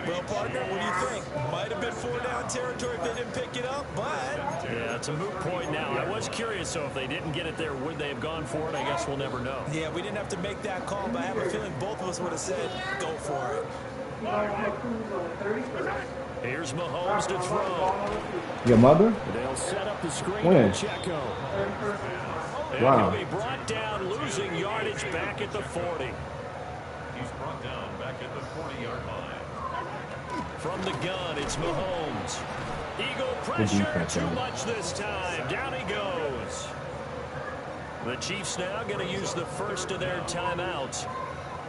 Well, partner, what do you think? Might have been 4-down territory if they didn't pick it up, but... Yeah, it's a moot point now. I was curious, so if they didn't get it there, would they have gone for it? I guess we'll never know. Yeah, we didn't have to make that call, but I have a feeling both of us would have said, go for it. Here's Mahomes to throw. Your mother? They'll set up the screen to Pacheco. And Wow. he'll be brought down, losing yardage back at the 40. He's brought down back at the 40-yard line. From the gun, it's Mahomes. Eagle pressure, too much this time. Down he goes. The Chiefs now going to use the first of their timeouts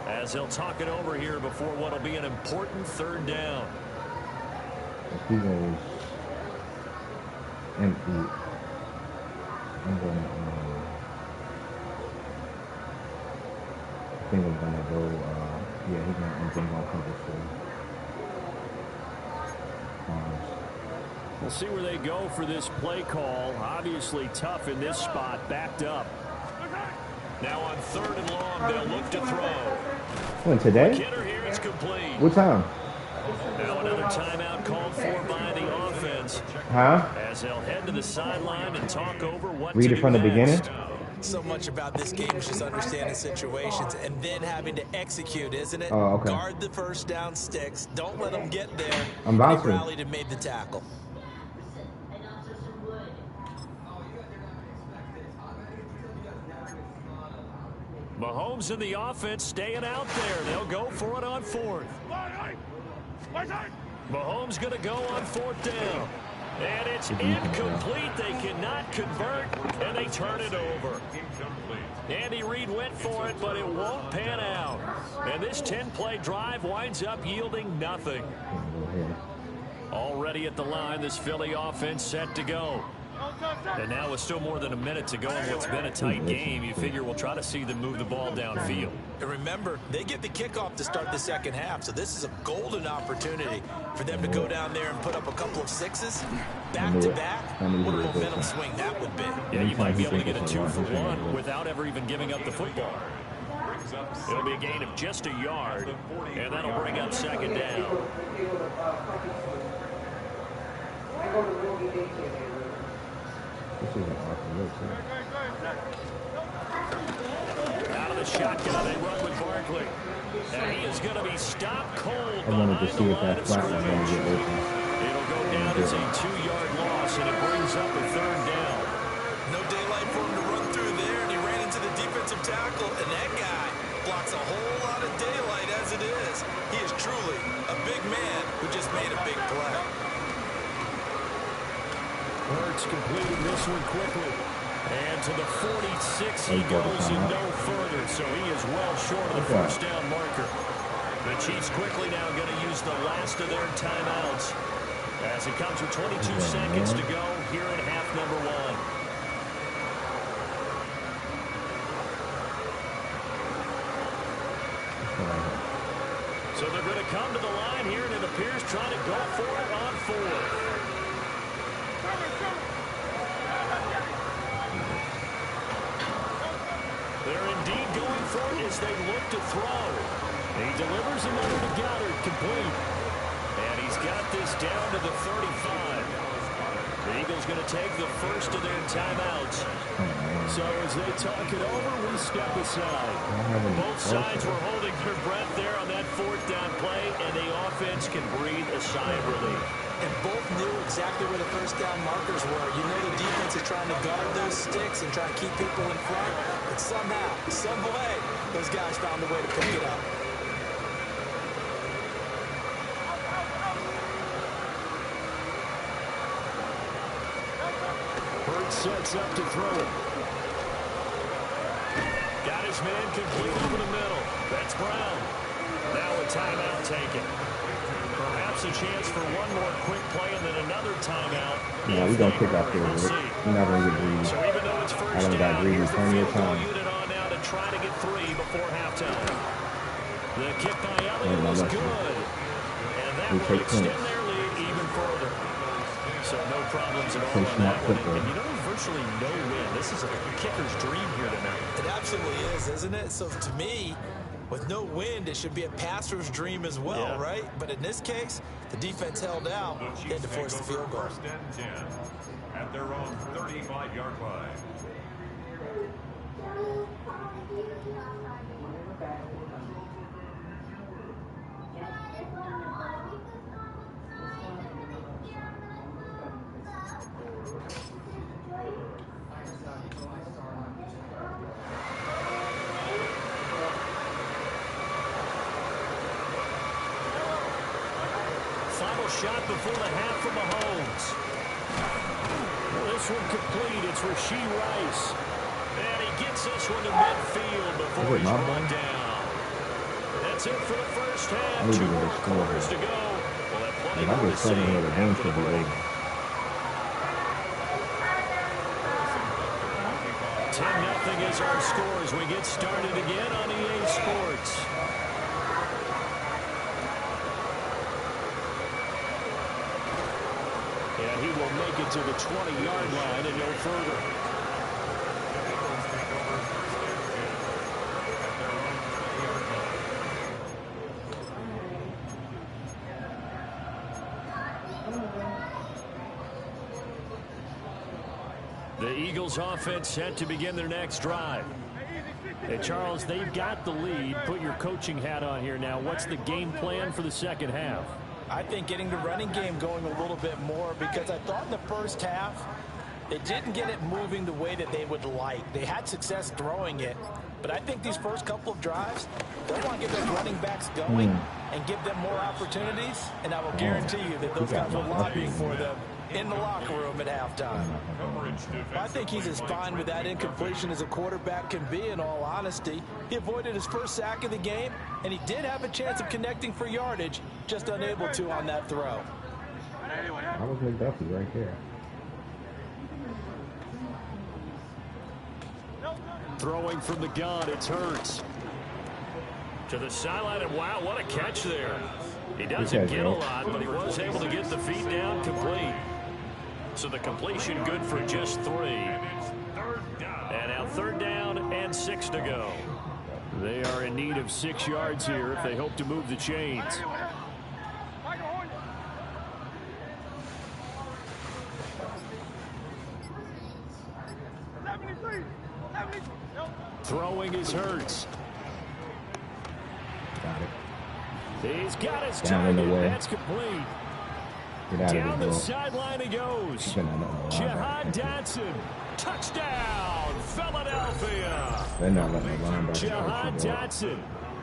as they'll talk it over here before what will be an important third down. He goes empty. I'm gonna. I think I'm gonna go. Yeah, he's gonna empty on cover 4. We'll see where they go for this play call. Obviously tough in this spot, backed up. Now on 3rd and long, they'll look to throw. When today? Kidder here, it's complete. What time? Now another timeout called for by the offense. Huh? As they'll head to the sideline and talk over what Read to it from the do beginning? next. So much about this game is just understanding situations and then having to execute, isn't it? Oh, okay. Guard the first down sticks. Don't let them get there. I'm about He to. rallied and made the tackle. Mahomes and the offense staying out there. They'll go for it on 4th. Mahomes going to go on 4th down. And it's incomplete. They cannot convert, and they turn it over. Andy Reid went for it, but it won't pan out. And this 10-play drive winds up yielding nothing. Already at the line, this Philly offense set to go. And now with still more than a minute to go in what's been a tight game, you figure we'll try to see them move the ball downfield. And remember, they get the kickoff to start the second half, so this is a golden opportunity for them to go down there and put up a couple of sixes back-to-back. What a momentum swing that would be. Yeah, you might be able to get a 2-for-1 without ever even giving up the football. It'll be a gain of just a yard, and that'll bring up 2nd down. This is an awesome look, too. Out of the shotgun, they run with Barkley. And he is going to be stopped cold. I wanted to see if that flat was going to get open. It'll go down as a 2-yard loss, and it brings up a 3rd down. No daylight for him to run through there, and he ran into the defensive tackle, and that guy blocks a whole lot of daylight as it is. He is truly a big man who just made a big play. Hurts completing this one quickly. And to the 46 he goes and no further, so he is well short of the first down marker. The Chiefs quickly now going to use the last of their timeouts as it comes with 22 seconds to go here in half number 1. So they're going to come to the line here, and it appears trying to go for it on 4th. They're indeed going for it as they look to throw. He delivers another to Goddard, complete. And he's got this down to the 35. The Eagles going to take the first of their timeouts. So as they talk it over, we step aside. Both sides were holding their breath there on that 4th down play, and the offense can breathe a sigh of relief. And both knew exactly where the first down markers were. You know the defense is trying to guard those sticks and try to keep people in front. But somehow, some way, those guys found a way to pick it up. Hurts sets up to throw it. Got his man complete over the middle. That's Brown. Now a timeout taken. Perhaps a chance for one more quick play and then another timeout. Yeah, we're going to kick off here, Rick. We're not going to get greedy. So even though it's first I done got down, greedy here's the plenty of field goal times. unit on now to try to get 3 before halftime. The kick by Elliott was good. And that will extend their lead even further. So no problems at all on that one. And you know, there's virtually no win. This is a kicker's dream here tonight. It absolutely is, isn't it? So to me, with no wind, it should be a passer's dream as well, right? But in this case, the defense held out. They had to force the field goal. First and 10 at their own 35-yard line. final shot before the half from Mahomes. Well, this one complete. It's Rashee Rice. And he gets this one to midfield before he's brought down. That's it for the first half. 2 more quarters to go. We'll have plenty more to see after the break. 10-0 is our score as we get started again on EA Sports. And he will make it to the 20-yard line and no further. The Eagles offense set to begin their next drive. Hey, Charles, they've got the lead. Put your coaching hat on here now. What's the game plan for the second half? I think getting the running game going a little bit more, because I thought in the first half they didn't get it moving the way that they would like. They had success throwing it, but I think these first couple of drives, they want to get those running backs going and give them more opportunities, and I will guarantee you that those guys are lobbying for them in the locker room at halftime. I think he's as fine with that incompletion as a quarterback can be, in all honesty. He avoided his first sack of the game, and he did have a chance of connecting for yardage, just unable to on that throw. I was McDuffie right there. Throwing from the gun, it's Hurts. To the sideline, and wow, what a catch there. He doesn't get a lot, but he was able to get the feet down complete. So the completion good for just 3. And now 3rd down and 6 to go. They are in need of 6 yards here if they hope to move the chains. Throwing is Hurts. Got it. He's got his Down target. That's complete. Down the sideline he goes. Jahan Dotson. Touchdown, Philadelphia. They're not letting the linebacker. Jahan Dotson,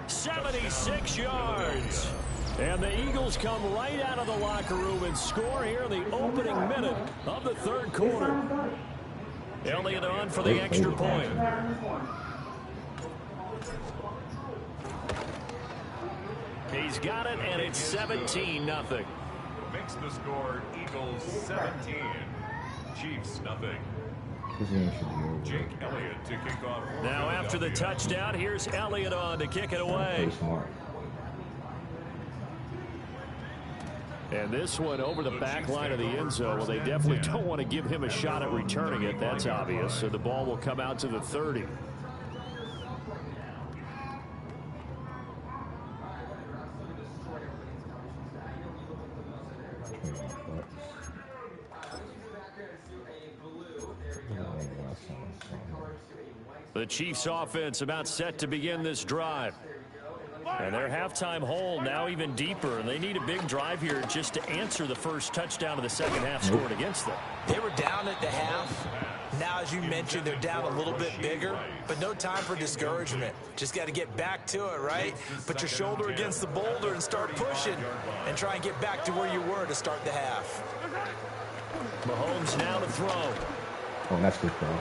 76 yards. And the Eagles come right out of the locker room and score here in the opening minute of the 3rd quarter. Elliott on for the extra point. He's got it, and it's 17-0. Makes the score Eagles 17, Chiefs nothing. Jake Elliott to kick off. Now after the touchdown, here's Elliott on to kick it away. And this one over the back line of the end zone. Well, they definitely don't want to give him a shot at returning it. That's obvious. So the ball will come out to the 30. The Chiefs offense about set to begin this drive. And their halftime hole now even deeper, and they need a big drive here just to answer the first touchdown of the second half scored against them. They were down at the half. Now, as you mentioned, they're down a little bit bigger, but no time for discouragement. Just got to get back to it, right? Put your shoulder against the boulder and start pushing and try and get back to where you were to start the half. Mahomes now to throw. Oh, that's good throw.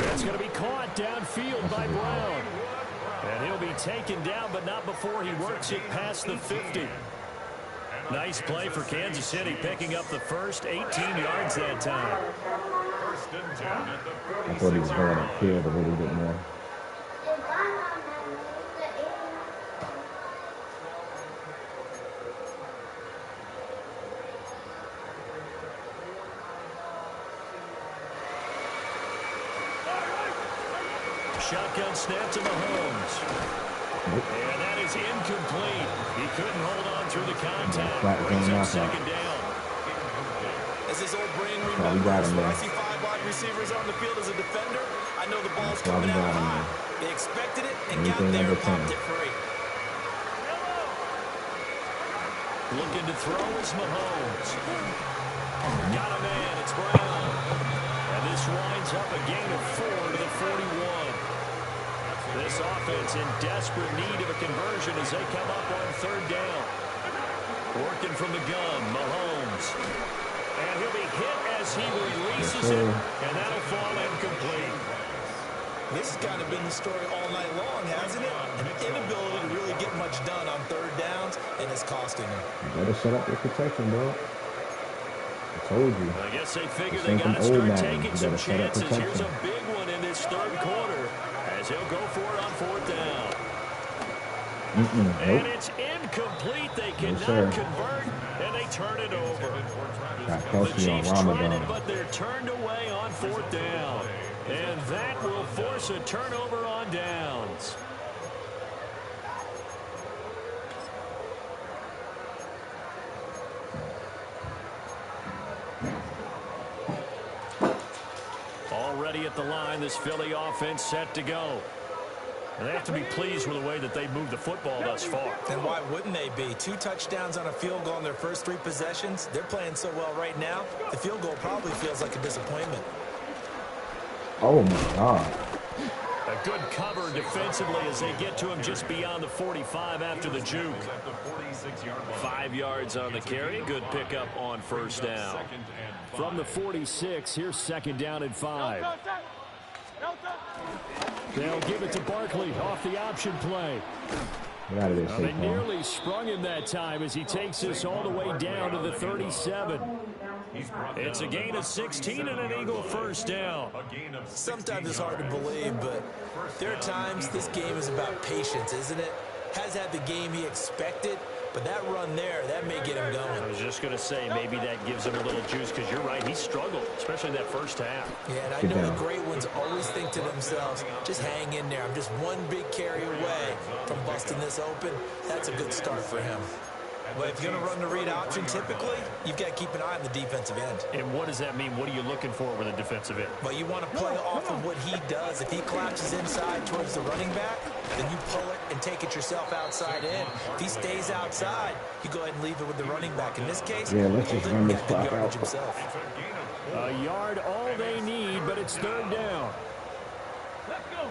That's going to be caught downfield by Brown. And he'll be taken down, but not before he works it past the 50. Nice play for Kansas City, picking up the first 18 yards that time. I thought he was going upfield a little bit more. Shotgun snap to Mahomes. And that is incomplete. He couldn't hold on through the contact. Brings up 2nd down. As his old brain remembers, when I see 5 wide receivers on the field as a defender, I know the ball's coming out high. They expected it and got there and popped it free. Looking to throw is Mahomes. Got a man. It's Brown. And this winds up a gain of 4 to the 41. This offense in desperate need of a conversion as they come up on 3rd down. Working from the gun, Mahomes. And he'll be hit as he releases it, and that'll fall incomplete. This has kind of been the story all night long, hasn't it? An inability to really get much done on third downs, and it's costing them. You better set up your protection, bro. I told you. I guess they figure they got to start taking some chances. Here's a big one in this third quarter as he'll go for it on fourth down. And it's incomplete. They cannot convert, and they turn it over. The Chiefs tried it, but they're turned away on fourth down. And that will force a turnover on downs. Already at the line, this Philly offense set to go. And they have to be pleased with the way that they moved the football thus far. And why wouldn't they be? 2 touchdowns on a field goal in their first 3 possessions. They're playing so well right now, the field goal probably feels like a disappointment. Oh, my God. A good cover defensively as they get to him just beyond the 45 after the juke. 5 yards on the carry. Good pickup on first down. From the 46, here's second down and 5. They'll give it to Barkley off the option play. They nearly sprung him that time as he takes this all the way down to the 37. It's a gain of 16 and an Eagle first down. Sometimes it's hard to believe, but there are times this game is about patience, isn't it? Has had the game he expected, but that run there, that may get him going. I was just going to say, maybe that gives him a little juice because you're right, he struggled, especially that first half. Yeah, and I know the great ones always think to themselves, just hang in there. I'm just one big carry away from busting this open. That's a good start for him. But if you're going to run the read option, typically, you've got to keep an eye on the defensive end. And what does that mean? What are you looking for with a defensive end? Well, you want to play off of what he does. If he collapses inside towards the running back, then you pull it and take it yourself outside in. If he stays outside, you go ahead and leave it with the running back. In this case, let's just run this clock out. Himself. A yard all they need, but it's third down. Let's go.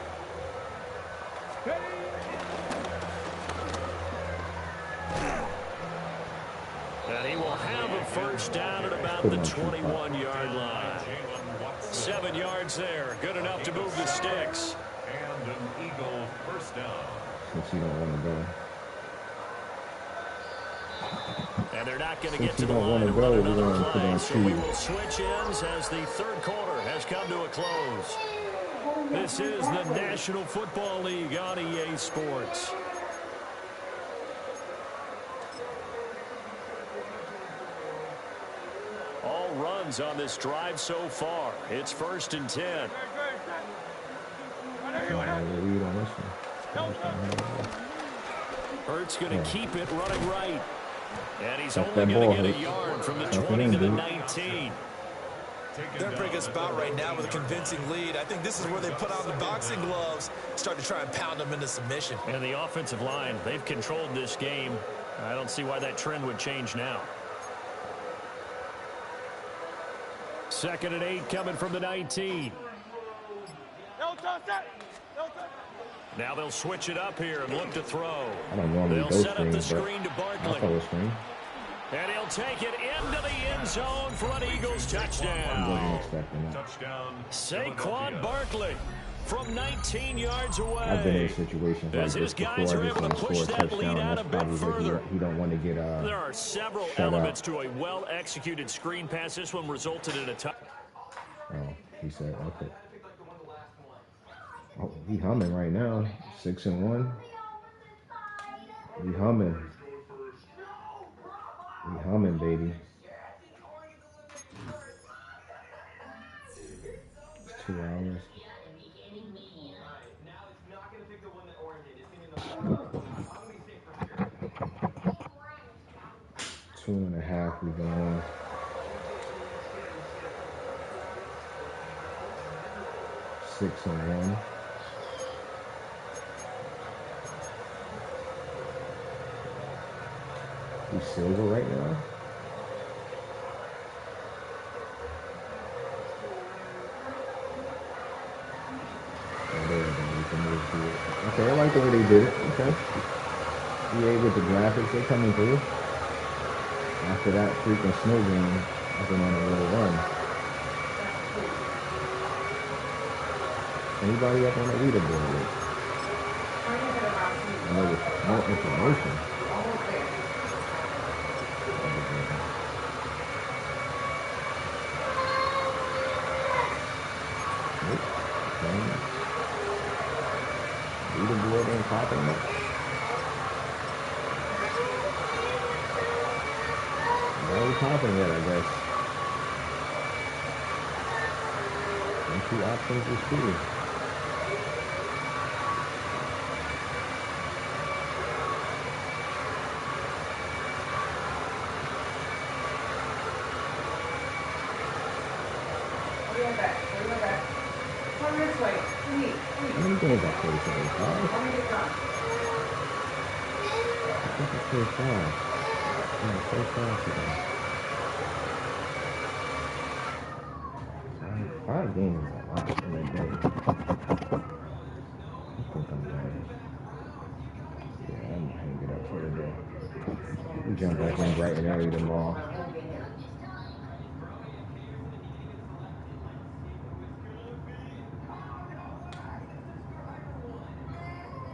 And he will have a first down at about the 21-yard line. 7 yards there. Good enough to move the sticks. And an Eagle first down. Since you don't want to go. And they're not going to get to the line to run another play. So we will switch ends as the third quarter has come to a close. This is the National Football League on EA Sports. All runs on this drive so far. It's 1st and 10. Hurts going to keep it running right. And he's only going to get a yard from the 20 to the 19. They're in a pretty good spot right now with a convincing lead. I think this is where they put on the boxing gloves, start to try and pound them into submission. And the offensive line, they've controlled this game. I don't see why that trend would change now. 2nd and 8 coming from the 19. Now they'll switch it up here and look to throw. They'll set up the screen to Barkley. And he'll take it into the end zone for an Eagles touchdown. Saquon Barkley from 19 yards away. I've been in situations like this before. I just want to score a touchdown. That's probably what he don't want to get There are several elements to a well-executed screen pass. This one resulted in a touchdown. Oh, he said, okay. Oh, he humming right now. 6-1. He humming. He humming, baby. It's 2 hours. Two and a half we going. Six and 1. We silver right now. Oh, there we go. We can move to it. Okay, I like the way they did it. Okay. EA with the graphics, they're coming through. After that freaking snow game, I've been on a little run. Anybody up on the leaderboard yet? I know with more information. Nope. Leaderboard ain't popping up. Not popping yet, I guess. And 2 options is cool. Come this way, please. How many games I played today? 5? I think I played 5. Yeah, I played 5 today. 5 games is a lot in a day. I think I'm done. Yeah, I'm gonna hang it up for the day. We jump back in bright and early tomorrow.